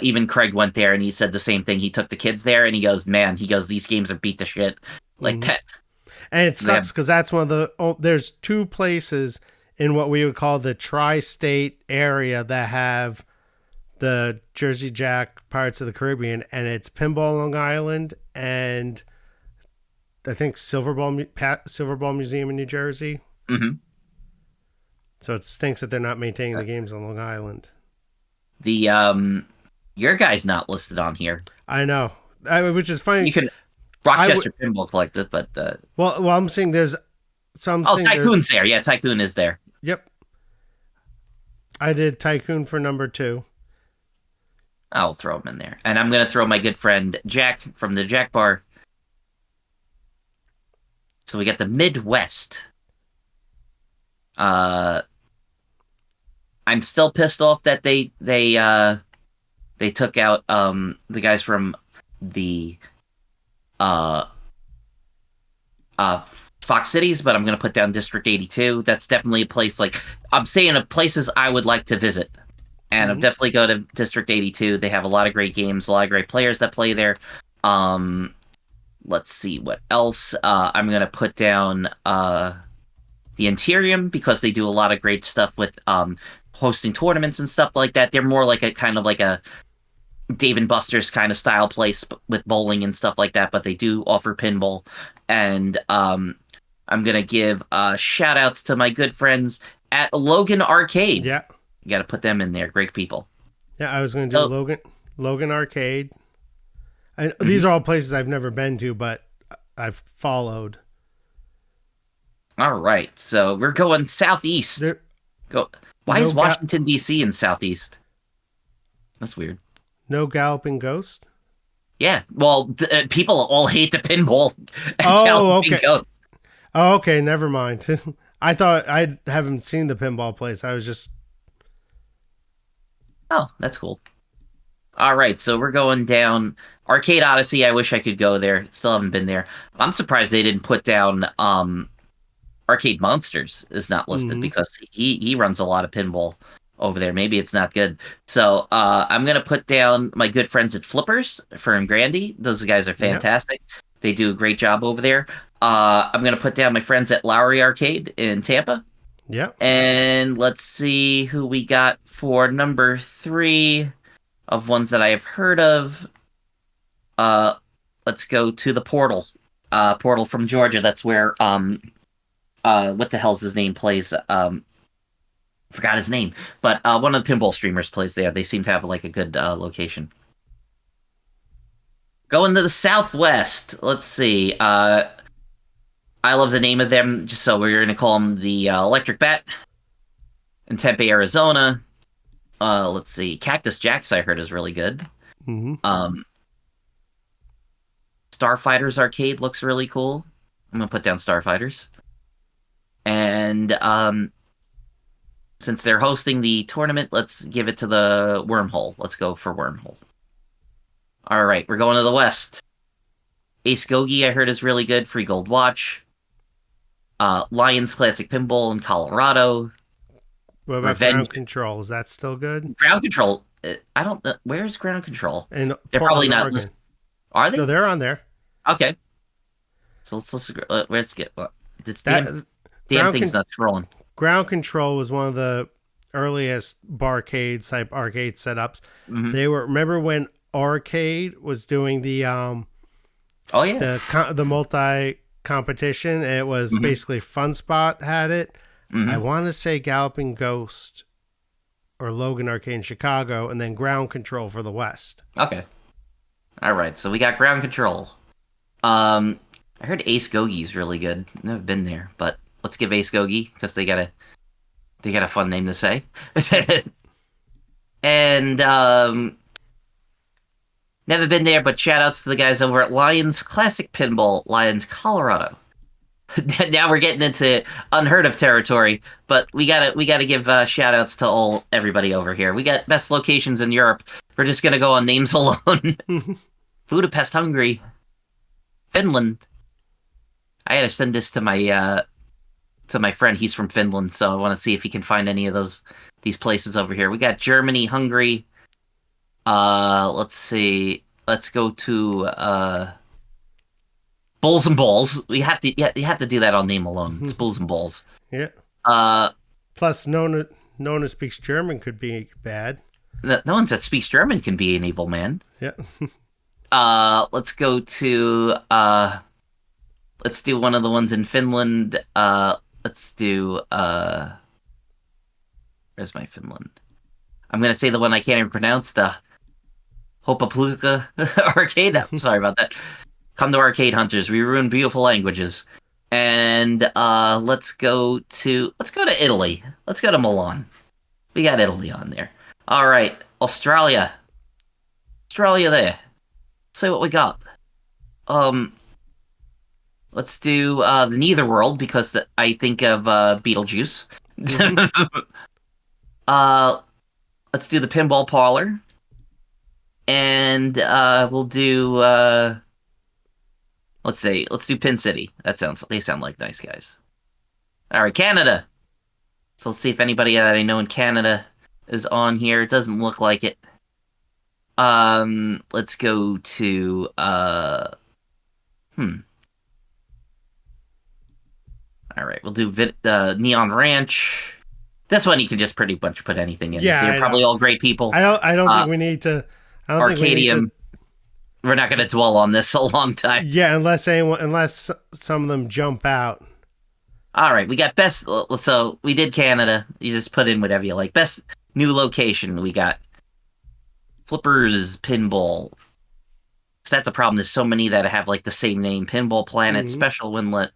Even Craig went there and he said the same thing. He took the kids there and he goes, man, these games are beat to shit. Like Hmm. that. And it They have, sucks because that's one of the. There's two places in what we would call the tri-state area that have the Jersey Jack Pirates of the Caribbean, and it's Pinball Long Island and I think Silverball Museum in New Jersey. mhm. So it stinks that they're not maintaining the games on Long Island. The your guy's not listed on here. I know, which is You funny. can I would. Rochester Pinball Collective, but Well, I'm saying there's. So I'm oh, saying there's. Tycoon's there. Yeah, Tycoon is there. Yep, I did Tycoon for number two. I'll throw him in there, and I'm gonna throw my good friend Jack from the Jack Bar. So we got the Midwest. Uh, I'm still pissed off that they took out the guys from the uh uh Fox Cities, but I'm gonna put down District 82. That's definitely a place like I'm saying of places I would like to visit. And I'll Hmm. definitely go to District 82. They have a lot of great games, a lot of great players that play there. Um let's see what else. I'm gonna put down the Interium because they do a lot of great stuff with hosting tournaments and stuff like that. They're more like a kind of like a Dave and Buster's kind of style place with bowling and stuff like that, but they do offer pinball. And I'm gonna give shout outs to my good friends at Logan Arcade. Yeah, You got to put them in there. Great people. yeah. I was going to do So, Logan Arcade. And mhm. these are all places I've never been to, but I've followed. All right. So we're going southeast. There, Go. Why no is ga- Washington D.C. in southeast? That's weird. no galloping ghost. Yeah. Well, people all hate the pinball and Oh, Galloping okay. Goat. Oh, okay. Never mind. I thought I haven't seen the pinball place. I was just. Oh, that's cool. All right. So we're going down Arcade Odyssey. I wish I could go there. Still haven't been there. I'm surprised they didn't put down Arcade Monsters is not listed Hmm. because he runs a lot of pinball over there. Maybe it's not good. So I'm gonna put down my good friends at Flippers for Grandy. Those guys are Yep. fantastic. They do a great job over there. I'm gonna put down my friends at Lowry Arcade in Tampa. Yep. And let's see who we got for number three of ones that I have heard of. Uh, let's go to the Portal. Portal from Georgia. That's where what the hell's his name plays? Forgot his name, but one of the pinball streamers plays there. They seem to have like a good location. Going to the Southwest. Let's see. I love the name of them, just so we're gonna call them the Electric Bat in Tempe, Arizona. Let's see. Cactus Jacks, I heard, is really good. Hmm. Um, Starfighters Arcade looks really cool. I'm gonna put down Starfighters. And since they're hosting the tournament, let's give it to the Wormhole. Let's go for Wormhole. All right, we're going to the West. Ace Gogi, I heard, is really good. Free Gold Watch. Lions Classic Pinball in Colorado. What about Revenge ground control? Is that still good? Ground Control. I don't know. Where's Ground Control? In They're probably Portland, not Oregon. listed. Are No, they? they're on there. Okay. So let's let's get this That damn ground thing's con- not scrolling. ground control was one of the earliest barcade type arcade setups. Hmm. They were remember when arcade was doing Oh yeah. the multi competition, and it was Hmm. basically Fun Spot had it. I Hmm. want to say Galloping Ghost or Logan Arcade in Chicago, and then Ground Control for the West. Okay. All right. So we got Ground Control. Um, I heard Ace Gogi's really good. Never been there, but let's give Ace Gogi because they got a fun name to say. And never been there, but shout outs to the guys over at Lions Classic Pinball, Lions, Colorado. Now we're getting into unheard of territory, but we gotta give shout outs to everybody over here. We got best locations in Europe. We're just gonna go on names alone. Budapest, Hungary, Finland. I gotta send this to my friend. He's from Finland, so I want to see if he can find any of these places over here. We got Germany, Hungary. Let's see. Let's go to Bulls and Balls. We have to, yeah, you have to do that on name alone. It's Bulls and Balls. Yeah. Uh, Plus, no one who speaks German could be bad. no one that speaks German can be an evil man. Yeah. Let's go to let's do one of the ones in Finland. Let's do where's my Finland? I'm gonna say the one I can't even pronounce. The Hopapluka Arcade. Sorry about that. Come to Arcade Hunters. We ruin beautiful languages. And let's go to Italy. Let's go to Milan. We got Italy on there. All right, Australia. Australia there. Let's see what we got. Let's do the Netherworld because I think of Beetlejuice. uh, let's do the Pinball Parlor, and we'll do let's do Pin City. They sound like nice guys. All right, Canada. So let's see if anybody that I know in Canada is on here. It doesn't look like it. Let's go to All right, we'll do Neon Ranch. This one you can just pretty much put anything in. Yeah, They're probably all great people. I don't think we need to. I don't think we need Arcadium. to. We're not going to dwell on this a long time. Yeah, unless some of them jump out. All right, we got best. So we did Canada. You just put in whatever you like. Best new location. We got Flippers Pinball. So that's a problem. There's so many that have like the same name: Pinball Planet, Special Winlet.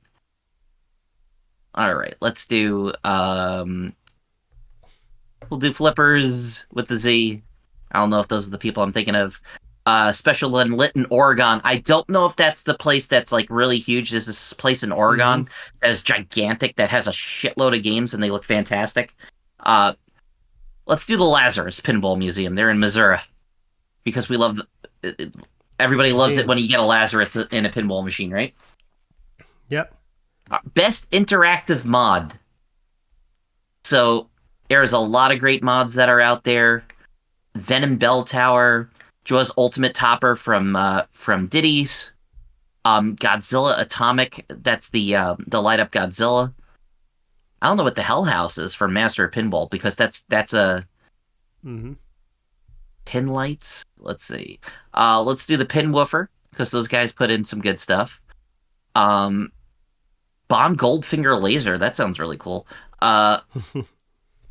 All right, let's do. We'll do Flippers with the Z. I don't know if those are the people I'm thinking of. Special Winlet in Oregon. I don't know if that's the place that's like really huge. There's this place in Oregon that is gigantic that has a shitload of games and they look fantastic. Let's do the Lazarus Pinball Museum. They're in Missouri because we love. Everybody loves it when you get a Lazarus in a pinball machine, right? Yep. Best interactive mod. So there's a lot of great mods that are out there. Venom Bell Tower, Jaws Ultimate Topper from Diddy's, Godzilla Atomic. That's the light up Godzilla. I don't know what the Hell House is for Master of Pinball because that's a pin lights. Let's see. Let's do the Pin Woofer because those guys put in some good stuff. Bomb Goldfinger Laser. That sounds really cool. I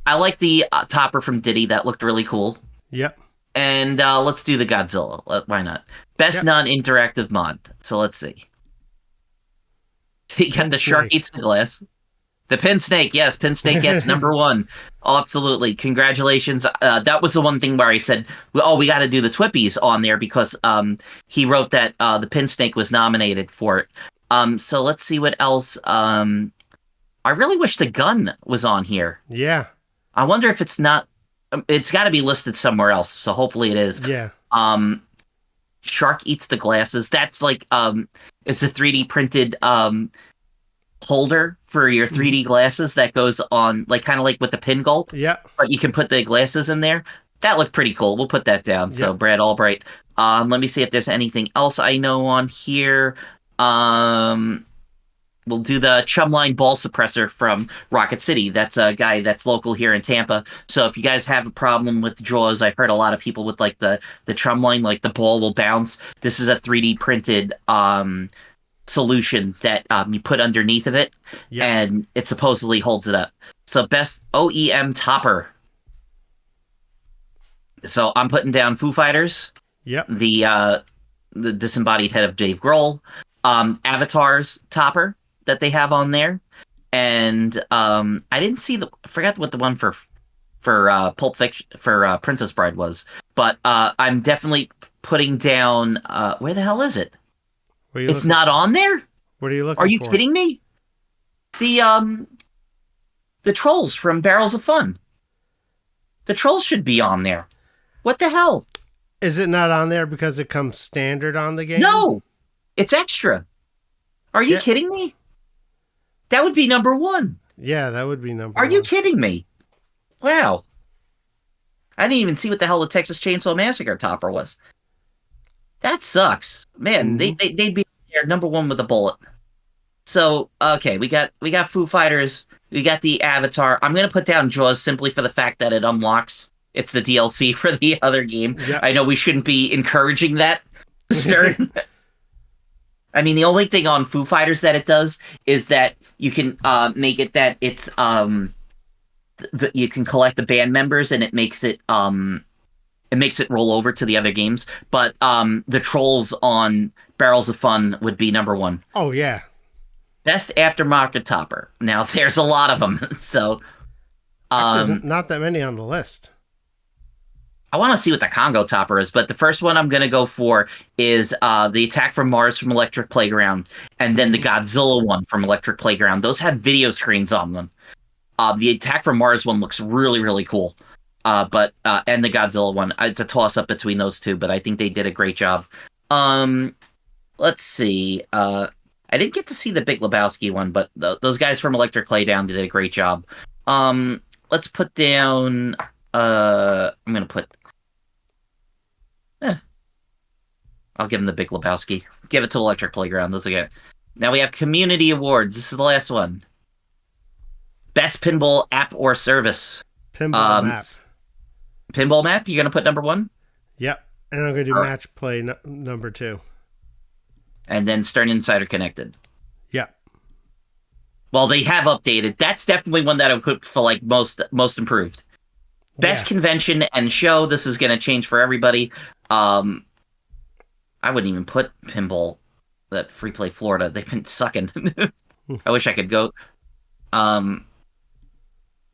like the topper from Diddy. That looked really cool. Yep. And let's do the Godzilla. Why not? Best non-interactive mod. So let's see. You got the Shark Eats the Glass. The Pin Snake. Yes, Pin Snake gets number one. Oh, absolutely. Congratulations. That was the one thing where I said, oh, we got to do the TWIPYs on there because he wrote that the Pin Snake was nominated for it. So let's see what else. I really wish the gun was on here. Yeah. I wonder if it's not. It's got to be listed somewhere else. So hopefully it is. Yeah. Shark Eats the Glasses. That's like it's a 3D printed holder for your 3D glasses that goes on, like kind of like with the pin gulp, Yep. but you can put the glasses in there. That looked pretty cool. We'll put that down. So Yep. Brad Albright. Let me see if there's anything else I know on here. Um, we'll do the Chumline ball suppressor from Rocket City. That's a guy that's local here in Tampa. So if you guys have a problem with jaws, I've heard a lot of people with like the Chumline, like the ball will bounce. This is a 3D printed solution that you put underneath of it, Yep. and it supposedly holds it up. So best OEM topper. So I'm putting down Foo Fighters, Yep. the disembodied head of Dave Grohl, Avatar's topper that they have on there, and I didn't see I forgot what the one for Pulp Fiction for Princess Bride was, but I'm definitely putting down where the hell is it? What are you It's looking, not on there? what are you looking Are you for? kidding me? The trolls from Barrels of Fun. The trolls should be on there. What the hell? Is it not on there because it comes standard on the game? No, it's extra. Are you Yeah. kidding me? That would be number one. Yeah, that would be number Are one. you kidding me? Wow. I didn't even see what the hell the Texas Chainsaw Massacre topper was. That sucks. Man, they'd be there number one with a bullet. So, okay, we got Foo Fighters, we got the Avatar. I'm gonna put down Jaws simply for the fact that it unlocks. It's the DLC for the other game. Yep. I know we shouldn't be encouraging that, Stern. I mean, the only thing on Foo Fighters that it does is that you can make it that it's you can collect the band members, and it makes it roll over to the other games. But the trolls on Barrels of Fun would be number one. Oh, yeah. Best aftermarket topper. Now there's a lot of them, so Actually, there's not that many on the list. I want to see what the Congo topper is. But the first one I'm going to go for is the Attack from Mars from Electric Playground, and then the Godzilla one from Electric Playground. Those have video screens on them. The Attack from Mars one looks really, really cool. But and the Godzilla one, it's a toss up between those two, but I think they did a great job. Let's see. I didn't get to see the Big Lebowski one, but those guys from Electric Playground did a great job. Let's put down. I'm gonna put. I'll give them the Big Lebowski. Give it to Electric Playground. Those are good. Now we have Community Awards. This is the last one. Best pinball app or service. Pinball map. Pinball map. You're gonna put number one, Yep. And I'm going to do match play number 2. and then Stern Insider Connected. Yep. Well, they have updated. That's definitely one that I would put for like most improved. Best convention and show. This is gonna change for everybody. I wouldn't even put pinball that Free Play Florida. They've been sucking. I wish I could go.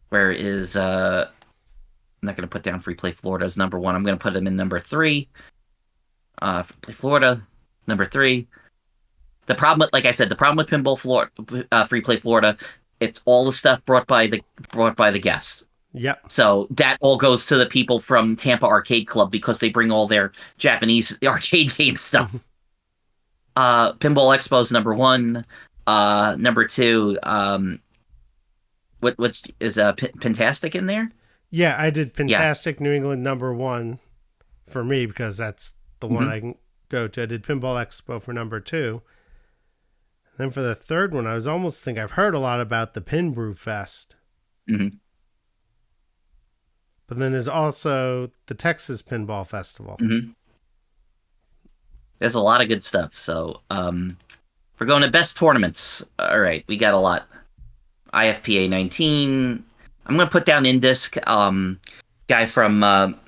Where is I'm not gonna put down Free Play Florida as number one. I'm gonna put them in number 3. Free Play Florida, number 3. The problem with, like I said, the problem with Pinball Florida, Free Play Florida, it's all the stuff brought by the guests. Yep. So that all goes to the people from Tampa Arcade Club because they bring all their Japanese arcade game stuff. Pinball Expo's number 1. Number 2, what is Pintastic in there? Yeah, I did Pintastic New England number 1 for me because that's the one I can go to. I did Pinball Expo for number 2. And then for the third one, I was almost think I've heard a lot about the Pin Brew Fest. Mm-hmm. But then there's also the Texas Pinball Festival. Mm-hmm. There's a lot of good stuff. So we're going to best tournaments. All right, we got a lot. IFPA 19. I'm going to put down Indisc. Guy from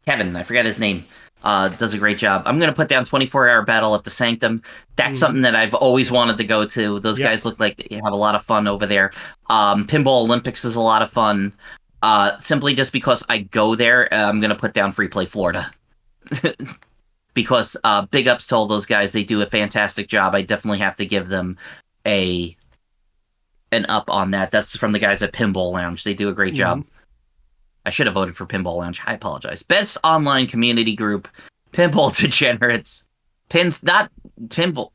Kevin, I forgot his name. Does a great job. I'm going to put down 24-hour battle at the Sanctum. That's something that I've always wanted to go to. Those guys look like they have a lot of fun over there. Pinball Olympics is a lot of fun. Simply just because I go there, I'm going to put down Free Play Florida. Because big ups to all those guys. They do a fantastic job. I definitely have to give them an up on that. That's from the guys at Pinball Lounge. They do a great job. I should have voted for Pinball Lounge. I apologize. Best online community group, Pinball Degenerates. Not Pinball.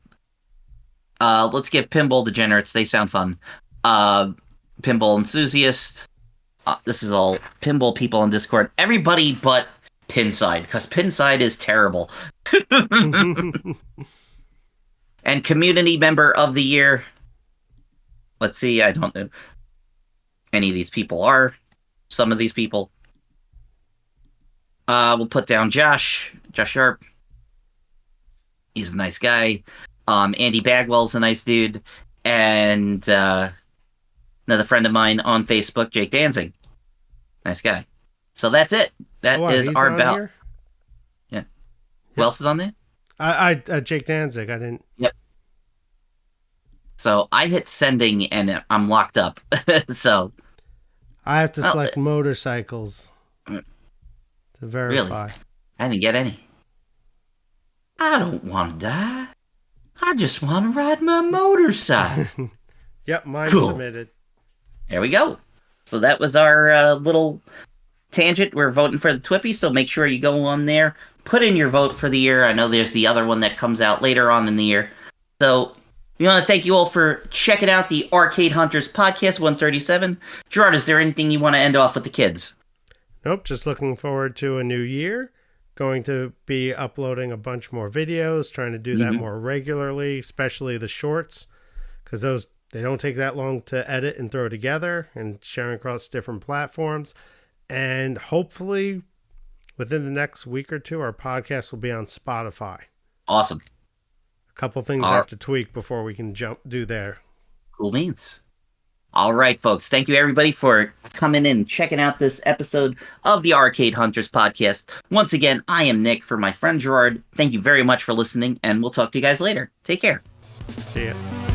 Let's get Pinball Degenerates. They sound fun. Pinball Enthusiast. This is all pinball people on Discord. Everybody but Pinside, because Pinside is terrible. And community member of the year. Let's see. I don't know any of these people are. Some of these people. We'll put down Josh Sharp. He's a nice guy. Andy Bagwell's a nice dude. And another friend of mine on Facebook, Jake Danzig. Nice guy. So that's it. That is our ballot. Yeah. Who else is on there? Jake Danzig. I didn't. Yep. So I hit sending and I'm locked up. So I have to select motorcycles to verify. Really? I didn't get any. I don't want to die. I just want to ride my motorcycle. Yep, mine's cool. Submitted. There we go. So that was our little tangent. We're voting for the TWIPY, so make sure you go on there. Put in your vote for the year. I know there's the other one that comes out later on in the year. So we want to thank you all for checking out the Arcade Hunters Podcast 137. Gerard, is there anything you want to end off with the kids? Nope, just looking forward to a new year. Going to be uploading a bunch more videos, trying to do that more regularly, especially the shorts, because they don't take that long to edit and throw together, and sharing across different platforms. And hopefully within the next week or two, our podcast will be on Spotify. Awesome. A couple things I have to tweak before we can do there. Cool beans. All right, folks. Thank you, everybody, for coming in and checking out this episode of the Arcade Hunters Podcast. Once again, I am Nick for my friend Gerard. Thank you very much for listening, and we'll talk to you guys later. Take care. See ya.